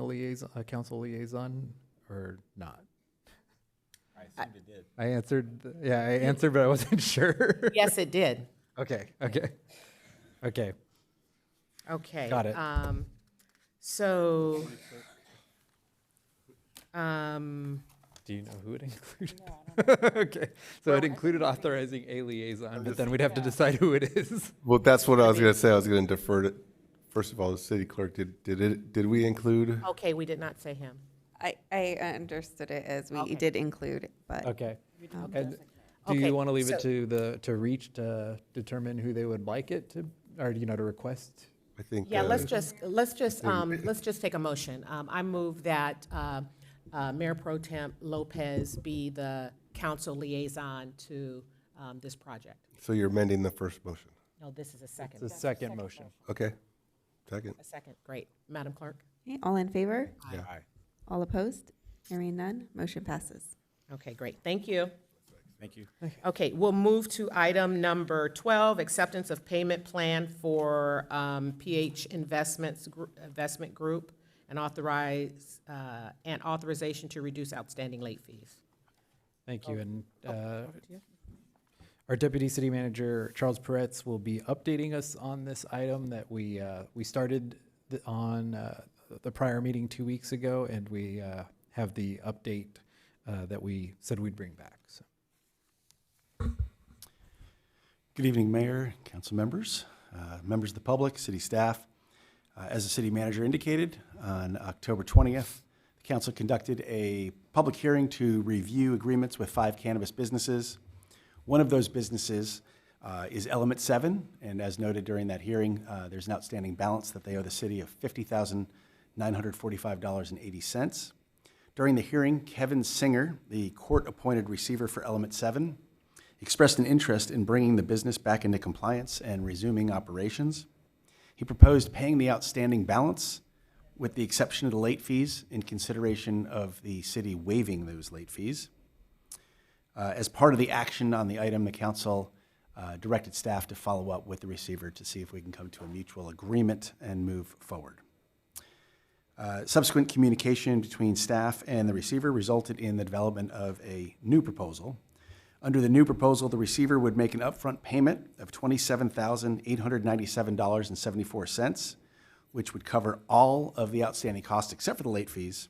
a council liaison or not? I assumed it did. I answered, but I wasn't sure. Yes, it did. Okay. Okay. Got it. So, do you know who it included? Okay, so it included authorizing a liaison, but then we'd have to decide who it is. Well, that's what I was going to say. I was going to defer to, first of all, the city clerk. Did we include? okay, we did not say him. I understood it as we did include, but. Okay. And do Okay, you want to leave it so- to REACH to determine who they would like it to, or to request? I think. Yeah, let's just take a motion. I move that Mayor Pro Tem Lopez be the council liaison to this project. So you're amending the first motion. No, this is a second. It's a second motion. Okay. Second. A second, great. Madam Clerk? Okay, all in favor? Yeah. Aye. All opposed? Hearing none, motion passes. Okay, great, thank you. Thank you. Okay, we'll move to item number 12, acceptance of payment plan for PH Investment Group and authorization to reduce outstanding late fees. Thank you. And our Deputy City Manager, Charles Peretz, will be updating us on this item that we started on the prior meeting 2 weeks ago, and we have the update that we said we'd bring back. So. Good evening, Mayor, council members, members of the public, city staff. As the city manager indicated, on October 20th, the council conducted a public hearing to review agreements with 5 cannabis businesses. One of those businesses is Element 7, and as noted during that hearing, there's an outstanding balance that they owe the city of $50,945.80. During the hearing, Kevin Singer, the court-appointed receiver for Element 7, expressed an interest in bringing the business back into compliance and resuming operations. He proposed paying the outstanding balance with the exception of the late fees in consideration of the city waiving those late fees. As part of the action on the item, the council directed staff to follow up with the receiver to see if we can come to a mutual agreement and move forward. Subsequent communication between staff and the receiver resulted in the development of a new proposal. Under the new proposal, the receiver would make an upfront payment of $27,897.74, which would cover all of the outstanding costs except for the late fees.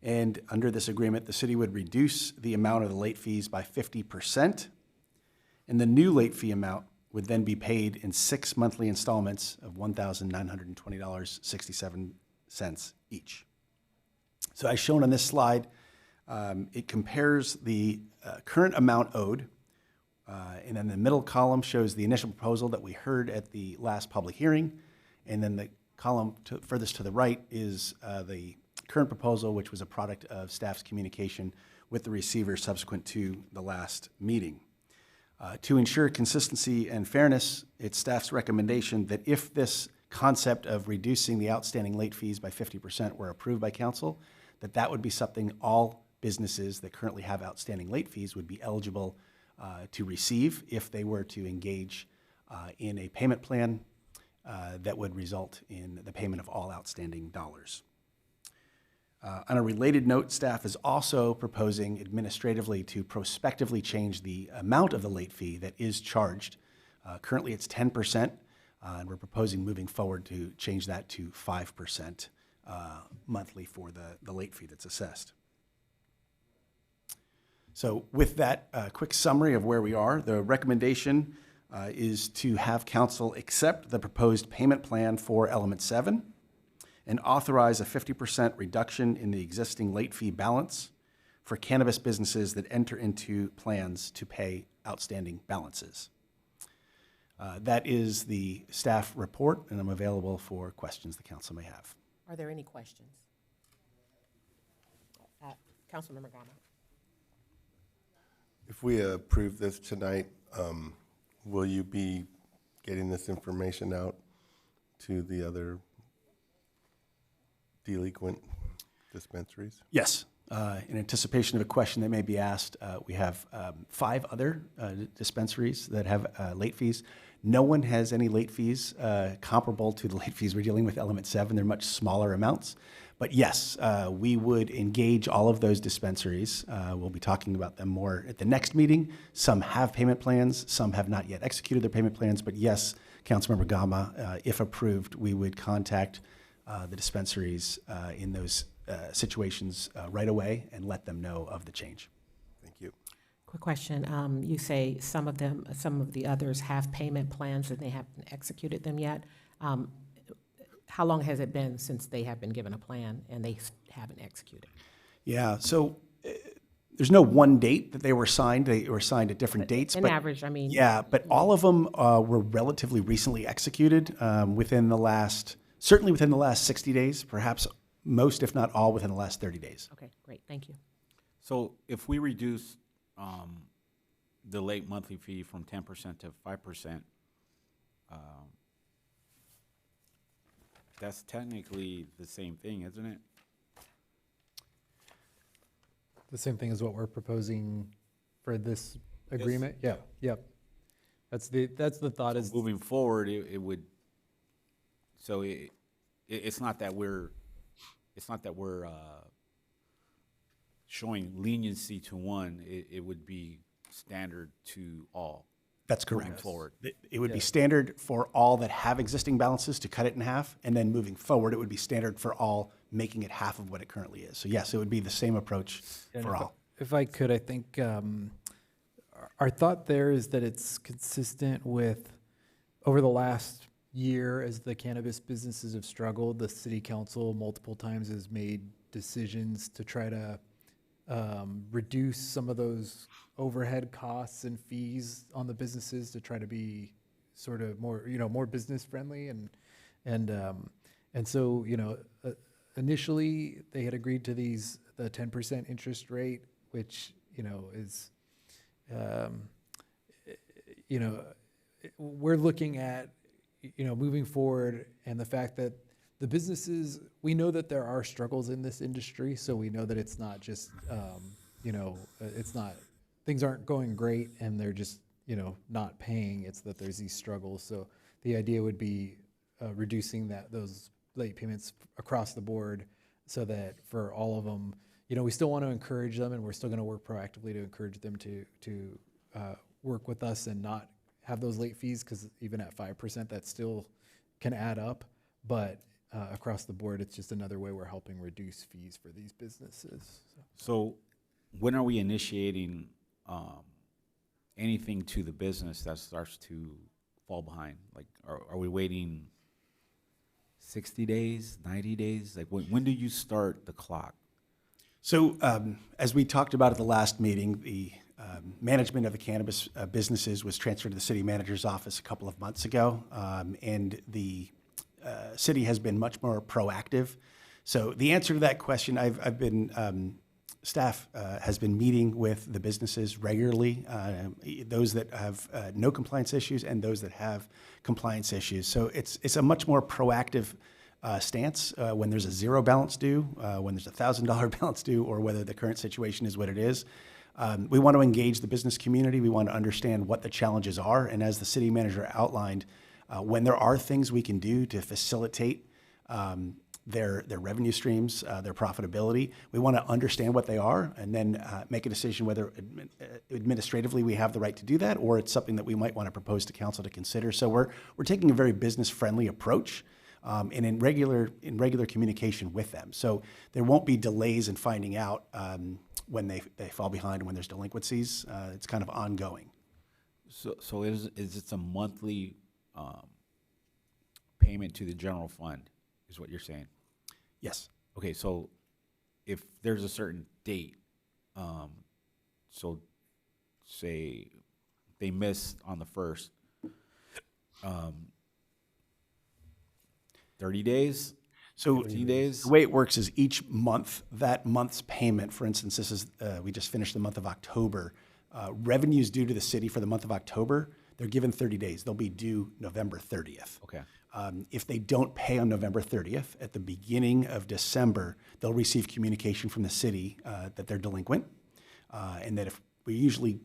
And under this agreement, the city would reduce the amount of the late fees by 50%, and the new late fee amount would then be paid in 6 monthly installments of $1,920.67 each. So as shown on this slide, it compares the current amount owed, and then the middle column shows the initial proposal that we heard at the last public hearing, and then the column furthest to the right is the current proposal, which was a product of staff's communication with the receiver subsequent to the last meeting. To ensure consistency and fairness, it's staff's recommendation that if this concept of reducing the outstanding late fees by 50% were approved by council, that would be something all businesses that currently have outstanding late fees would be eligible to receive if they were to engage in a payment plan that would result in the payment of all outstanding dollars. On a related note, staff is also proposing administratively to prospectively change the amount of the late fee that is charged. Currently, it's 10%, and we're proposing moving forward to change that to 5% monthly for the late fee that's assessed. So with that quick summary of where we are, the recommendation is to have council accept the proposed payment plan for Element 7 and authorize a 50% reduction in the existing late fee balance for cannabis businesses that enter into plans to pay outstanding balances. That is the staff report, and I'm available for questions the council may have. Are there any questions? Councilmember Gama. If we approve this tonight, will you be getting this information out to the other delinquent dispensaries? Yes. In anticipation of a question that may be asked, we have 5 other dispensaries that have late fees. No one has any late fees comparable to the late fees we're dealing with Element 7. They're much smaller amounts. But yes, we would engage all of those dispensaries. We'll be talking about them more at the next meeting. Some have payment plans, some have not yet executed their payment plans. But yes, Councilmember Gama, if approved, we would contact the dispensaries in those situations right away and let them know of the change. Thank you. Quick question. You say some of the others have payment plans and they haven't executed them yet. How long has it been since they have been given a plan and they haven't executed? Yeah, so there's no one date that they were signed. They were signed at different dates. An average, I mean. Yeah, but all of them were relatively recently executed certainly within the last 60 days, perhaps most, if not all, within the last 30 days. Okay, great, thank you. So if we reduce the late monthly fee from 10% to 5%, that's technically the same thing, isn't it? The same thing as what we're proposing for this agreement? Yeah, yep. That's the thought So is. moving forward, it would, so it's not that we're showing leniency to one, it would be standard to all. That's correct. Moving forward. It would be standard for all that have existing balances to cut it in half, and then moving forward, it would be standard for all, making it half of what it currently is. So yes, it would be the same approach for all. If I could, I think our thought there is that it's consistent with, over the last year, as the cannabis businesses have struggled, the city council multiple times has made decisions to try to reduce some of those overhead costs and fees on the businesses to try to be sort of more business friendly and so initially they had agreed to the 10% interest rate, which is we're looking at moving forward, and the fact that the businesses, we know that there are struggles in this industry, so we know that it's not just it's not things aren't going great and they're just, not paying. It's that there's these struggles. So the idea would be reducing those late payments across the board so that for all of them, we still want to encourage them and we're still going to work proactively to encourage them to work with us and not have those late fees, because even at 5%, that still can add up. But across the board, it's just another way we're helping reduce fees for these businesses. So when are we initiating anything to the business that starts to fall behind? Like, are we waiting 60 days, 90 days? Like, when do you start the clock? So as we talked about at the last meeting, the management of the cannabis businesses was transferred to the city manager's office a couple of months ago, and the city has been much more proactive. So the answer to that question, I've been, staff has been meeting with the businesses regularly, those that have no compliance issues and those that have compliance issues. So it's a much more proactive stance when there's a zero balance due, when there's $1,000 balance due, or whether the current situation is what it is. We want to engage the business community. We want to understand what the challenges are. And as the city manager outlined, when there are things we can do to facilitate their revenue streams, their profitability, we want to understand what they are and then make a decision whether administratively we have the right to do that, or it's something that we might want to propose to council to consider. So we're taking a very business-friendly approach. And in regular communication with them. So there won't be delays in finding out when they fall behind and when there's delinquencies. It's kind of ongoing. So is it a monthly payment to the general fund, is what you're saying? Yes. Okay, so if there's a certain date, so say they missed on the 1st, 30 days? So 15 days? The way it works is each month, that month's payment, for instance, this is, we just finished the month of October. Revenues due to the city for the month of October, they're given 30 days. They'll be due November 30th. Okay. If they don't pay on November 30th, at the beginning of December, they'll receive communication from the city that they're delinquent, and that if we usually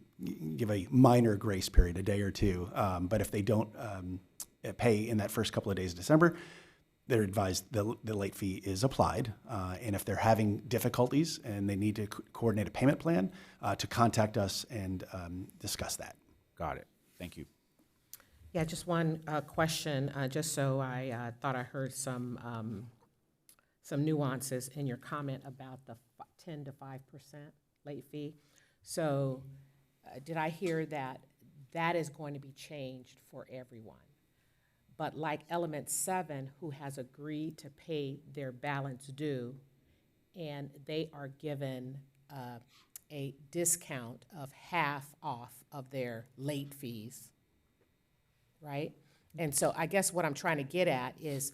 give a minor grace period, a day or two, but if they don't pay in that first couple of days of December, they're advised the late fee is applied, and if they're having difficulties and they need to coordinate a payment plan, to contact us and discuss that. Got it. Thank you. Yeah, just one question, just so I thought I heard some nuances in your comment about the 10 to 5% late fee. So did I hear that that is going to be changed for everyone? But like Element 7, who has agreed to pay their balance due, and they are given a discount of half off of their late fees, right? And so I guess what I'm trying to get at is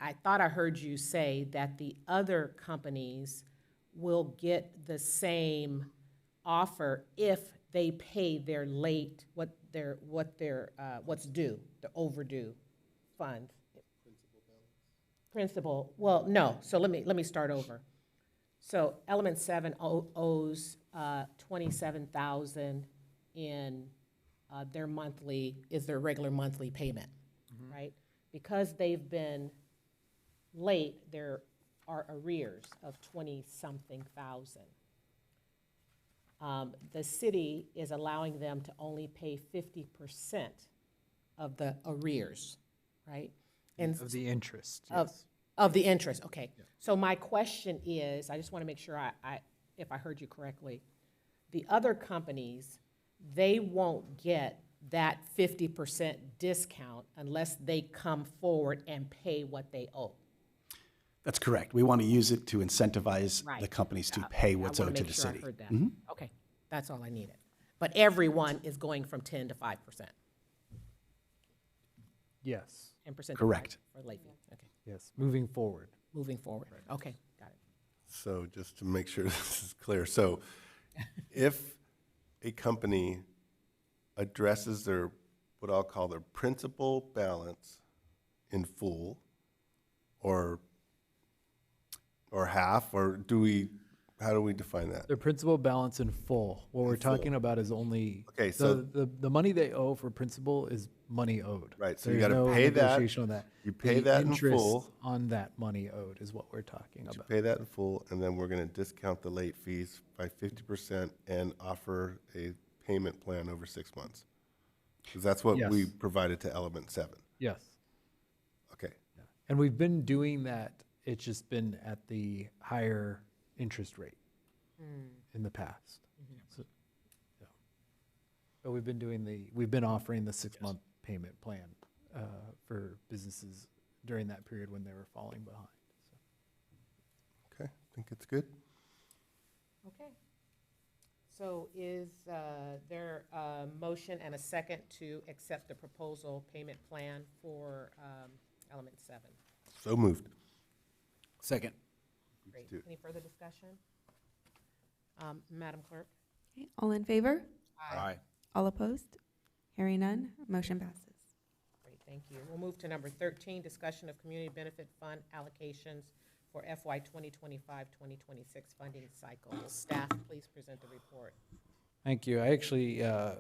I thought I heard you say that the other companies will get the same offer if they pay their late, what's due, the overdue fund. Principal, well, no, so let me start over. So Element 7 owes $27,000 in their regular monthly payment, right? Because they've been late, there are arrears of 20-something thousand. The city is allowing them to only pay 50% of the arrears, right? And Of the interest, yes. Of the interest, okay. Yeah. So my question is, I just want to make sure if I heard you correctly, the other companies, they won't get that 50% discount unless they come forward and pay what they owe. That's correct. We want to use it to incentivize the companies to pay what's owed to the city. I heard that. Okay, that's all I needed. But everyone is going from 10 to 5%. Yes. 10% Correct. for late fee. Okay. Yes, moving forward. Moving forward. Okay, got it. So just to make sure this is clear, so if a company addresses their, what I'll call their principal balance in full, or half, or How do we define that? Their principal balance in full. What we're In full. talking about is only, Okay, so- the money they owe for principal is money owed. Right, so you There's gotta no pay that. negotiation on that. You pay The that in interest full. on that money owed is what we're talking You about. pay that in full, and then we're gonna discount the late fees by 50% and offer a payment plan over 6 months. Because that's what we Yes. provided to Element 7. Yes. Okay. And we've been doing that. It's just been at the higher interest rate in the past. So, yeah. But we've been offering the 6-month payment plan for businesses during that period when they were falling behind. Okay, I think it's good. Okay. So is there a motion and a second to accept the proposal payment plan for Element 7? So moved. Second. Great. Any further discussion? Madam Clerk? Okay, all in favor? Aye. All opposed? Hearing none, motion passes. Great, thank you. We'll move to number 13, discussion of community benefit fund allocations for FY 2025-2026 funding cycle. Will staff please present the report? Thank you. I actually am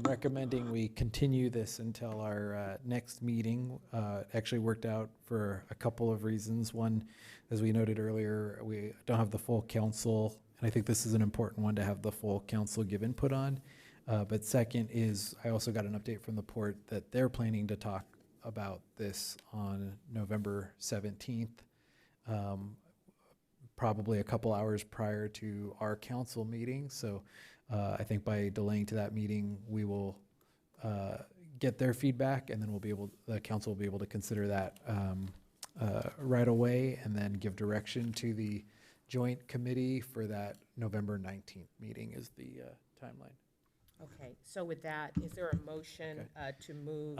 recommending we continue this until our next meeting. It actually worked out for a couple of reasons. One, as we noted earlier, we don't have the full council, and I think this is an important one to have the full council give input on. But second is, I also got an update from the port that they're planning to talk about this on November 17th, probably a couple hours prior to our council meeting. So I think by delaying to that meeting, we will get their feedback, and then the council will be able to consider that right away, and then give direction to the joint committee for that November 19th meeting is the timeline. Okay, so with that, is there a motion to move?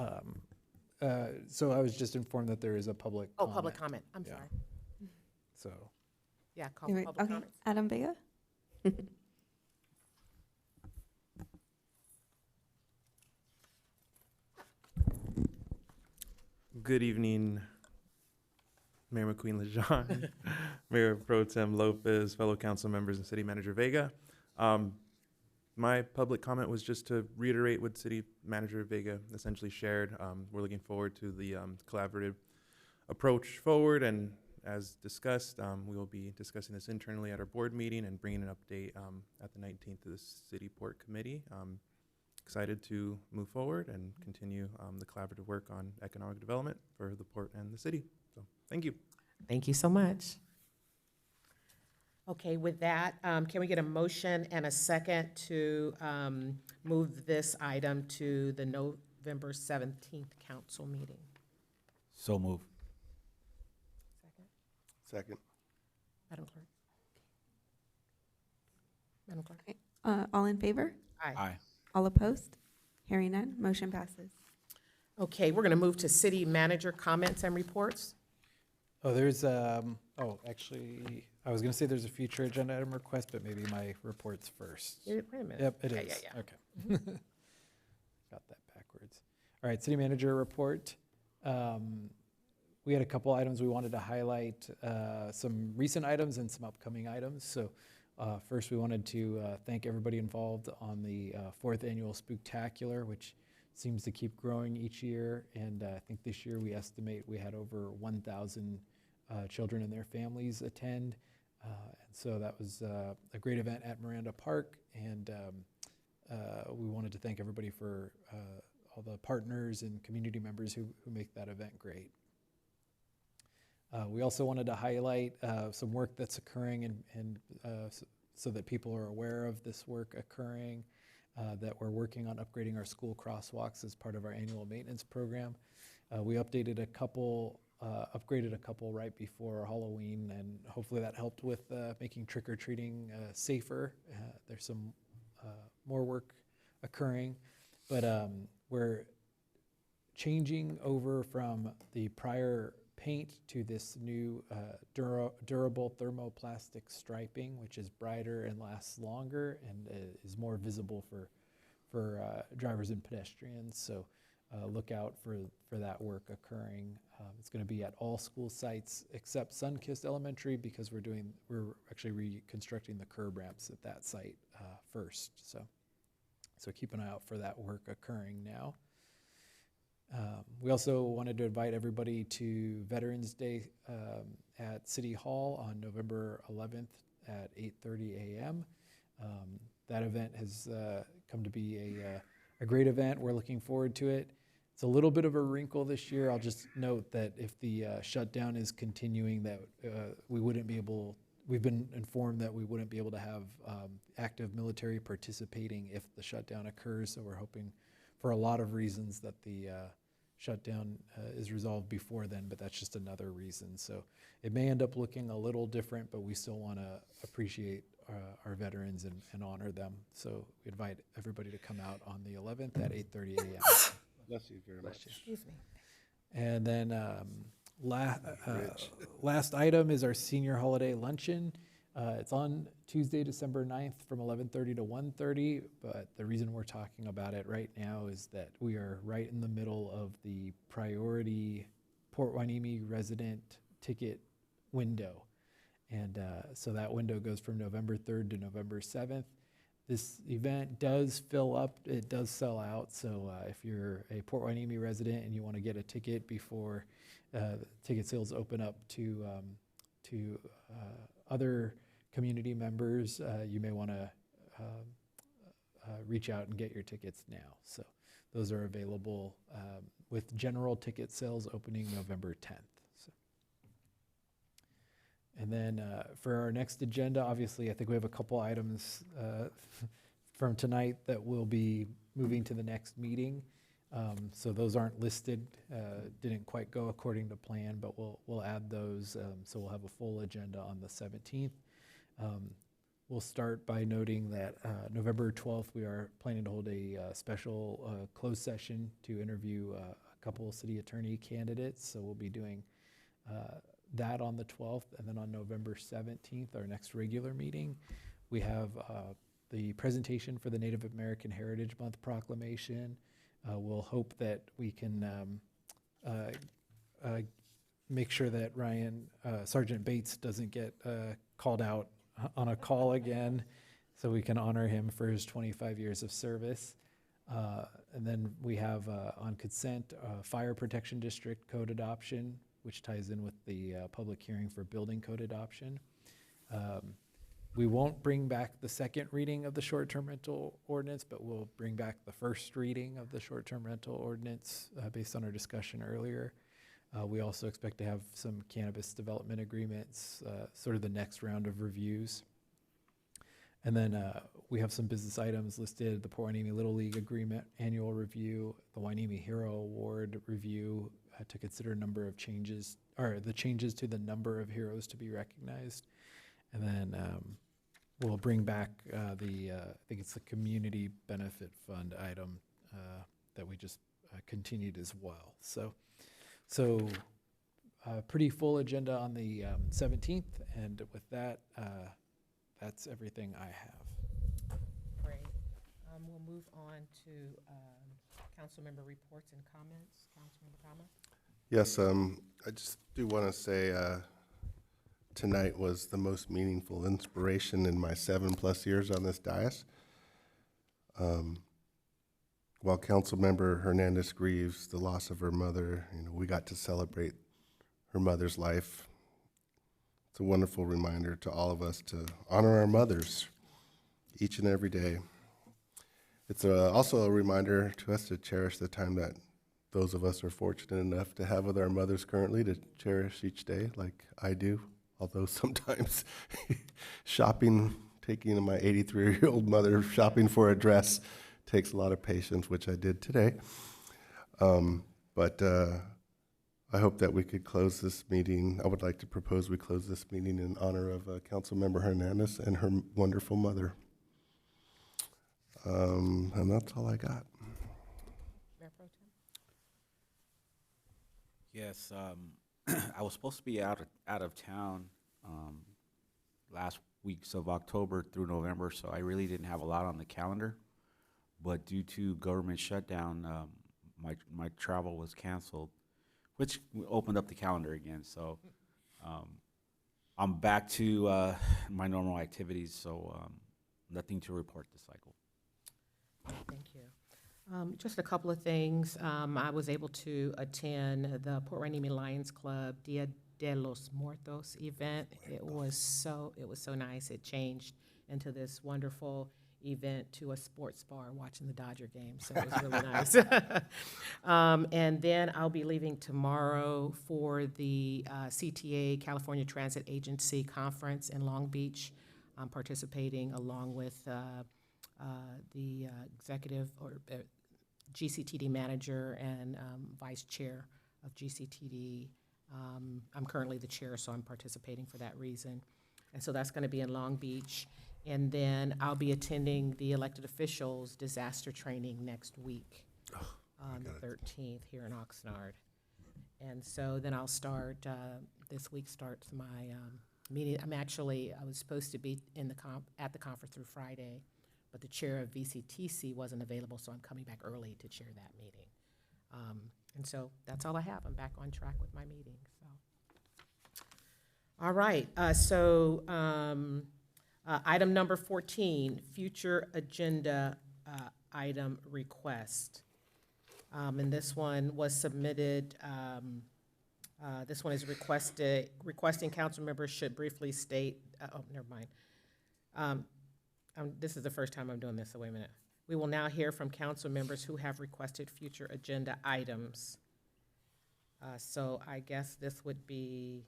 So I was just informed that there is a public Oh, comment. public comment, I'm Yeah. sorry. So, Yeah, call for Anyway, public okay, comments. Adam Vega? Good evening, Mayor McQueen Lejean, Mayor Pro Tem Lopez, fellow council members, and City Manager Vega. My public comment was just to reiterate what City Manager Vega essentially shared. We're looking forward to the collaborative approach forward, and as discussed, we will be discussing this internally at our board meeting and bringing an update at the 19th to the City Port Committee. Excited to move forward and continue the collaborative work on economic development for the port and the city. So, thank you. Thank you so much. Okay, with that, can we get a motion and a second to move this item to the November 17th council meeting? So move. Second. Madam Clerk? Madam Clerk? Okay, all in favor? Aye. All opposed? Hearing none, motion passes. Okay, we're going to move to city manager comments and reports. oh, there's, actually, I was gonna say there's a future agenda item request, but maybe my report's first. Wait a minute. Yep, it Yeah, is. yeah, yeah. Okay. Got that backwards. All right, city manager report. We had a couple items we wanted to highlight, some recent items and some upcoming items. So first, we wanted to thank everybody involved on the 4th annual Spooktacular, which seems to keep growing each year. And I think this year we estimate we had over 1,000 children and their families attend. And so that was a great event at Miranda Park. And we wanted to thank everybody for all the partners and community members who make that event great. We also wanted to highlight some work that's occurring and so that people are aware of this work occurring, that we're working on upgrading our school crosswalks as part of our annual maintenance program. We updated a couple, upgraded a couple right before Halloween, and hopefully that helped with making trick-or-treating safer. There's some more work occurring, but we're changing over from the prior paint to this new durable thermoplastic striping, which is brighter and lasts longer and is more visible for drivers and pedestrians. So look out for that work occurring. It's going to be at all school sites except Sunkist Elementary because we're actually reconstructing the curb ramps at that site first. So keep an eye out for that work occurring now. We also wanted to invite everybody to Veterans Day at City Hall on November 11th at 8:30 a.m. That event has come to be a great event. We're looking forward to it. It's a little bit of a wrinkle this year. I'll just note that if the shutdown is continuing, that we've been informed that we wouldn't be able to have active military participating if the shutdown occurs. So we're hoping for a lot of reasons that the shutdown is resolved before then, but that's just another reason. So it may end up looking a little different, but we still want to appreciate our veterans and honor them. So we invite everybody to come out on the 11th at 8:30 a.m. Bless you very much. Excuse me. And then last item is our senior holiday luncheon. It's on Tuesday, December 9th from 11:30 to 1:30, but the reason we're talking about it right now is that we are right in the middle of the priority Port Hueneme resident ticket window. And so that window goes from November 3rd to November 7th. This event does fill up, it does sell out, so if you're a Port Hueneme resident and you want to get a ticket before ticket sales open up to other community members, you may want to reach out and get your tickets now. So those are available with general ticket sales opening November 10th. And then for our next agenda, obviously, I think we have a couple items from tonight that will be moving to the next meeting. So those aren't listed, didn't quite go according to plan, but we'll add those. So we'll have a full agenda on the 17th. We'll start by noting that November 12th, we are planning to hold a special closed session to interview a couple of city attorney candidates. So we'll be doing that on the 12th, and then on November 17th, our next regular meeting, we have the presentation for the Native American Heritage Month proclamation. We'll hope that we can make sure that Sergeant Bates doesn't get called out on a call again, so we can honor him for his 25 years of service. And then we have on consent, Fire Protection District code adoption, which ties in with the public hearing for building code adoption. We won't bring back the second reading of the short-term rental ordinance, but we'll bring back the first reading of the short-term rental ordinance based on our discussion earlier. We also expect to have some cannabis development agreements, sort of the next round of reviews. And then we have some business items listed: the Port Hueneme Little League Agreement Annual Review, the Hueneme Hero Award Review, to consider a number of changes, or the changes to the number of heroes to be recognized. And then we'll bring back I think it's the Community Benefit Fund item that we just continued as well. So pretty full agenda on the 17th, and with that, that's everything I have. Great. We'll move on to council member reports and comments. Councilmember Kama? Yes, I just do want to say tonight was the most meaningful inspiration in my 7+ years on this dais. While Councilmember Hernandez grieves the loss of her mother, we got to celebrate her mother's life. It's a wonderful reminder to all of us to honor our mothers each and every day. It's also a reminder to us to cherish the time that those of us are fortunate enough to have with our mothers currently, to cherish each day like I do, although sometimes shopping, taking my 83-year-old mother shopping for a dress takes a lot of patience, which I did today. But I hope that we could close this meeting. I would like to propose we close this meeting in honor of Councilmember Hernandez and her wonderful mother. And that's all I got. Mayor Pro Tem? Yes, I was supposed to be out of town last weeks of October through November, so I really didn't have a lot on the calendar. But due to government shutdown, my travel was canceled, which opened up the calendar again. So I'm back to my normal activities. So nothing to report this cycle. Thank you. Just a couple of things. I was able to attend the Port Hueneme Lions Club Dia de los Muertos event. It was so nice. It changed into this wonderful event to a sports bar watching the Dodger game, so it was really nice. And then I'll be leaving tomorrow for the CTA, California Transit Agency Conference in Long Beach. I'm participating along with the executive or GCTD manager and vice chair of GCTD. I'm currently the chair, so I'm participating for that reason. And so that's going to be in Long Beach. And then I'll be attending the elected officials disaster training next week on the 13th here in Oxnard. And so then I'll start, this week starts my meeting. I was supposed to be at the conference through Friday, but the chair of VCTC wasn't available, so I'm coming back early to chair that meeting. And so that's all I have. I'm back on track with my meeting. So, all right. Item number 14, future agenda item request. And this one was submitted. This one is requesting council members should briefly state. Oh, never mind. This is the first time I'm doing this, so wait a minute. We will now hear from council members who have requested future agenda items. So I guess this would be,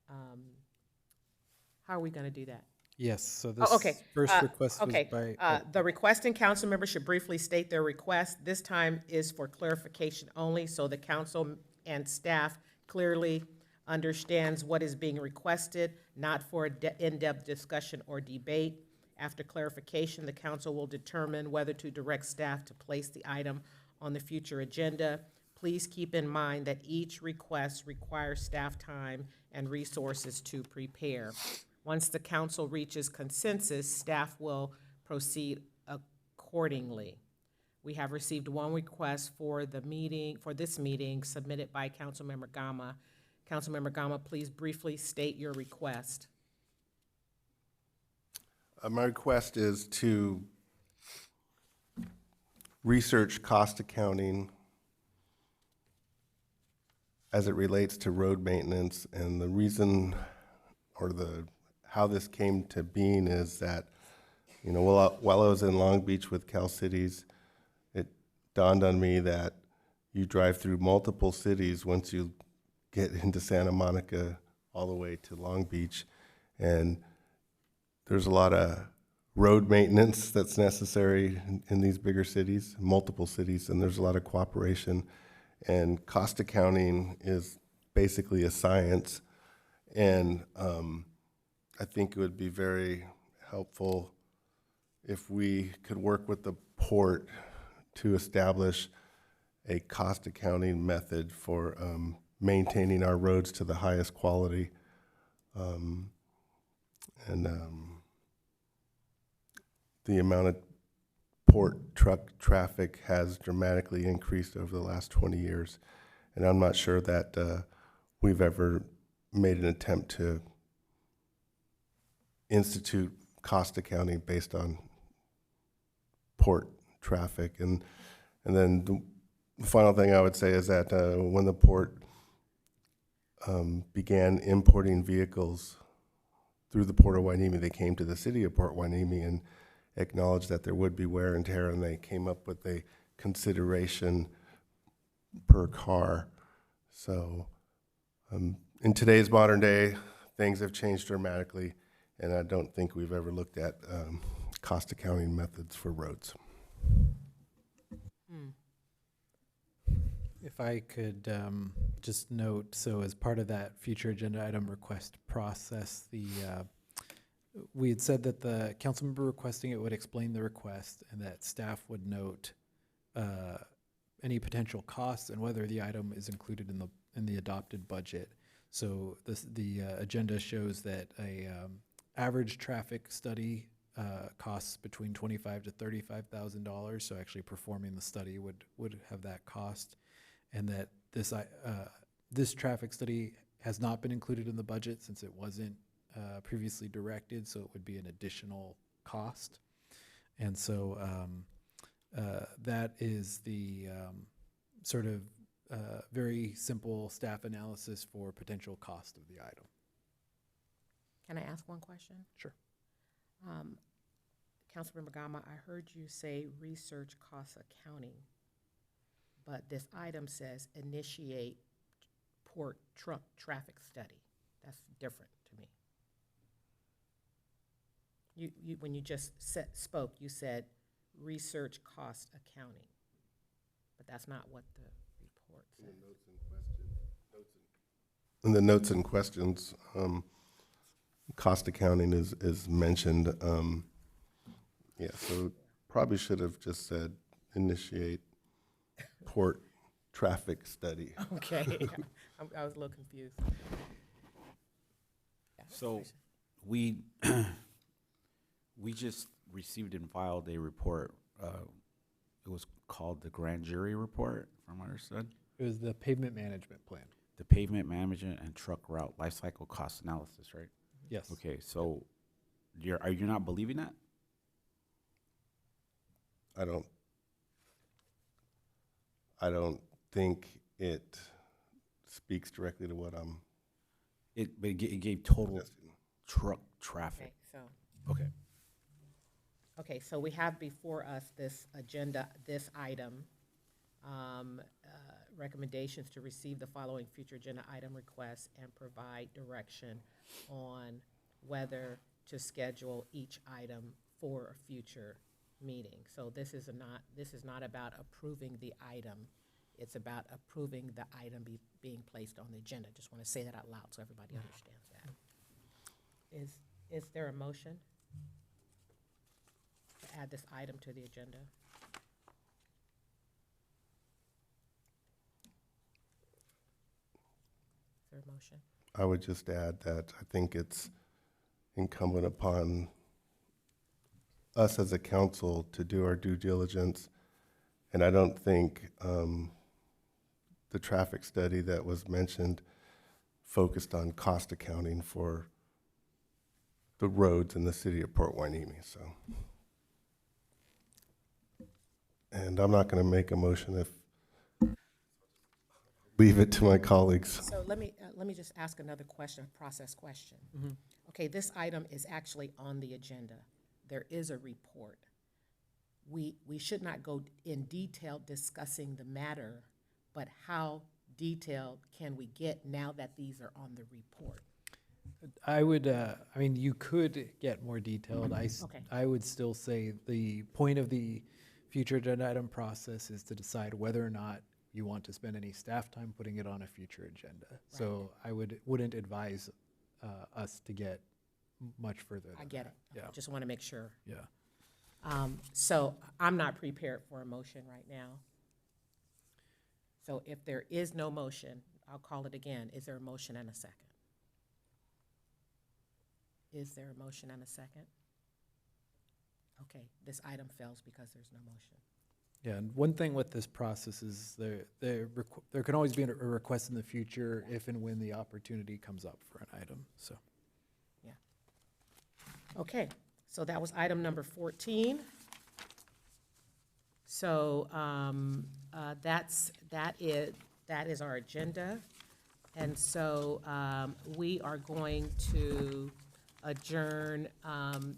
how are we going to do that? Yes, so this okay. first request was by... The requesting council member should briefly state their request. This time is for clarification only, so the council and staff clearly understands what is being requested, not for in-depth discussion or debate. After clarification, the council will determine whether to direct staff to place the item on the future agenda. Please keep in mind that each request requires staff time and resources to prepare. Once the council reaches consensus, staff will proceed accordingly. We have received one request for this meeting submitted by Councilmember Gama. Councilmember Gama, please briefly state your request. My request is to research cost accounting as it relates to road maintenance, and the reason or how this came to being is that, while I was in Long Beach with Cal Cities, it dawned on me that you drive through multiple cities once you get into Santa Monica all the way to Long Beach, and there's a lot of road maintenance that's necessary in these bigger cities, multiple cities, and there's a lot of cooperation. And cost accounting is basically a science. And I think it would be very helpful if we could work with the port to establish a cost accounting method for maintaining our roads to the highest quality. The amount of port truck traffic has dramatically increased over the last 20 years. And I'm not sure that we've ever made an attempt to institute cost accounting based on port traffic. And then the final thing I would say is that when the port began importing vehicles through the Port of Hueneme, they came to the city of Port Hueneme and acknowledged that there would be wear and tear, and they came up with a consideration per car. So in today's modern day, things have changed dramatically, and I don't think we've ever looked at cost accounting methods for roads. If I could just note, so as part of that future agenda item request process, we had said that the council member requesting it would explain the request and that staff would note any potential costs and whether the item is included in the adopted budget. So the agenda shows that a average traffic study costs between $25,000 to $35,000. So actually performing the study would have that cost, and that this traffic study has not been included in the budget since it wasn't previously directed, so it would be an additional cost. And so that is the sort of very simple staff analysis for potential cost of the item. Can I ask one question? Sure. Councilmember Gama, I heard you say research cost accounting, but this item says initiate port truck traffic study. That's different to me. You when you just spoke, you said research cost accounting, but that's not what the report says. In the notes and questions, cost accounting is mentioned. Yeah, so probably should have just said initiate port traffic study. Okay, I was a little confused. So we just received and filed a report. It was called the grand jury report, from what I understood. It was the pavement management plan. The pavement management and truck route life cycle cost analysis, right? Yes. Okay, so are you not believing that? I don't think it speaks directly to what I'm. But it gave total truck traffic. Okay, so. Okay. Okay, so we have before us this agenda, this item, recommendations to receive the following future agenda item requests and provide direction on whether to schedule each item for a future meeting. So this is not about approving the item. It's about approving the item being placed on the agenda. Just want to say that out loud so everybody understands that. Is there a motion to add this item to the agenda? Is there a motion? I would just add that I think it's incumbent upon us as a council to do our due diligence. And I don't think the traffic study that was mentioned focused on cost accounting for the roads in the city of Port Hueneme, so. And I'm not going to make a motion leave it to my colleagues. So let me just ask another question, a process question. Mm-hmm. Okay, this item is actually on the agenda. There is a report. We should not go in detail discussing the matter, but how detailed can we get now that these are on the report? I would, I mean, you could get more detailed. Okay. I would still say the point of the future agenda item process is to decide whether or not you want to spend any staff time putting it on a future agenda. So I wouldn't advise us to get much further than I get that. it. Yeah. Just want to make sure. Yeah. So I'm not prepared for a motion right now. So if there is no motion, I'll call it again. Is there a motion and a second? Is there a motion and a second? Okay, this item fails because there's no motion. Yeah, and one thing with this process is there can always be a request in the future if and when the opportunity comes up for an item, so. Yeah. Okay, so that was item number 14. So that is our agenda. And so we are going to adjourn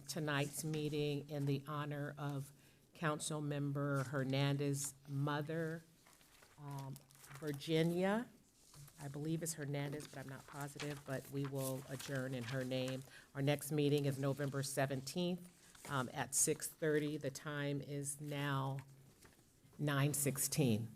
tonight's meeting in the honor of Councilmember Hernandez's mother, Virginia. I believe it's Hernandez, but I'm not positive, but we will adjourn in her name. Our next meeting is November 17th at 6:30. The time is now 9:16.